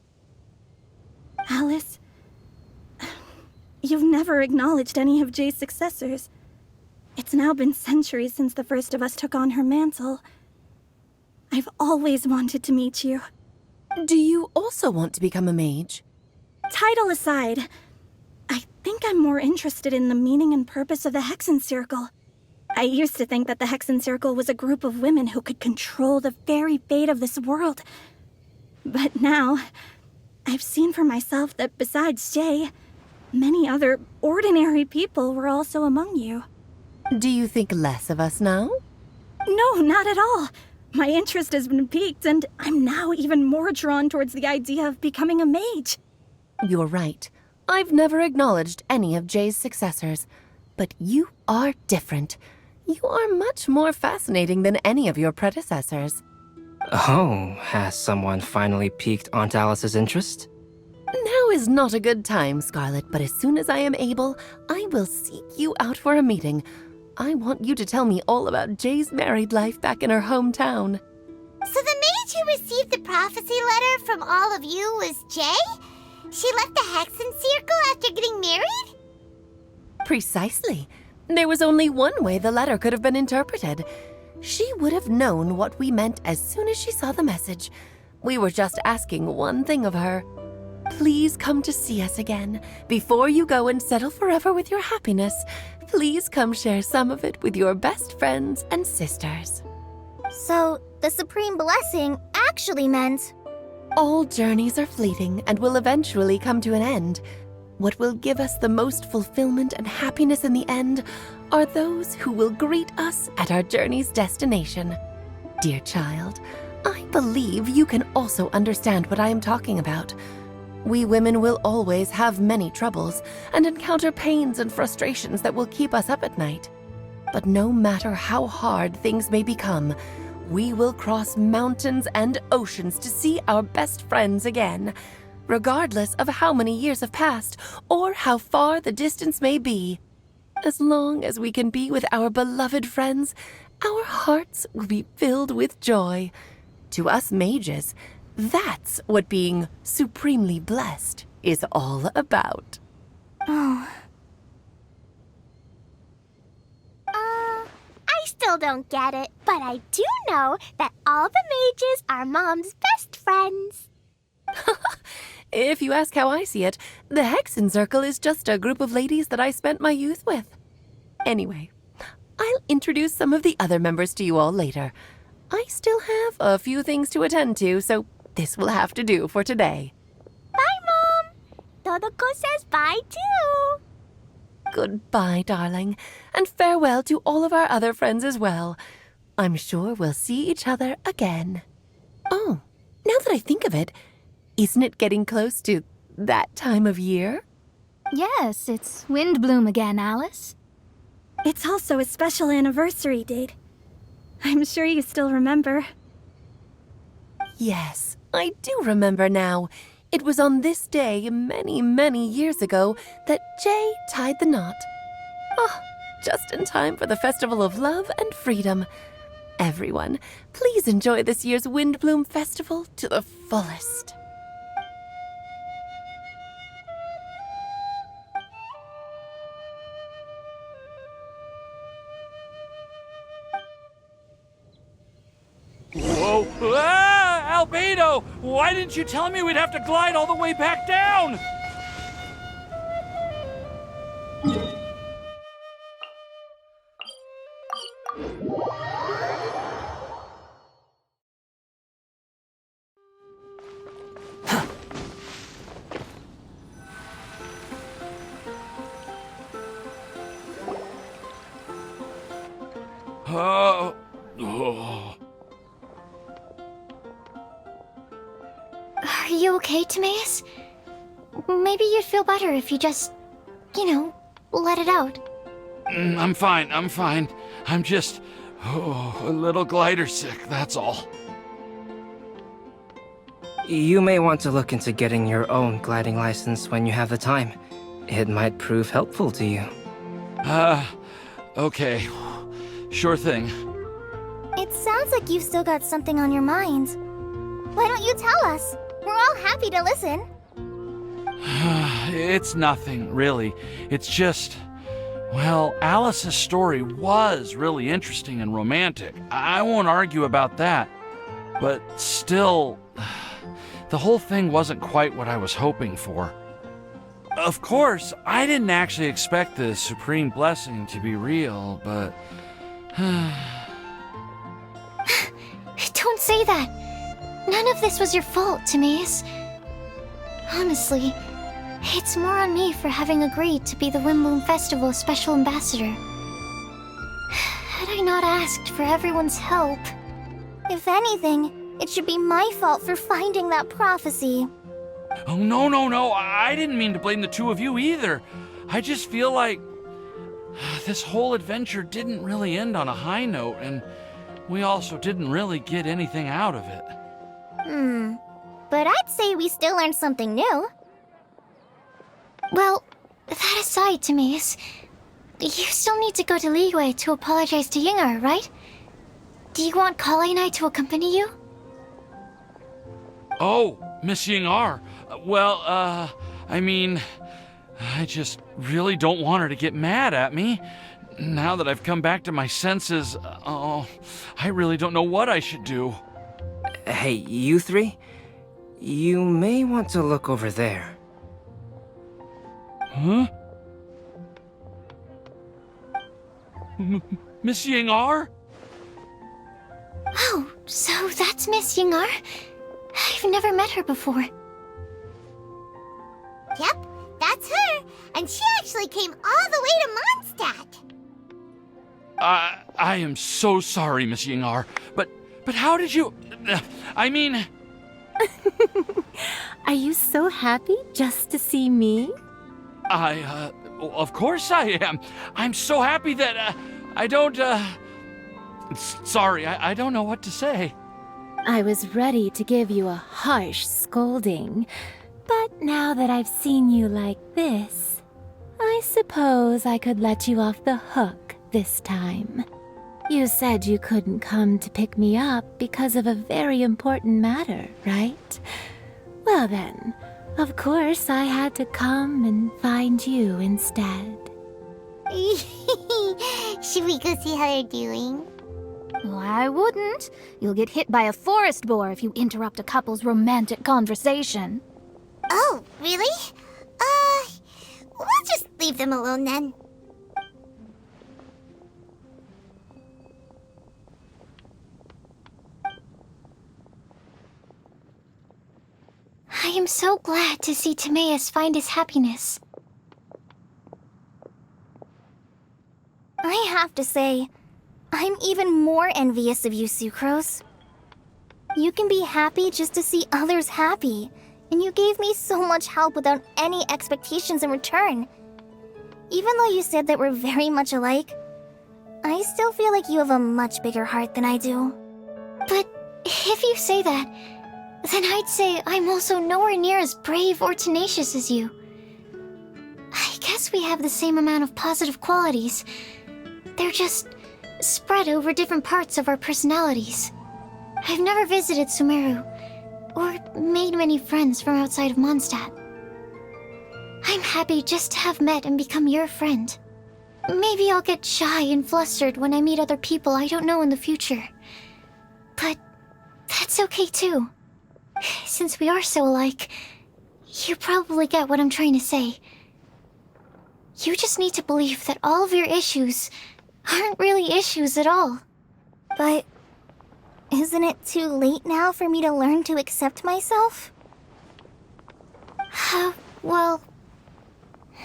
S17: Alice, you've never acknowledged any of Jay's successors. It's now been centuries since the first of us took on her mantle. I've always wanted to meet you.
S18: Do you also want to become a mage?
S17: Title aside, I think I'm more interested in the meaning and purpose of the Hexen Circle. I used to think that the Hexen Circle was a group of women who could control the very fate of this world. But now, I've seen for myself that besides Jay, many other ordinary people were also among you.
S18: Do you think less of us now?
S17: No, not at all. My interest has been piqued, and I'm now even more drawn towards the idea of becoming a mage.
S18: You're right. I've never acknowledged any of Jay's successors. But you are different. You are much more fascinating than any of your predecessors.
S8: Oh, has someone finally piqued Aunt Alice's interest?
S18: Now is not a good time, Scarlet, but as soon as I am able, I will seek you out for a meeting. I want you to tell me all about Jay's married life back in her hometown.
S1: So the mage who received the prophecy letter from all of you was Jay? She left the Hexen Circle after getting married?
S18: Precisely. There was only one way the letter could have been interpreted. She would have known what we meant as soon as she saw the message. We were just asking one thing of her. Please come to see us again. Before you go and settle forever with your happiness, please come share some of it with your best friends and sisters.
S4: So, the Supreme Blessing actually meant...
S18: All journeys are fleeting and will eventually come to an end. What will give us the most fulfillment and happiness in the end are those who will greet us at our journey's destination. Dear child, I believe you can also understand what I am talking about. We women will always have many troubles and encounter pains and frustrations that will keep us up at night. But no matter how hard things may become, we will cross mountains and oceans to see our best friends again, regardless of how many years have passed or how far the distance may be. As long as we can be with our beloved friends, our hearts will be filled with joy. To us mages, that's what being supremely blessed is all about.
S4: Oh.
S1: I still don't get it, but I do know that all the mages are Mom's best friends.
S18: If you ask how I see it, the Hexen Circle is just a group of ladies that I spent my youth with. Anyway, I'll introduce some of the other members to you all later. I still have a few things to attend to, so this will have to do for today.
S1: Bye, Mom. Todoko says bye, too.
S18: Goodbye, darling, and farewell to all of our other friends as well. I'm sure we'll see each other again. Oh, now that I think of it, isn't it getting close to that time of year?
S16: Yes, it's Windblume again, Alice.
S17: It's also a special anniversary date. I'm sure you still remember.
S18: Yes, I do remember now. It was on this day many, many years ago that Jay tied the knot. Oh, just in time for the Festival of Love and Freedom. Everyone, please enjoy this year's Windblume Festival to the fullest.
S15: Whoa! Ah! Albedo! Why didn't you tell me we'd have to glide all the way back down? Oh.
S3: Are you okay, Timaeus? Maybe you'd feel better if you just, let it out.
S15: I'm fine. I'm just a little glider sick, that's all.
S8: You may want to look into getting your own gliding license when you have the time. It might prove helpful to you.
S15: Okay. Sure thing.
S4: It sounds like you've still got something on your mind. Why don't you tell us? We're all happy to listen.
S15: It's nothing, really. It's just... Well, Alice's story was really interesting and romantic. I won't argue about that. But still, the whole thing wasn't quite what I was hoping for. Of course, I didn't actually expect the Supreme Blessing to be real, but...
S3: Don't say that. None of this was your fault, Timaeus. Honestly, it's more on me for having agreed to be the Windblume Festival Special Ambassador. Had I not asked for everyone's help?
S4: If anything, it should be my fault for finding that prophecy.
S15: Oh, no. I didn't mean to blame the two of you either. I just feel like this whole adventure didn't really end on a high note, and we also didn't really get anything out of it.
S4: But I'd say we still learned something new.
S3: Well, that aside, Timaeus, you still need to go to Liyue to apologize to Yingar, right? Do you want Kale and I to accompany you?
S15: Oh, Miss Yingar. Well, I mean, I just really don't want her to get mad at me. Now that I've come back to my senses, I really don't know what I should do.
S8: Hey, you three? You may want to look over there.
S15: Huh? Miss Yingar?
S3: Oh, so that's Miss Yingar? I've never met her before.
S1: Yep, that's her. And she actually came all the way to Mondstadt.
S15: I am so sorry, Miss Yingar. But how did you... I mean...
S13: Are you so happy just to see me?
S15: Of course I am. I'm so happy that, I don't, Sorry, I don't know what to say.
S13: I was ready to give you a harsh scolding, but now that I've seen you like this, I suppose I could let you off the hook this time. You said you couldn't come to pick me up because of a very important matter, right? Well then, of course I had to come and find you instead.
S1: Should we go see how they're doing?
S16: Well, I wouldn't. You'll get hit by a forest boar if you interrupt a couple's romantic conversation.
S1: Oh, really? We'll just leave them alone then.
S3: I am so glad to see Timaeus find his happiness.
S4: I have to say, I'm even more envious of you, Sucrose. You can be happy just to see others happy, and you gave me so much help without any expectations in return. Even though you said that we're very much alike, I still feel like you have a much bigger heart than I do.
S3: But if you say that, then I'd say I'm also nowhere near as brave or tenacious as you. I guess we have the same amount of positive qualities. They're just spread over different parts of our personalities. I've never visited Sumeru, or made many friends from outside of Mondstadt. I'm happy just to have met and become your friend. Maybe I'll get shy and flustered when I meet other people I don't know in the future. But that's okay too. Since we are so alike, you probably get what I'm trying to say. You just need to believe that all of your issues aren't really issues at all.
S4: But isn't it too late now for me to learn to accept myself?
S3: Well...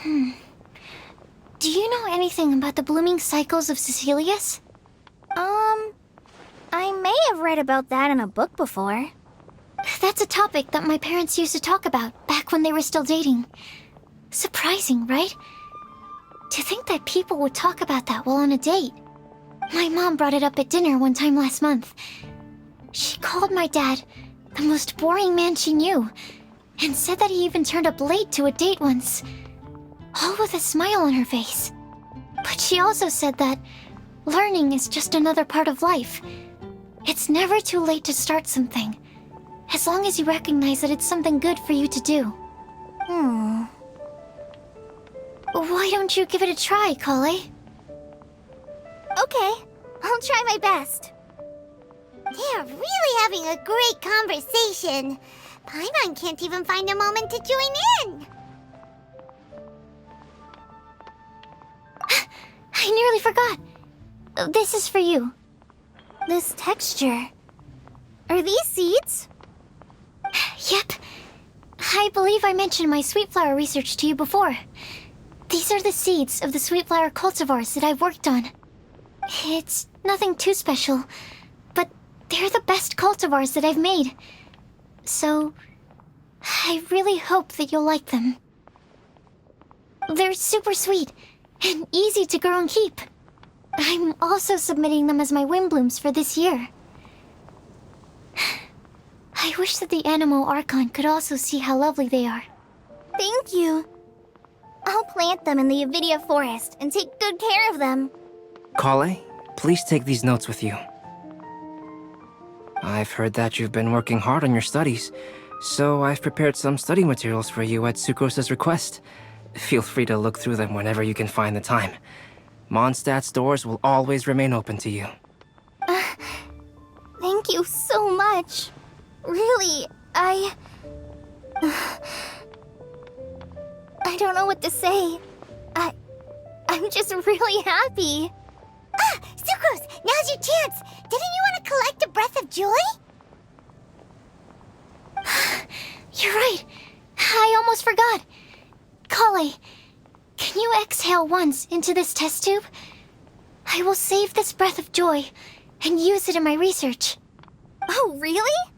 S3: Do you know anything about the blooming cycles of Cecilius?
S4: I may have read about that in a book before.
S3: That's a topic that my parents used to talk about back when they were still dating. Surprising, right? To think that people would talk about that while on a date. My mom brought it up at dinner one time last month. She called my dad the most boring man she knew, and said that he even turned up late to a date once, all with a smile on her face. But she also said that learning is just another part of life. It's never too late to start something, as long as you recognize that it's something good for you to do. Why don't you give it a try, Kale?
S4: Okay, I'll try my best.
S1: They're really having a great conversation. Paimon can't even find a moment to join in.
S3: I nearly forgot. This is for you.
S4: This texture. Are these seeds?
S3: Yep. I believe I mentioned my sweet flower research to you before. These are the seeds of the sweet flower cultivars that I've worked on. It's nothing too special, but they're the best cultivars that I've made. So, I really hope that you'll like them. They're super sweet and easy to grow and keep. I'm also submitting them as my Windblooms for this year. I wish that the Animo Archon could also see how lovely they are.
S4: Thank you. I'll plant them in the Avidia forest and take good care of them.
S8: Kale, please take these notes with you. I've heard that you've been working hard on your studies, so I've prepared some study materials for you at Sucrose's request. Feel free to look through them whenever you can find the time. Mondstadt's doors will always remain open to you.
S4: Thank you so much. Really, I don't know what to say. I'm just really happy.
S1: Ah, Sucrose, now's your chance. Didn't you want to collect a breath of joy?
S3: You're right. I almost forgot. Kale, can you exhale once into this test tube? I will save this breath of joy and use it in my research.
S4: Oh, really?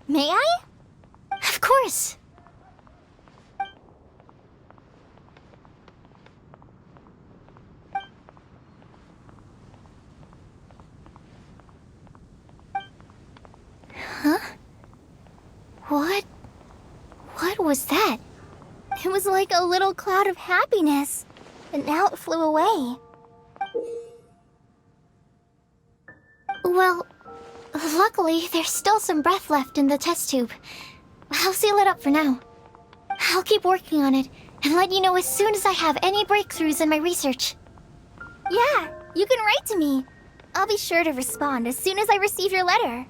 S4: May I?
S3: Of course. Huh? What was that?
S4: It was like a little cloud of happiness, and now it flew away.
S3: Well, luckily, there's still some breath left in the test tube. I'll seal it up for now. I'll keep working on it and let you know as soon as I have any breakthroughs in my research.
S4: Yeah, you can write to me. I'll be sure to respond as soon as I receive your letter.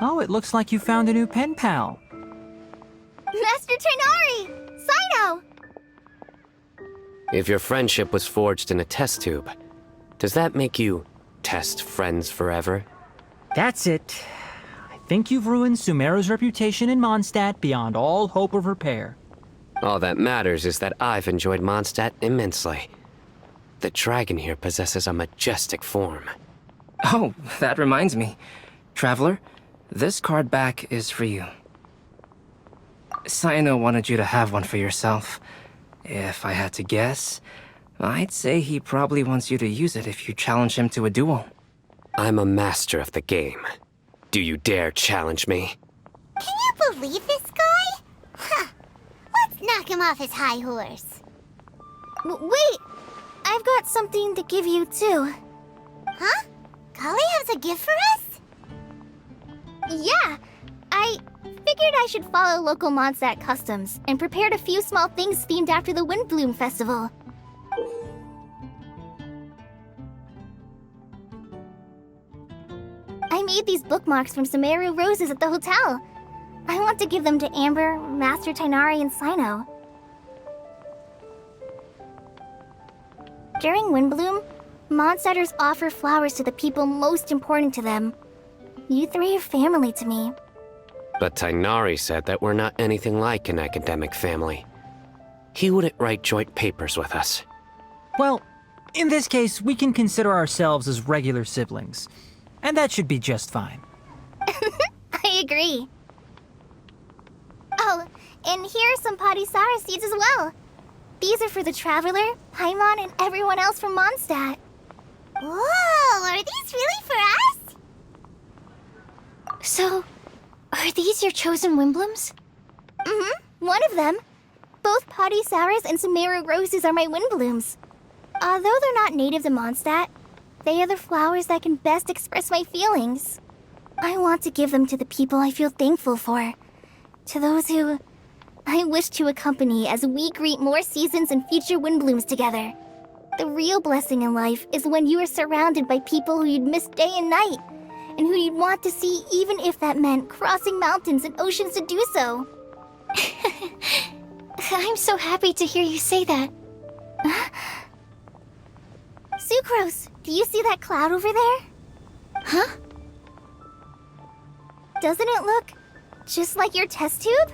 S7: Oh, it looks like you found a new pen pal.
S4: Master Tighnari! Cyno!
S6: If your friendship was forged in a test tube, does that make you test friends forever?
S7: That's it. I think you've ruined Sumeru's reputation in Mondstadt beyond all hope of repair.
S6: All that matters is that I've enjoyed Mondstadt immensely. The dragon here possesses a majestic form.
S8: Oh, that reminds me. Traveler, this card back is for you. Cyno wanted you to have one for yourself. If I had to guess, I'd say he probably wants you to use it if you challenge him to a duel.
S6: I'm a master of the game. Do you dare challenge me?
S1: Can you believe this guy? Huh. Let's knock him off his high horse.
S4: Wait! I've got something to give you, too.
S1: Huh? Kale has a gift for us?
S4: Yeah! I figured I should follow local Mondstadt customs and prepared a few small things themed after the Windblume festival. I made these bookmarks from Sumeru roses at the hotel. I want to give them to Amber, Master Tighnari, and Cyno. During Windblume, Mondstadters offer flowers to the people most important to them. You three are family to me.
S6: But Tighnari said that we're not anything like an academic family. He wouldn't write joint papers with us.
S7: Well, in this case, we can consider ourselves as regular siblings. And that should be just fine.
S4: I agree. Oh, and here are some Padisara seeds as well. These are for the Traveler, Paimon, and everyone else from Mondstadt.
S1: Whoa, are these really for us?
S3: So, are these your chosen Windblooms?
S4: Mm-hmm, one of them. Both Padisauras and Sumeru roses are my Windblooms. Although they're not native to Mondstadt, they are the flowers that can best express my feelings. I want to give them to the people I feel thankful for. To those who I wish to accompany as we greet more seasons and future Windblooms together. The real blessing in life is when you are surrounded by people who you'd miss day and night, and who you'd want to see even if that meant crossing mountains and oceans to do so.
S3: I'm so happy to hear you say that.
S4: Sucrose, do you see that cloud over there?
S3: Huh?
S4: Doesn't it look just like your test tube?